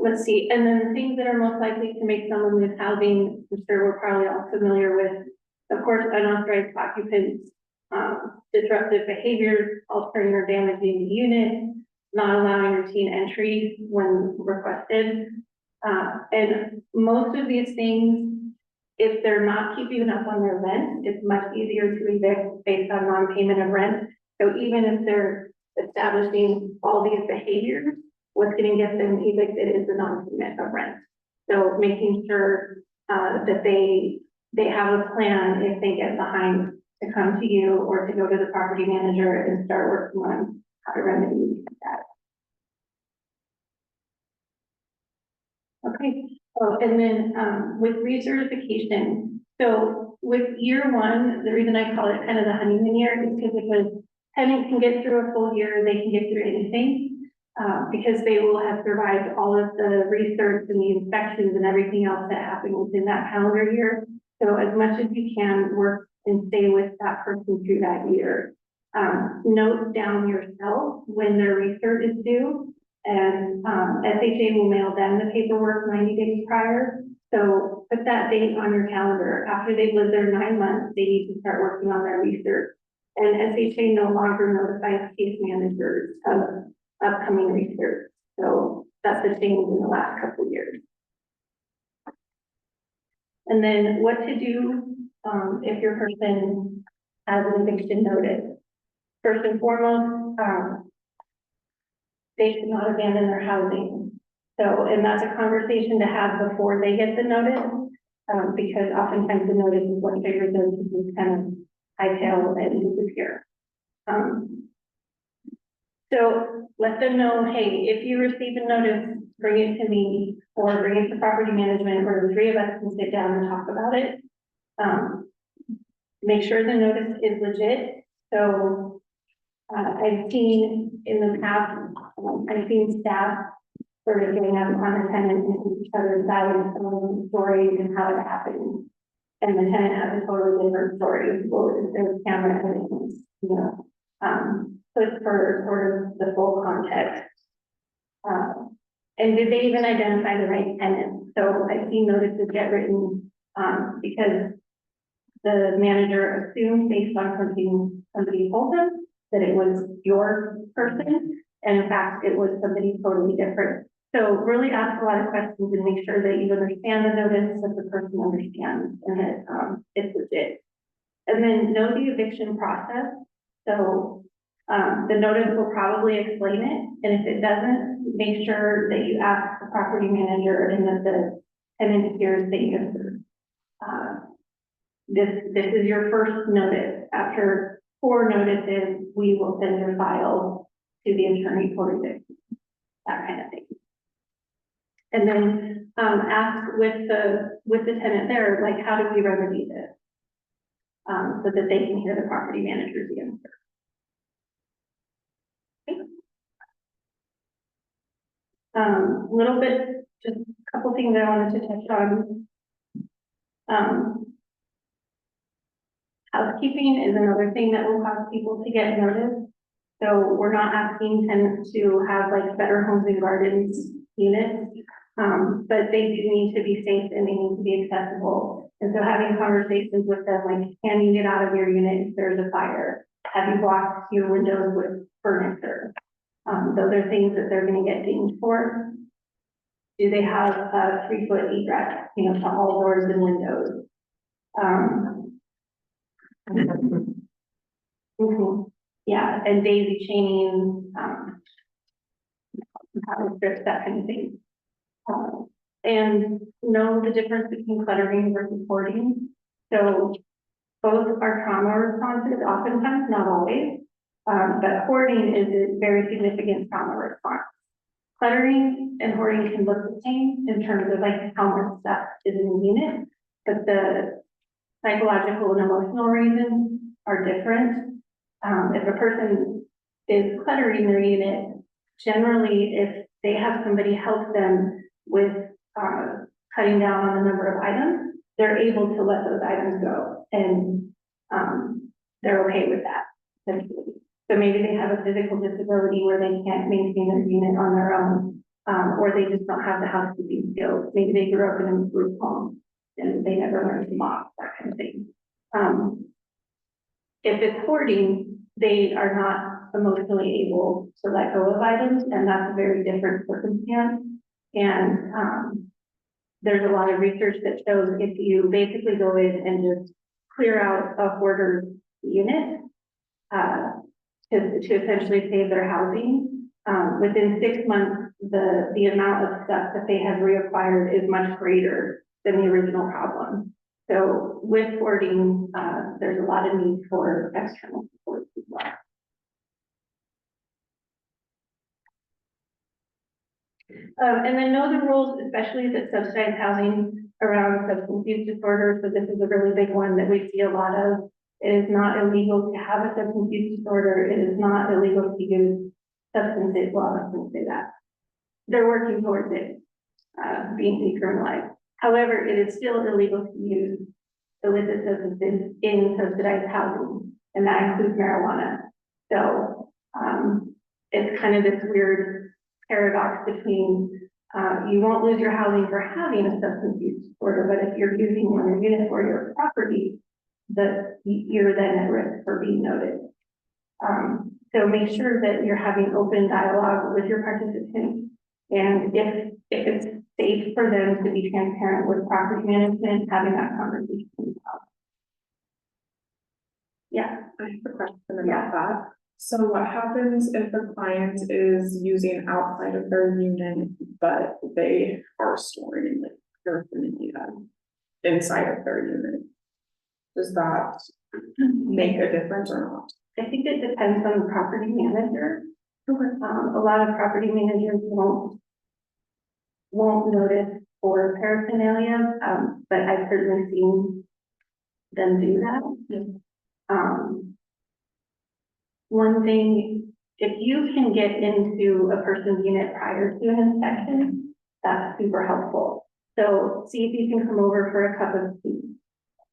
Let's see, and then the things that are most likely to make someone lose housing, I'm sure we're probably all familiar with, of course, unauthorized occupants, disruptive behaviors, altering or damaging the unit, not allowing routine entry when requested. And most of these things, if they're not keeping up on their rent, it's much easier to evict based on non-payment of rent. So even if they're establishing all these behaviors, what's going to get them evicted is the non-payment of rent. So making sure that they have a plan if they get behind to come to you or to go to the property manager and start working on how to remedy that. Okay, so and then with recertification, so with year one, the reason I call it kind of the honeymoon year is because tenants can get through a full year, they can get through anything, because they will have survived all of the research and the inspections and everything else that happened within that calendar year. So as much as you can work and stay with that person through that year. Note down yourself when their research is due, and SHA will mail them the paperwork 90 days prior. So put that date on your calendar. After they've lived there 9 months, they need to start working on their research. And SHA no longer notifies case managers of upcoming research. So that's a change in the last couple of years. And then what to do if your person has an eviction notice. first and foremost, they should not abandon their housing. So, and that's a conversation to have before they get the notice, because oftentimes the notice is what triggers them to just kind of hightail and disappear. So let them know, hey, if you receive a notice, bring it to me or bring it to property management where the three of us can sit down and talk about it. Make sure the notice is legit. So I've seen in the past, I've seen staff sort of getting up on a tenant and each other's side of some stories and how it happened. And the tenant has a totally different story. Well, there's camera evidence, you know. So it's for sort of the full context. And did they even identify the right tenant? So I've seen notices get written, because the manager assumed based on something somebody told them that it was your person, and in fact, it was somebody totally different. So really ask a lot of questions and make sure that you understand the notice, that the person understands, and that it's legit. And then know the eviction process. So the notice will probably explain it, and if it doesn't, make sure that you ask the property manager and that the tenant hears the answer. This is your first notice. After 4 notices, we will send your file to the attorney for eviction, that kind of thing. And then ask with the tenant there, like, how do we remedy this? So that they can hear the property manager's answer. Little bit, just a couple things I wanted to touch on. Housekeeping is another thing that will cause people to get noticed. So we're not asking tenants to have like Better Homes and Gardens units, but they do need to be safe and they need to be accessible. And so having conversations with them, like, can you get out of your unit if there's a fire? Have you blocked your windows with furniture? Those are things that they're going to get dinged for. Do they have a 3-foot egress, you know, to all doors and windows? Yeah, and daisy chaining, power strips, that kind of thing. And know the difference between cluttering versus hoarding. So both are trauma responses, oftentimes, not always. But hoarding is a very significant trauma response. Cluttering and hoarding can look the same in terms of like how much stuff is in the unit, but the psychological and emotional reasons are different. If a person is cluttering their unit, generally if they have somebody help them with cutting down on the number of items, they're able to let those items go, and they're okay with that, essentially. So maybe they have a physical disability where they can't maintain their unit on their own, or they just don't have the housekeeping skills. Maybe they grew up in a group home and they never learned to mop, that kind of thing. If it's hoarding, they are not emotionally able to let go of items, and that's a very different circumstance. And there's a lot of research that shows if you basically go in and just clear out a hoarder's unit, to essentially save their housing, within 6 months, the amount of stuff that they have reacquired is much greater than the original problem. So with hoarding, there's a lot of need for external support as well. And then know the rules, especially the subsidized housing around substance use disorder. So this is a really big one that we see a lot of. It is not illegal to have a substance use disorder. It is not illegal to use substances. Well, I'm not going to say that. They're working towards it being decriminalized. However, it is still illegal to use illicit substances in subsidized housing, and that includes marijuana. So it's kind of this weird paradox between you won't lose your housing for having a substance use disorder, but if you're using one of your units or your property, that you're then at risk for being noted. So make sure that you're having open dialogue with your participants, and if it's safe for them to be transparent with property management, having that conversation as well. Yeah. I have a question Yeah. about So what happens if the client is using outside of their unit, but they are storing like paraphernalia inside of their unit? Does that make a difference or not? I think it depends on the property manager. A lot of property managers won't notice for paraphernalia, but I've certainly seen them do that. One thing, if you can get into a person's unit prior to an inspection, that's super helpful. So see if you can come over for a cup of tea,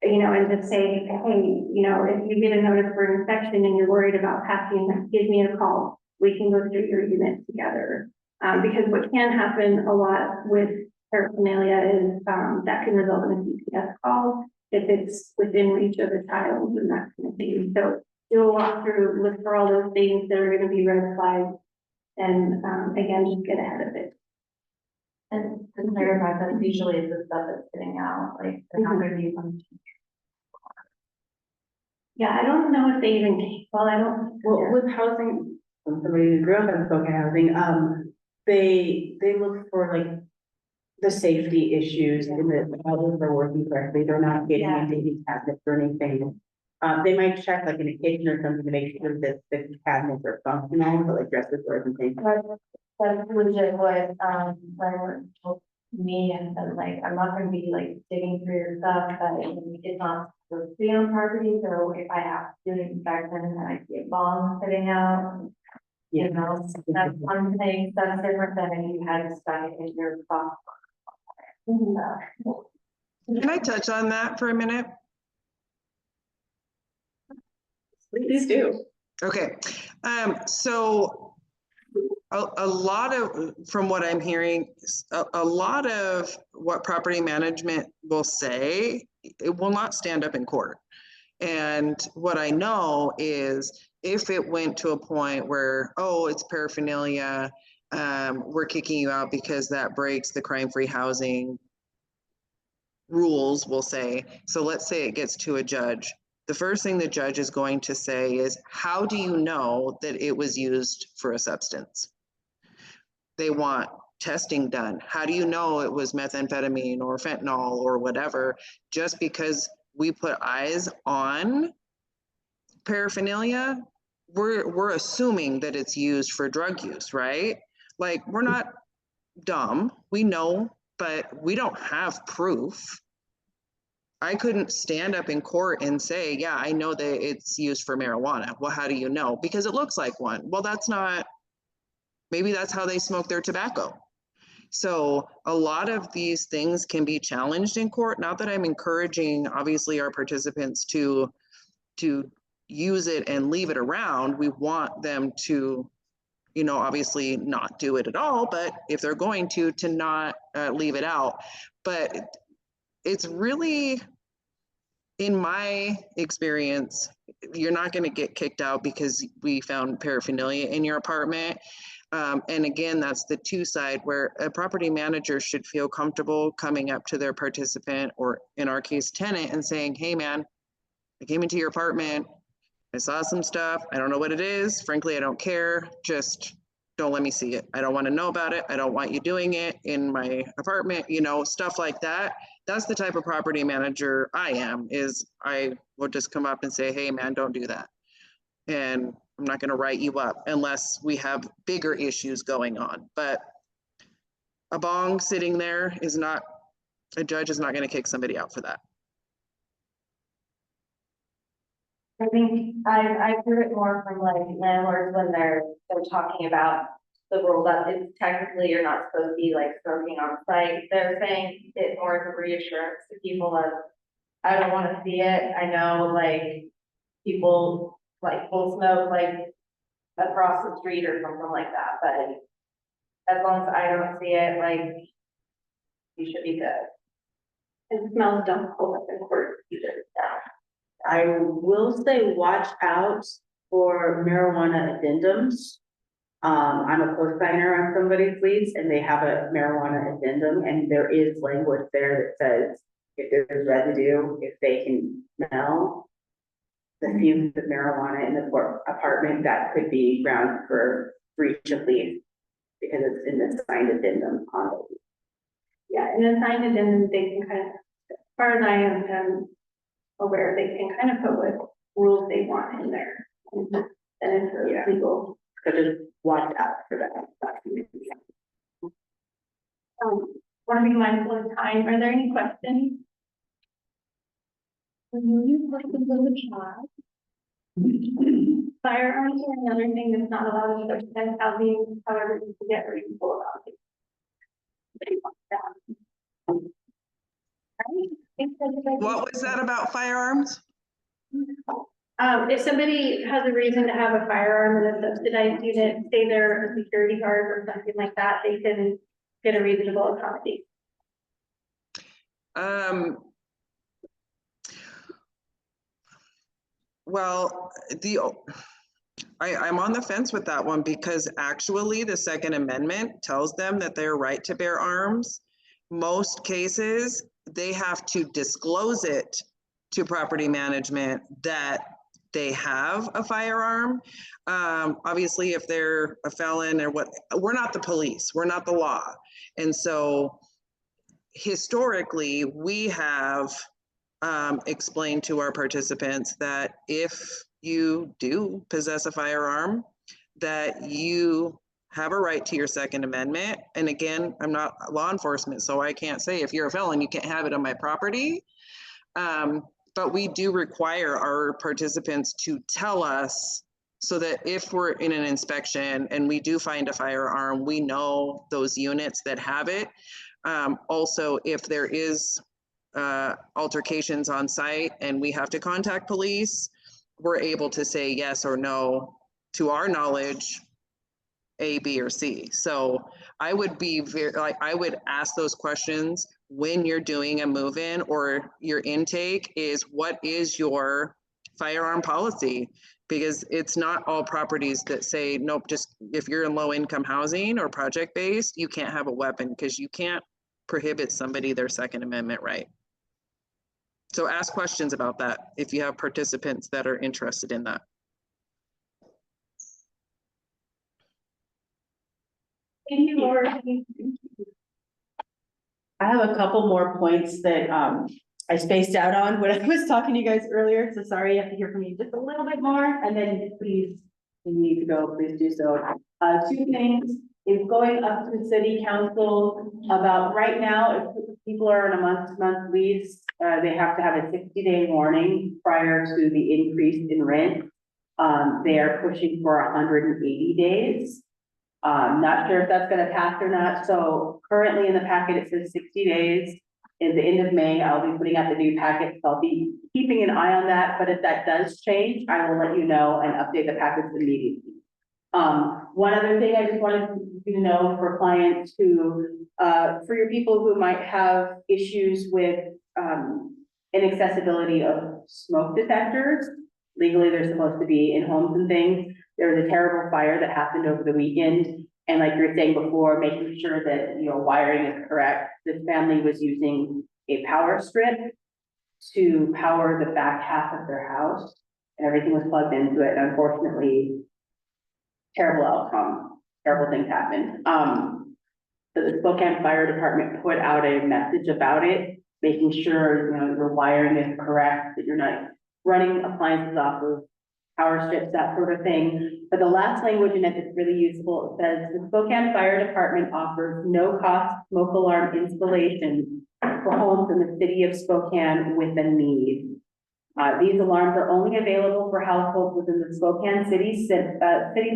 and just say, hey, if you get a notice for inspection and you're worried about passing, give me a call. We can go through your unit together. Because what can happen a lot with paraphernalia is, that can result in a CPS call if it's within reach of a child and that kind of thing. So do a walkthrough, look for all those things that are gonna be red flags, and, again, just get ahead of it. And to clarify, that usually is the stuff that's sitting out, like, they're not gonna be some. Yeah, I don't know if they even, well, I don't. Well, with housing, when somebody who grew up in Spokane housing, they look for like the safety issues and the houses are working correctly, they're not getting Yeah. into any cabinets or anything. They might check like in a kitchen or something to make sure that the cabinets are functional, but like dresser drawers and things. That's legit what, landlord told me, and said, like, I'm not gonna be like digging through your stuff, but it's not supposed to be on property, so if I have to do an inspection and I see a bomb sitting out, that's one thing, that's different than if you had stuck it in your box. Can I touch on that for a minute? Please do. Okay, so a lot of, from what I'm hearing, a lot of what property management will say, it will not stand up in court. And what I know is if it went to a point where, oh, it's paraphernalia, we're kicking you out because that breaks the crime-free housing rules, we'll say. So let's say it gets to a judge. The first thing the judge is going to say is, how do you know that it was used for a substance? They want testing done. How do you know it was methamphetamine or fentanyl or whatever? Just because we put eyes on paraphernalia, we're assuming that it's used for drug use, right? Like, we're not dumb, we know, but we don't have proof. I couldn't stand up in court and say, yeah, I know that it's used for marijuana. Well, how do you know? Because it looks like one. Well, that's not, maybe that's how they smoke their tobacco. So a lot of these things can be challenged in court. Not that I'm encouraging, obviously, our participants to use it and leave it around. We want them to, obviously not do it at all, but if they're going to not leave it out. But it's really, in my experience, you're not going to get kicked out because we found paraphernalia in your apartment. And again, that's the two side where a property manager should feel comfortable coming up to their participant, or in our case, tenant, and saying, hey man, I came into your apartment, I saw some stuff, I don't know what it is, frankly, I don't care, just don't let me see it. I don't want to know about it. I don't want you doing it in my apartment, stuff like that. That's the type of property manager I am, is I will just come up and say, hey man, don't do that. And I'm not going to write you up unless we have bigger issues going on. But a bong sitting there is not, a judge is not going to kick somebody out for that. I think I've heard it more from like landlords when they're talking about the rule that it's technically you're not supposed to be like smoking on site. They're saying it more as a reassurance to people of, I don't want to see it. I know like people like will smoke like across the street or something like that, but as long as I don't see it, like you should be good. And smells don't hold up in court either. I will say, watch out for marijuana addendums. I'm a co-signer on somebody's lease and they have a marijuana addendum, and there is language there that says if there's residue, if they can smell, the fumes of marijuana in the apartment, that could be grounds for breach of lease because it's in the signed addendum on the lease. Yeah, and then signed addendum, they can kind of, as far as I am aware, they can kind of put what rules they want in there. And it's Yeah. legal. So just watch out for that. Want to be mindful of time. Are there any questions? Firearms are another thing that's not allowed in subsidized housing, however, you can get reasonable about it. What was that about firearms? If somebody has a reason to have a firearm in a subsidized unit, say they're a security guard or something like that, they can get a reasonable accommodation. Well, I'm on the fence with that one because actually the Second Amendment tells them that they're right to bear arms. Most cases, they have to disclose it to property management that they have a firearm. Obviously, if they're a felon or what, we're not the police, we're not the law. And so historically, we have explained to our participants that if you do possess a firearm, that you have a right to your Second Amendment. And again, I'm not law enforcement, so I can't say if you're a felon, you can't have it on my property. But we do require our participants to tell us so that if we're in an inspection and we do find a firearm, we know those units that have it. Also, if there is altercations on site and we have to contact police, we're able to say yes or no, to our knowledge, A, B, or C. So I would be I would ask those questions when you're doing a move-in or your intake is what is your firearm policy? Because it's not all properties that say, nope, just if you're in low-income housing or project-based, you can't have a weapon because you can't prohibit somebody their Second Amendment right. So ask questions about that if you have participants that are interested in that. Thank you, Laura. I have a couple more points that I spaced out on when I was talking to you guys earlier, so sorry, you have to hear from me just a little bit more, and then please, if you need to go, please do so. Two things, is going up to city council about right now, if people are on a month-to-month lease, they have to have a 60-day warning prior to the increase in rent. They are pushing for 180 days. Not sure if that's gonna pass or not, so currently in the packet, it says 60 days. In the end of May, I'll be putting out the new packet, so I'll be keeping an eye on that, but if that does change, I will let you know and update the packets immediately. One other thing I just wanted you to know for clients who, for your people who might have issues with, inaccessibility of smoke detectors, legally they're supposed to be in homes and things. There was a terrible fire that happened over the weekend. And like you were saying before, making sure that, you know, wiring is correct. This family was using a power strip to power the back half of their house. And everything was plugged into it. And unfortunately, terrible outcome, terrible things happened. So the Spokane Fire Department put out a message about it, making sure, you know, your wiring is correct, that you're not running appliances off of power strips, that sort of thing. But the last language in it is really useful. It says the Spokane Fire Department offers no-cost smoke alarm installation for homes in the city of Spokane with a need. These alarms are only available for households within the Spokane city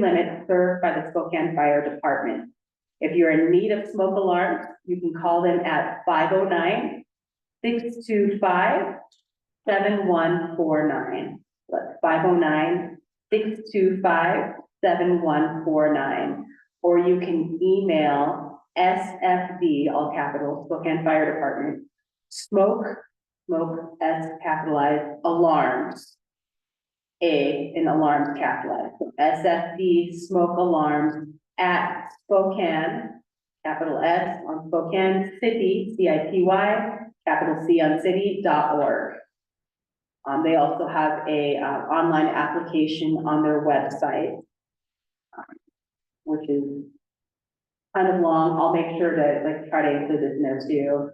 limits served by the Spokane Fire Department. If you're in need of smoke alarms, you can call them at 509-625-7149. That's 509-625-7149. Or you can email SFD, all capitals, Spokane Fire Department, smoke, S capitalized, alarms, A in alarms capitalized. So SFD smoke alarms at Spokane, capital S on Spokane City, CITY, capital C on city.org. They also have a, online application on their website, which is kind of long. I'll make sure to like try to include this note too.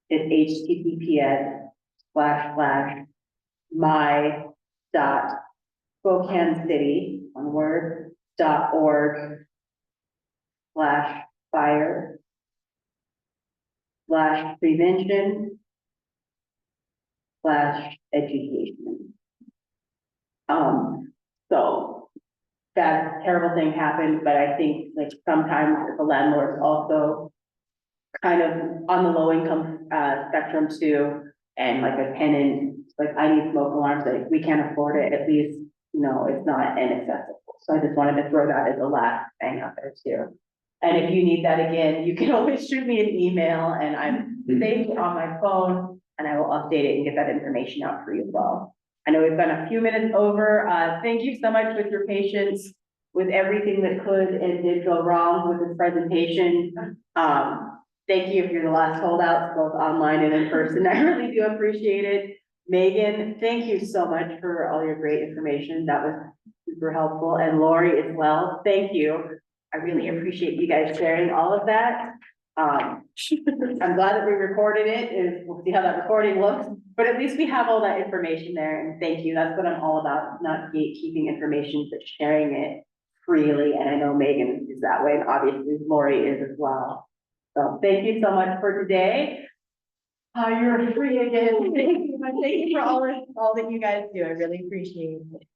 It's https://my.SpokaneCity, one word, .org/fire/prevention/education. So that terrible thing happened, but I think like sometimes the landlord's also kind of on the low income spectrum too, and like a tenant, like I need smoke alarms, like we can't afford it, at least, you know, it's not inaccessible. So I just wanted to throw that as a last thing out there too. And if you need that again, you can always shoot me an email and I'm saved on my phone and I will update it and get that information out for you as well. I know we've gone a few minutes over. Thank you so much with your patience with everything that could and did go wrong with this presentation. Thank you if you're the last holdouts, both online and in person. I really do appreciate it. Megan, thank you so much for all your great information. That was super helpful. And Lori as well, thank you. I really appreciate you guys sharing all of that. I'm glad that we recorded it, and we'll see how that recording looks, but at least we have all that information there, and thank you. That's what I'm all about, not gatekeeping information, but sharing it freely, and I know Megan is that way, and obviously Lori is as well. So thank you so much for today. You're free again. Thank you, thank you for all that you guys do. I really appreciate it.